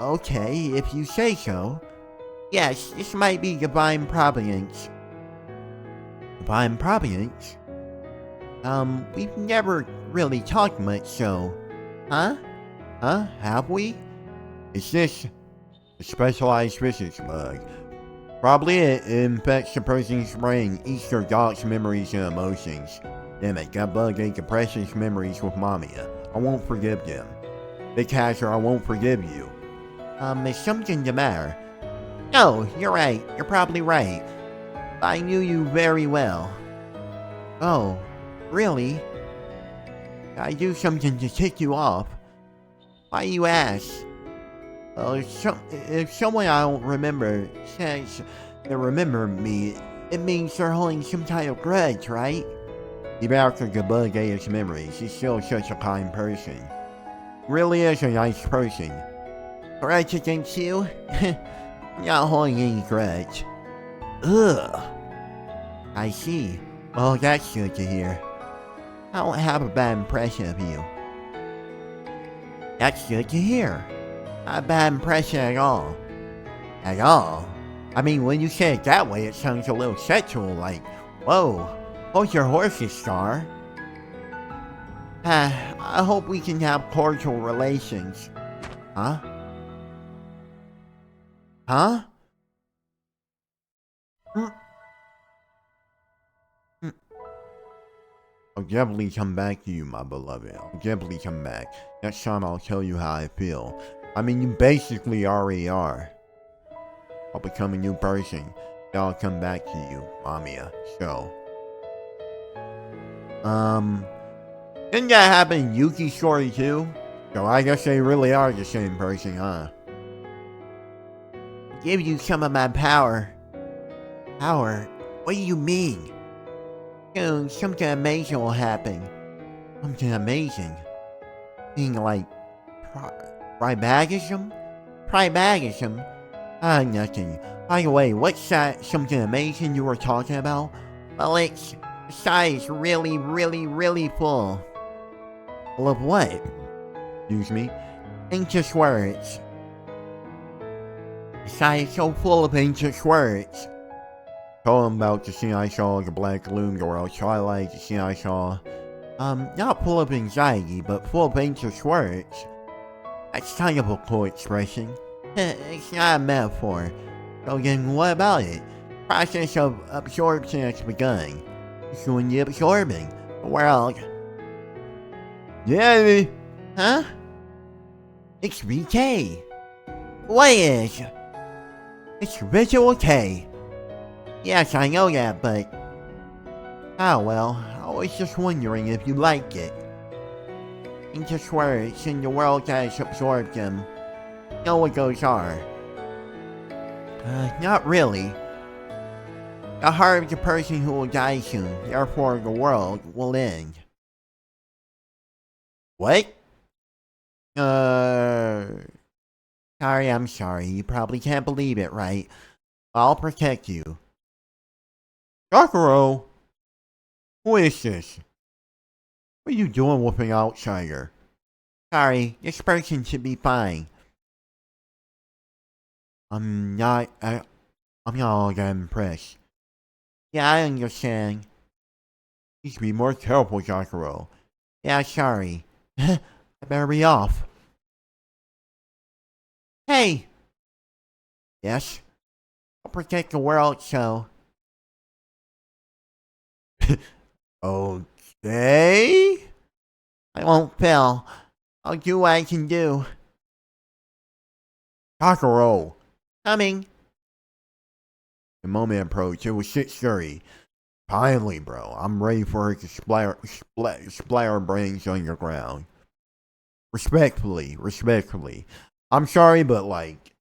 Okay, if you say so. Yes, this might be divine providence. Divine providence? We've never really talked much, so... Huh? Huh? Have we? Is this a specialized physics bug? Probably it infects a person's brain, eats their thoughts, memories, and emotions. Damn it, that bug ate the precious memories with Mamiya. I won't forgive them. Big Hatcher, I won't forgive you. Is something the matter? No, you're right. You're probably right. I knew you very well. Oh, really? I do something to tick you off. Why you ask? Well, if someone I don't remember says they remember me, it means they're holding some type of grudge, right? Even after the bug ate his memories, he's still such a kind person. Really is a nice person. Grudge against you? Not holding any grudge. Ugh. I see. Well, that's good to hear. I don't have a bad impression of you. That's good to hear. Not a bad impression at all. At all? I mean, when you say it that way, it sounds a little sexual, like, whoa, hold your horses, Star. I hope we can have cordial relations. Huh? Huh? I'll definitely come back to you, my beloved. I'll definitely come back. Next time I'll tell you how I feel. I mean, you basically already are. I'll become a new person. Then I'll come back to you, Mamiya. So. Didn't that happen in Yuki's story too? So I guess they really are the same person, huh? Give you some of my power. Power? What do you mean? Soon, something amazing will happen. Something amazing? Being like... Primagism? Primagism? Ah, nothing. By the way, what's that something amazing you were talking about? Well, it's... The sky is really, really, really full. Full of what? Excuse me? Ancient words. The sky is so full of ancient words. Told him about the scene I saw, the black gloom, the world twilight, the scene I saw. Not full of anxiety, but full of ancient words. That's kind of a cool expression. It's not a metaphor. So then what about it? Process of absorption has begun. It's doing the absorbing. The world. Yeah, huh? It's VK. What is? It's Visual K. Yes, I know that, but... Oh well, I was just wondering if you like it. Ancient words in the world that has absorbed them. You know what those are? Not really. The heart of the person who will die soon, therefore the world will end. What? Sorry, I'm sorry. You probably can't believe it, right? I'll protect you. Sakura! Who is this? What are you doing with an outsider? Sorry, this person should be fine. I'm not all that impressed. Yeah, I understand. Please be more careful, Sakura. Yeah, sorry. I better be off. Hey! Yes? I'll protect the world, so... Okay? I won't fail. I'll do what I can do. Sakura. Coming. The moment approached. It was 6:30. Finally, bro. I'm ready for her to splatter brains on your ground. Respectfully. I'm sorry, but like,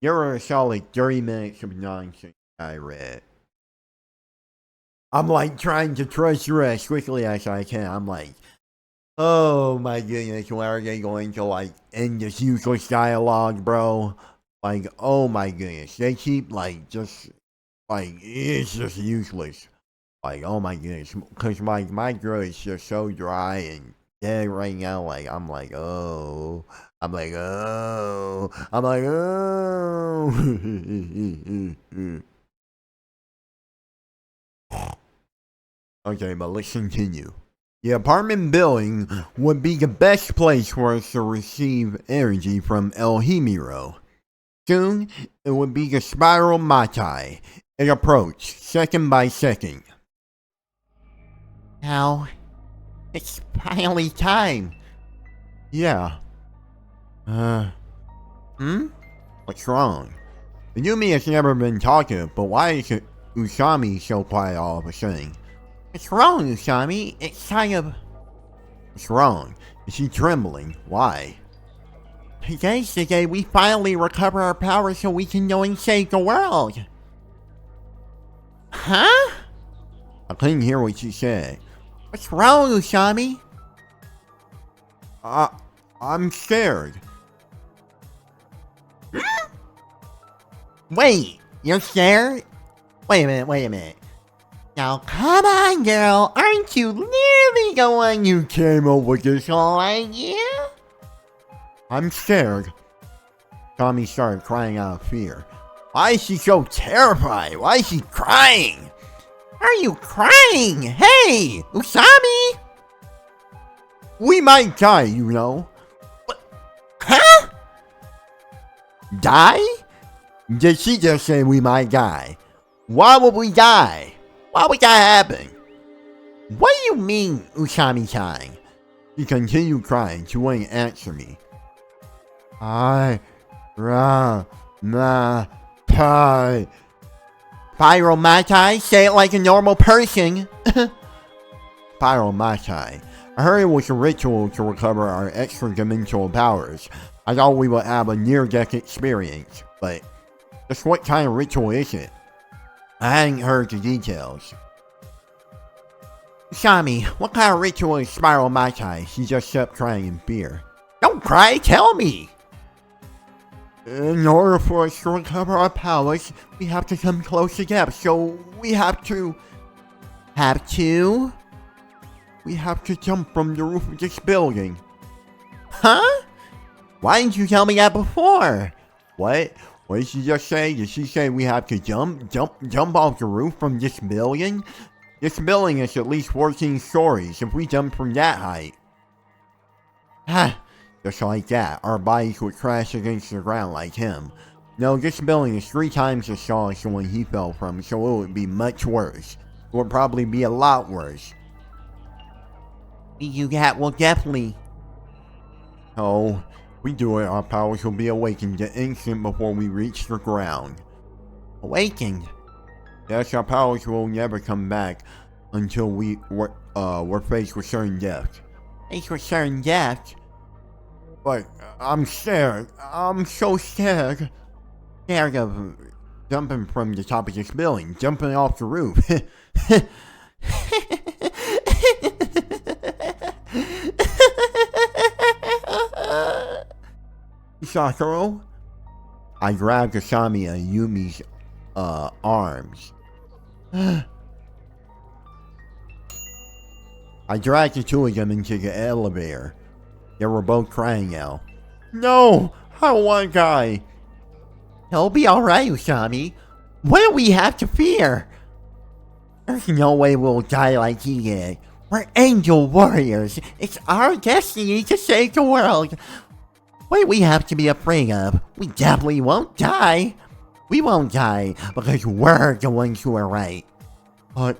there were a solid 30 minutes of nonsense I read. I'm like trying to trust you as quickly as I can. I'm like, oh my goodness, when are they going to like end this useless dialogue, bro? Like, oh my goodness. They keep like just like it's just useless. Like, oh my goodness. Cause my throat is just so dry and dead right now. Like I'm like, oh. I'm like, oh. I'm like, oh. Okay, but let's continue. The apartment building would be the best place for us to receive energy from El Himiro. Soon, it would be the Spiral Matai. It approached, second by second. Now, it's finally time. Yeah. What's wrong? Yumi has never been talkative, but why is Usami so quiet all of a sudden? What's wrong, Usami? It's kind of... What's wrong? Is she trembling? Why? Today's the day we finally recover our powers so we can go and save the world. Huh? I couldn't hear what she said. What's wrong, Usami? I'm scared. Wait, you're scared? Wait a minute. Now come on, girl. Aren't you nearly the one you Came up with this. whole idea? I'm scared. Tommy started crying out of fear. Why is she so terrified? Why is she crying? Are you crying? Hey, Usami! We might die, you know. Huh? Die? Did she just say we might die? Why would we die? Why would that happen? What do you mean, Usami-san? She continued crying. She wouldn't answer me. Spiral Matai. Spiral Matai? Say it like a normal person. Spiral Matai. I heard it was a ritual to recover our extra dimensional powers. I thought we would have a near-death experience, but just what kind of ritual is it? I hadn't heard the details. Usami, what kind of ritual is Spiral Matai? She just kept crying in fear. Don't cry, tell me! In order for us to recover our powers, we have to come close together, so we have to... We have to jump from the roof of this building. Huh? Why didn't you tell me that before? What? What did she just say? Did she say we have to jump off the roof from this building? This building is at least 14 stories. If we jump from that height... Just like that, our bodies would crash against the ground like him. No, this building is 3 times as tall as the one he fell from, so it would be much worse. It would probably be a lot worse. You that will definitely... Oh, we do it, our powers will be awakened the instant before we reach the ground. Awakened? Yes, our powers will never come back until we're faced with certain death. Faced with certain death? But I'm scared. I'm so scared. Scared of... Jumping from the top of this building. Jumping off the roof. Sakura? I grabbed Asami and Yumi's arms. I dragged the two of them into the elevator. They were both crying now. No! I don't want to die! He'll be alright, Usami. What do we have to fear? There's no way we'll die like he did. We're angel warriors. It's our destiny to save the world. What do we have to be afraid of? We definitely won't die. We won't die because we're the ones who are right. But,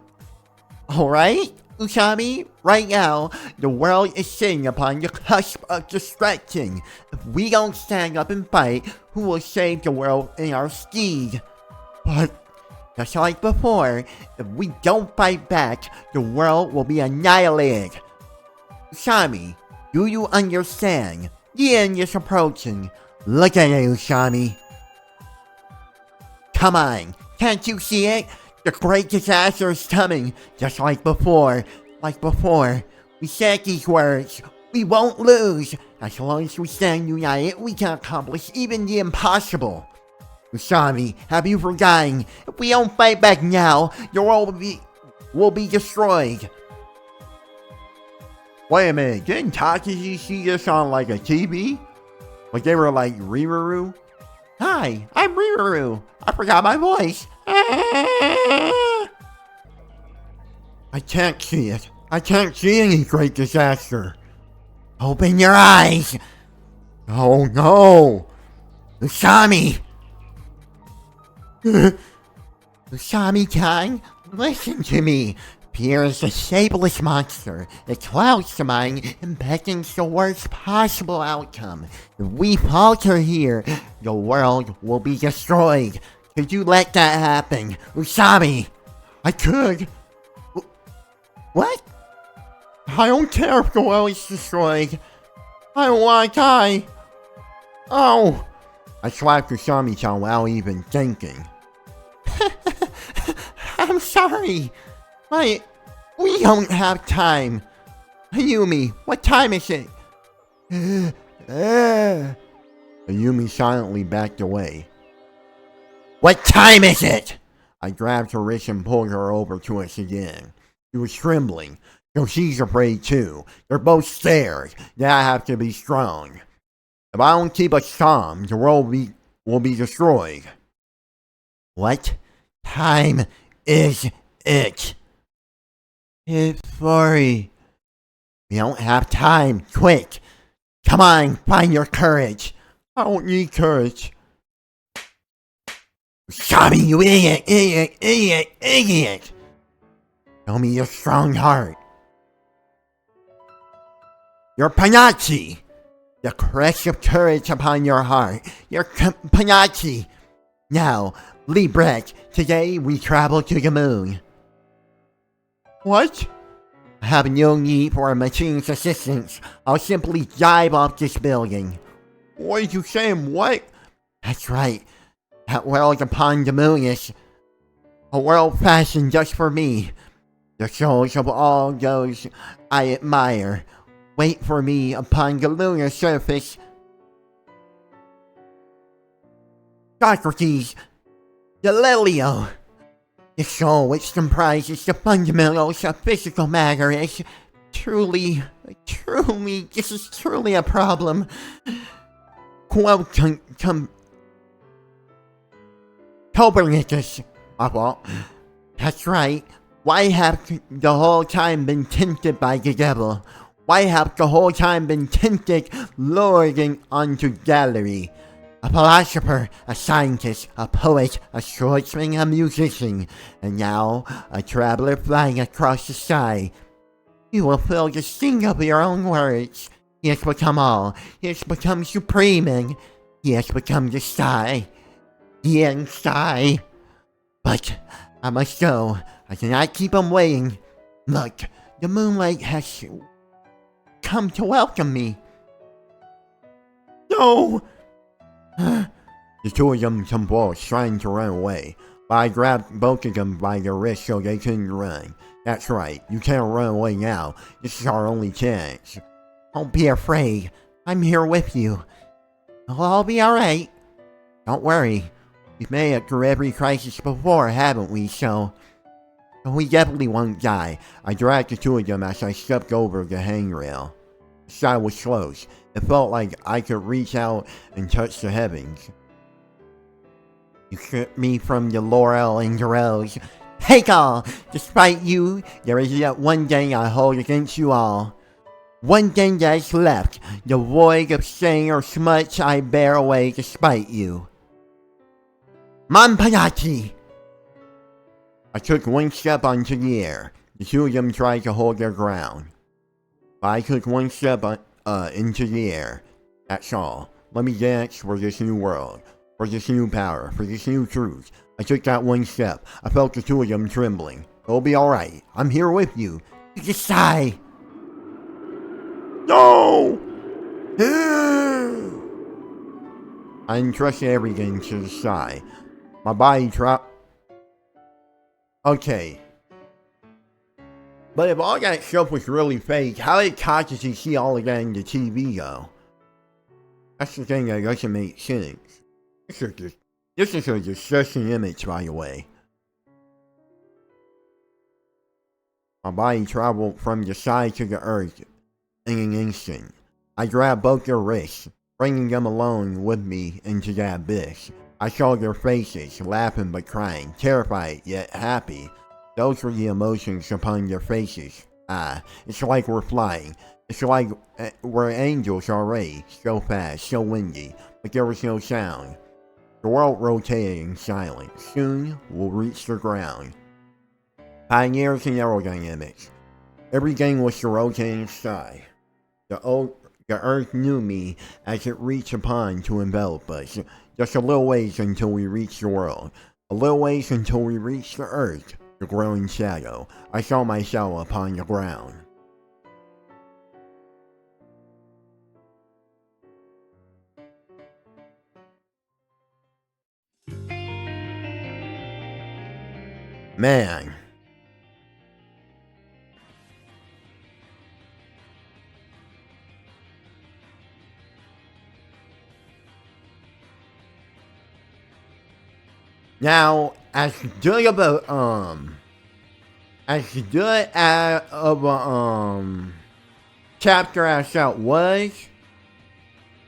alright, Usami, right now, the world is sitting upon the cusp of destruction. If we don't stand up and fight, who will save the world in our stead? But, just like before, if we don't fight back, the world will be annihilated. Usami, do you understand? The end is approaching. Look at it, Usami. Come on, can't you see it? The great disaster is coming, just like before. Like before, we said these words. We won't lose. As long as we stand united, we can accomplish even the impossible. Usami, have you forgotten? If we don't fight back now, the world will be destroyed. Wait a minute, didn't Takashi see this on like a TV? Like they were like Riruru? Hi, I'm Riruru. I forgot my voice. I can't see it. I can't see any great disaster. Open your eyes. Oh no! Usami! Usami-kan, listen to me. Fear is a shapeless monster. It clouds the mind and beckons the worst possible outcome. If we falter here, the world will be destroyed. Could you let that happen, Usami? I could. What? I don't care if the world is destroyed. I don't want to die. Oh! I slapped Usami-chan without even thinking. I'm sorry. We don't have time. Ayumi, what time is it? Ayumi silently backed away. What time is it? I grabbed her wrist and pulled her over to us again. She was trembling, so she's afraid too. They're both scared that I have to be strong. If I don't keep us calm, the world will be destroyed. What time is it? It's 40. We don't have time. Quick. Come on, find your courage. I don't need courage. Usami, you idiot. Show me your strong heart. Your Panachi. The crest of courage upon your heart. Your Panachi. Now, Libret, today we travel to the moon. What? I have no need for a machine's assistance. I'll simply dive off this building. What did you say? What? That's right. That world upon the moon is a world fashioned just for me. The souls of all those I admire wait for me upon the lunar surface. Socrates, Galileo, the soul which comprises the fundamentals of physical matter is truly, this is truly a problem. Quote, Copernicus. Well, that's right. Why have the whole time been tempted by the devil? Why have the whole time been tempted, luring onto gallery? A philosopher, a scientist, a poet, a swordsman, a musician, and now a traveler flying across the sky. You will feel the sting of your own words. He has become all. He has become supreme, and he has become the sky. The end sky. But I must go. I cannot keep on waiting. Look, the moonlight has come to welcome me. No! The two of them convulsed, trying to run away, but I grabbed both of them by their wrists so they couldn't run. That's right, you can't run away now. This is our only chance. Don't be afraid. I'm here with you. It'll all be alright. Don't worry. We've made it through every crisis before, haven't we? So we definitely won't die. I dragged the two of them as I stepped over the handrail. The sky was close. It felt like I could reach out and touch the heavens. You stripped me from the laurel and the rose. Take all. Despite you, there is yet one thing I hold against you all. One thing that's left, the void of stain or smudge I bear away despite you. Manpanachi! I took one step onto the air. The two of them tried to hold their ground. But I took one step into the air. That's all. Let me dance for this new world. For this new power. For this new truth. I took that one step. I felt the two of them trembling. It'll be alright. I'm here with you. Just sigh. No! I entrusted everything to the side. My body dropped. Okay. But if all that stuff was really fake, how did Takashi see all of that in the TV though? That's the thing that doesn't make sense. This is a disgusting image, by the way. My body traveled from the side to the earth in an instant. I grabbed both their wrists, bringing them along with me into the abyss. I saw their faces, laughing but crying, terrified yet happy. Those were the emotions upon their faces. It's like we're flying. It's like we're angels already, so fast, so windy, but there was no sound. The world rotated in silence. Soon, we'll reach the ground. Pioneers in aerodynamics. Everything was the rotating sky. The earth knew me as it reached upon to envelop us. Just a little ways until we reached the world. A little ways until we reached the earth, the growing shadow. I saw myself upon the ground. Man. Now, as good of a chapter as that was,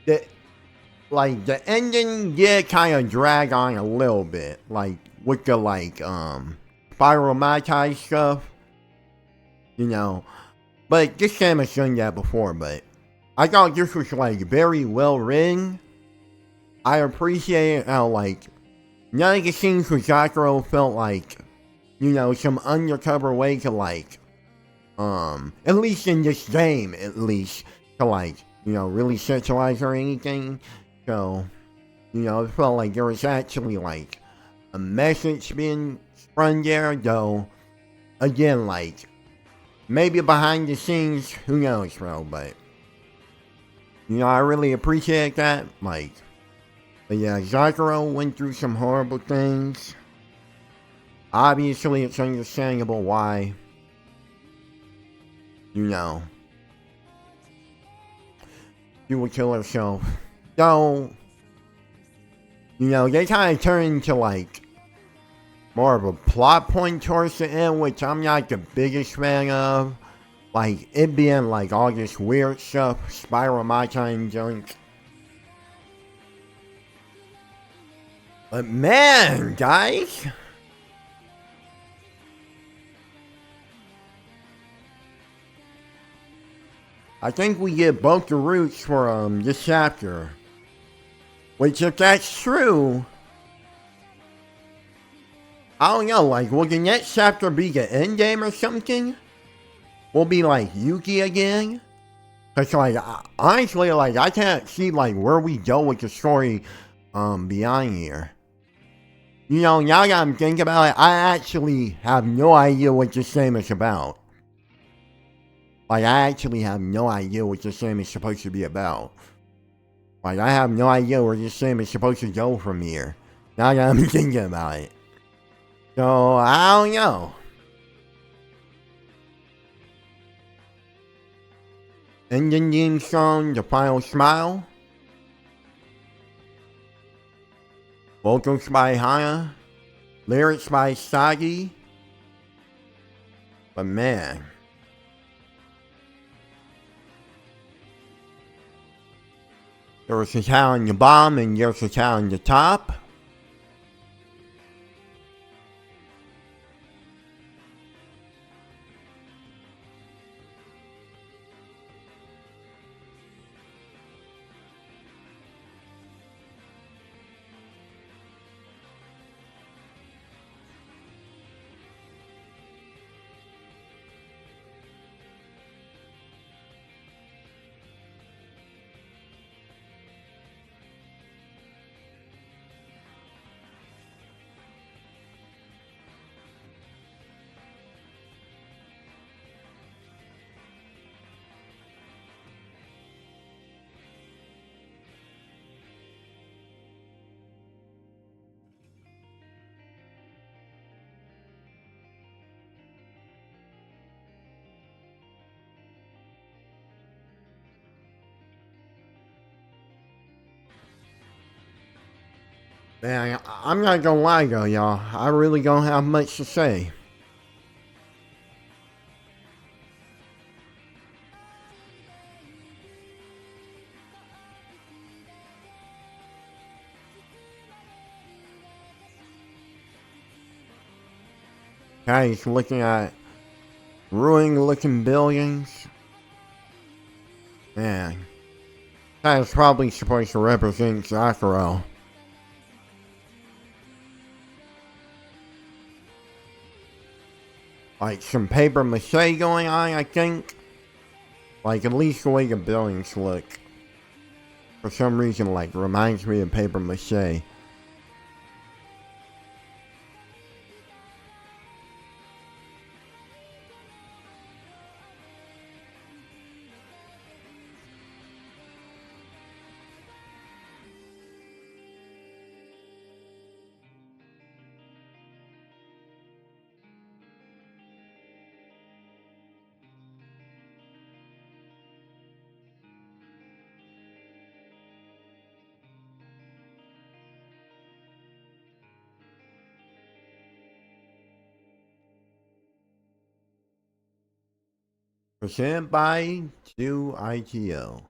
the ending did kind of drag on a little bit, like with the Spiral Matai stuff, you know. But this game has done that before, but I thought this was very well written. I appreciate how none of the scenes with Sakura felt some undercover way to at least in this game, to really sexualize or anything. So, it felt like there was actually a message being sprung there, though. Again, maybe behind the scenes, who knows, bro, but I really appreciate that, But yeah, Sakura went through some horrible things. Obviously, it's understandable why, she would kill herself. So, they kind of turned into more of a plot point towards the end, which I'm not the biggest fan of. It being all this weird stuff, Spiral Matai junk. But man, guys, I think we get both the roots for this chapter. Which, if that's true, I don't know. Will the next chapter be the end game or something? Will be Yuki again? Cause honestly, I can't see where we go with the story beyond here. Now that I'm thinking about it, I actually have no idea what this game is about. I actually have no idea what this game is supposed to be about. I have no idea where this game is supposed to go from here. Now that I'm thinking about it. So, I don't know. Ending theme song, The Final Smile. Vocals by Hana. Lyrics by Sagi. But man. There was a cow on the bottom and there's a cow on the top. Man, I'm not gonna lie though, y'all. I really don't have much to say. Guys, looking at ruined looking buildings. Man, that is probably supposed to represent Zakuro. Like some paper mache going on, I think. Like at least the way the buildings look. For some reason, like reminds me of paper mache. Presented by 2ITO.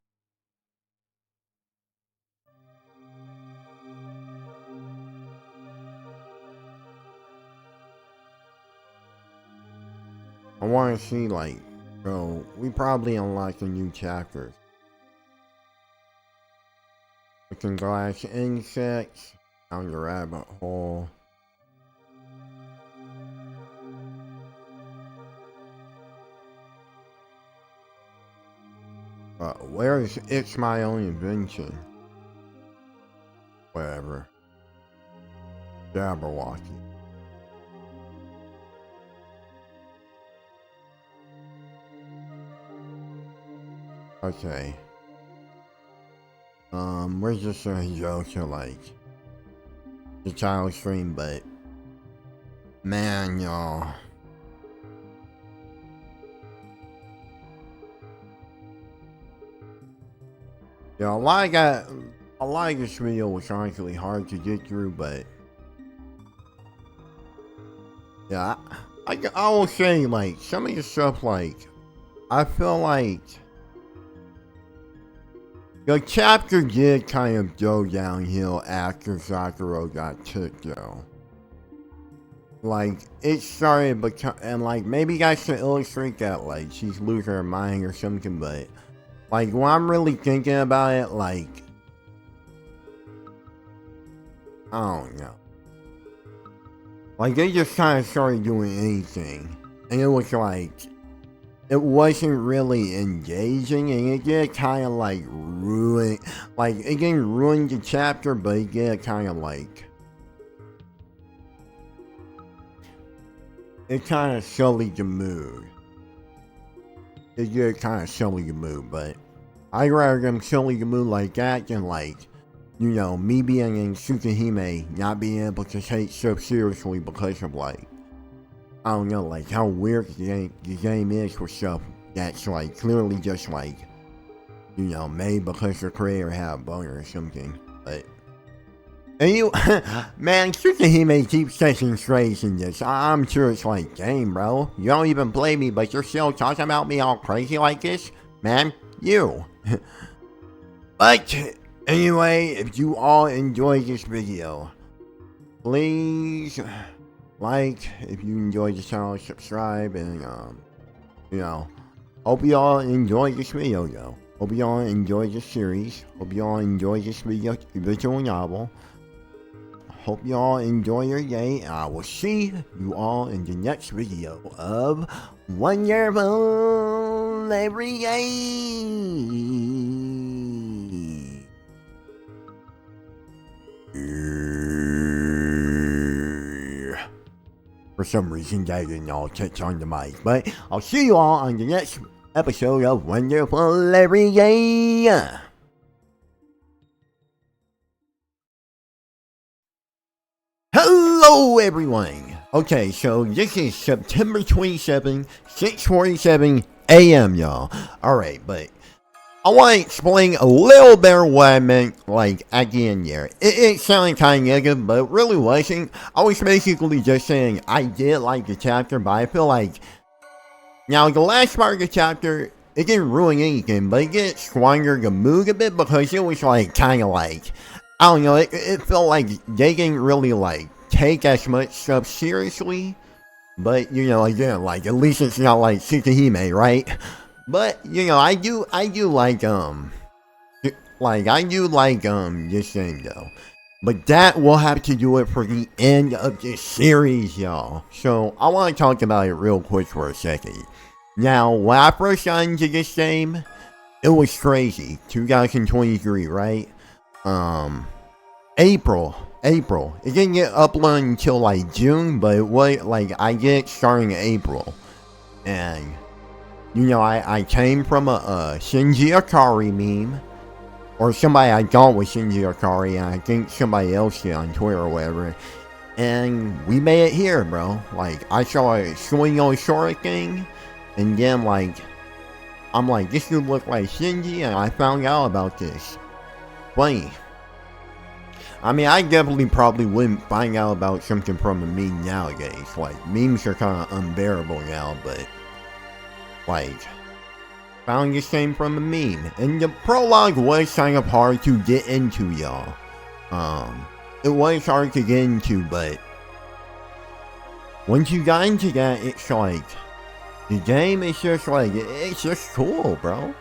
I want to see, like, bro, we probably unlock a new chapter. Looking glass insects, down the rabbit hole. Where is It's My Own Invention? Whatever. Jabberwocky. Okay. We're just a joke to like the child stream, but man, y'all. Yeah, a lot of this video was honestly hard to get through, but yeah, I will say, like, some of the stuff, like, I feel like the chapter did kind of go downhill after Zakuro got took, though. Like, it started and like, maybe guys should illustrate that, like, she's losing her mind or something, but like, when I'm really thinking about it, like, I don't know. Like, they just kind of started doing anything. And it was like, it wasn't really engaging, and it did kind of like ruin, like, it didn't ruin the chapter, but it did kind of like, it kind of sullied the mood. It did kind of sully the mood, but I'd rather them sully the mood like that than, like, you know, me being in Tsukihime not being able to take stuff seriously because of, like, I don't know, like, how weird the game is for stuff that's, like, clearly just, like, you know, made because the creator had a boner or something, but and you, man, Tsukihime keeps taking strays in this. I'm sure it's like, game, bro. You don't even play me, but you're still talking about me all crazy like this? Man, you. But, anyway, if you all enjoyed this video, please, like, if you enjoyed the channel, subscribe, and, you know, hope you all enjoyed this video, though. Hope you all enjoyed this series. Hope you all enjoyed this visual novel. Hope you all enjoy your day, and I will see you all in the next video of Wonderful Every Day. For some reason, I didn't all touch on the mic, but I'll see you all on the next episode of Wonderful Every Day. Hello, everyone. Okay, so this is September 27, 6:47 a.m., y'all. Alright, but I want to explain a little better what I meant, like, at the end there. It sounded kind of negative, but it really wasn't. I was basically just saying I did like the chapter, but I feel like, now the last part of the chapter, it didn't ruin anything, but it did squander the mood a bit because it was, like, kind of like, I don't know, it felt like they didn't really, like, take as much stuff seriously. But, you know, again, like, at least it's not like Tsukihime, right? But, you know, I do like, this thing, though. But that will have to do it for the end of this series, y'all. So, I want to talk about it real quick for a second. Now, when I first got into this game, it was crazy. 2023, right? April. It didn't get uploaded until, like, June, but it was, like, I get starting in April. And, you know, I came from a Shinji Ikari meme, or somebody I thought was Shinji Ikari, and I think somebody else did on Twitter or whatever, and we made it here, bro. Like, I saw a Suino Sora thing, and then, like, I'm like, this dude looked like Shinji, and I found out about this. Funny. I mean, I definitely probably wouldn't find out about something from a meme nowadays. Like, memes are kind of unbearable now, but, like, found this thing from a meme. And the prologue was kind of hard to get into, y'all. It was hard to get into, but once you got into that, it's like, the game is just like, it's just cool, bro.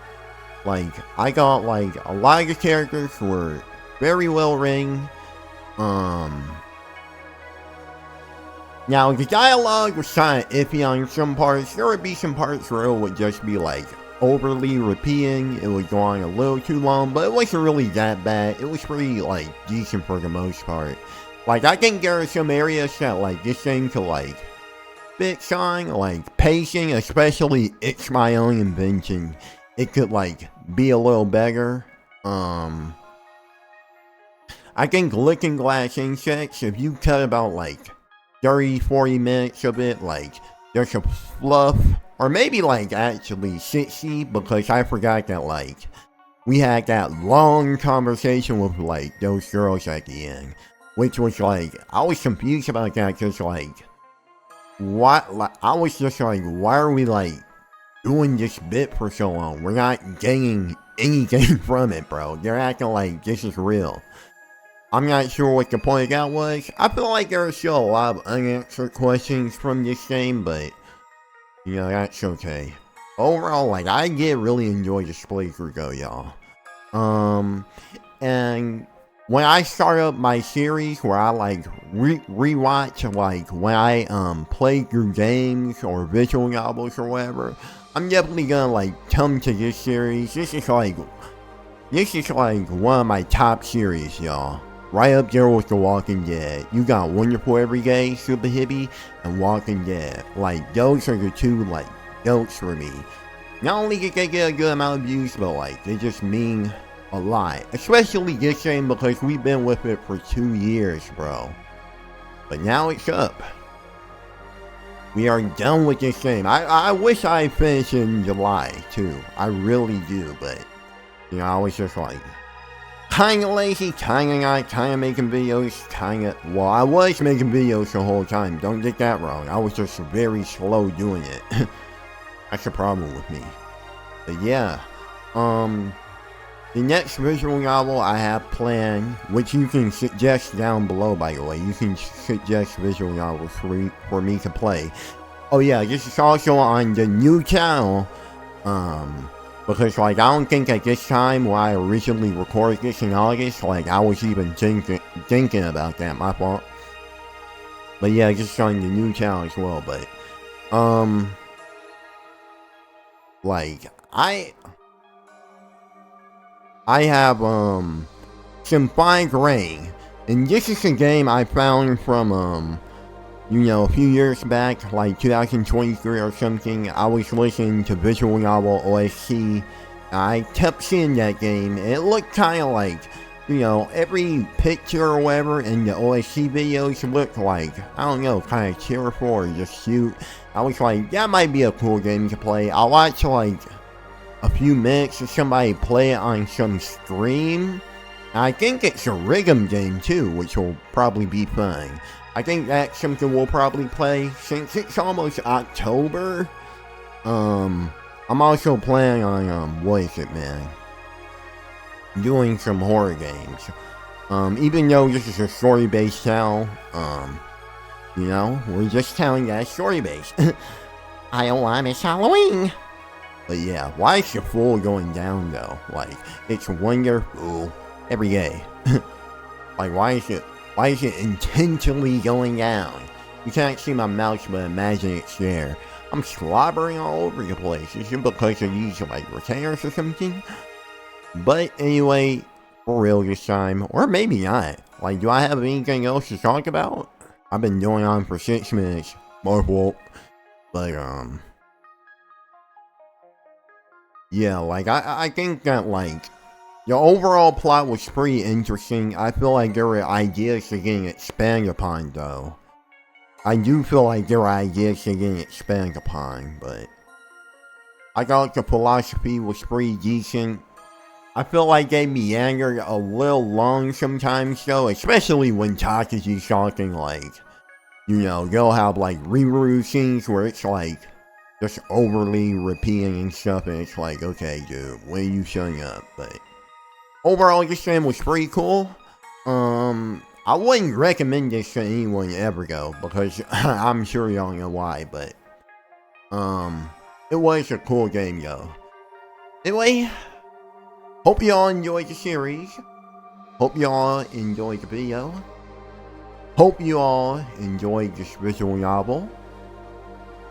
Like, I got, like, a lot of the characters were very well written. Now the dialogue was kind of iffy on some parts. There would be some parts where it would just be like overly repeating. It would go on a little too long, but it wasn't really that bad. It was pretty like decent for the most part. Like, I think there are some areas that like this thing could like fix on, like pacing, especially It's My Own Invention. It could like be a little better. I think Looking Glass Insects, if you cut about like 30-40 minutes of it, like there's a fluff, or maybe like actually 60, because I forgot that like we had that long conversation with like those girls at the end, which was like, I was confused about that, because like, what, like, I was just like, why are we like doing this bit for so long? We're not gaining anything from it, bro. They're acting like this is real. I'm not sure what the point of that was. I feel like there are still a lot of unanswered questions from this game, but, you know, that's okay. Overall, like, I did really enjoy this playthrough though, y'all. And when I start up my series where I, like, rewatch, like, when I, play through games or visual novels or whatever, I'm definitely gonna, like, come to this series. This is, like, one of my top series, y'all. Right up there with The Walking Dead. You got Wonderful Everyday, Super Hippie, and Walking Dead. Like, those are the two, like, goats for me. Not only did they get a good amount of views, but, like, they just mean a lot. Especially this game, because we've been with it for 2 years, bro. But now it's up. We are done with this game. I wish I finished in July, too. I really do, but, you know, I was just like, kinda lazy, kinda not, kinda making videos, well, I was making videos the whole time, don't get that wrong. I was just very slow doing it. That's the problem with me. But yeah, the next visual novel I have planned, which you can suggest down below, by the way. You can suggest visual novels for me to play. Oh yeah, this is also on the new channel, because, like, I don't think at this time when I originally recorded this in August, like, I was even thinking about that, my fault. But yeah, this is on the new channel as well, but, like, I have, some Fine Grain, and this is a game I found from, you know, a few years back, like 2023 or something. I was listening to Visual Novel OST, and I kept seeing that game, and it looked kind of like, you know, every picture or whatever in the OST videos looked like, I don't know, kind of cheerful or just cute. I was like, that might be a cool game to play. I watched, like, a few minutes to somebody play it on some stream. I think it's a Rig'em game too, which will probably be fun. I think that's something we'll probably play since it's almost October. I'm also planning on, what is it, man? Doing some horror games. Even though this is a story-based tell, you know, we're just telling that story-based. I don't want to miss Halloween. But yeah, why is the fool going down though? Like, it's wonderful every day. Like, why is it intentionally going down? You can't see my mouse, but imagine it's there. I'm slobbering all over the place. Is it because of these, like, retainers or something? But anyway, for real this time. Or maybe not. Like, do I have anything else to talk about? I've been going on for 6 minutes. My fault. But, yeah, like, I think that, like, the overall plot was pretty interesting. I feel like there were ideas to getting expanded upon, though. I do feel like there are ideas to getting expanded upon, but I thought the philosophy was pretty decent. I feel like they meandered a little long sometimes, though, especially when Takachi's talking, like, you know, they'll have, like, Riruru scenes where it's, like, just overly repeating and stuff, and it's like, okay, dude, when are you showing up? But overall, this game was pretty cool. I wouldn't recommend this to anyone ever, though, because I'm sure y'all know why, but, it was a cool game, though. Anyway, hope y'all enjoyed the series. Hope y'all enjoyed the video. Hope you all enjoyed this visual novel.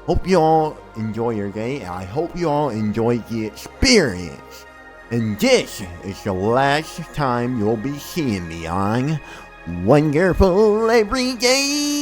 Hope you all enjoy your day, and I hope you all enjoyed the experience. And this is the last time you'll be seeing me on Wonderful Every Day.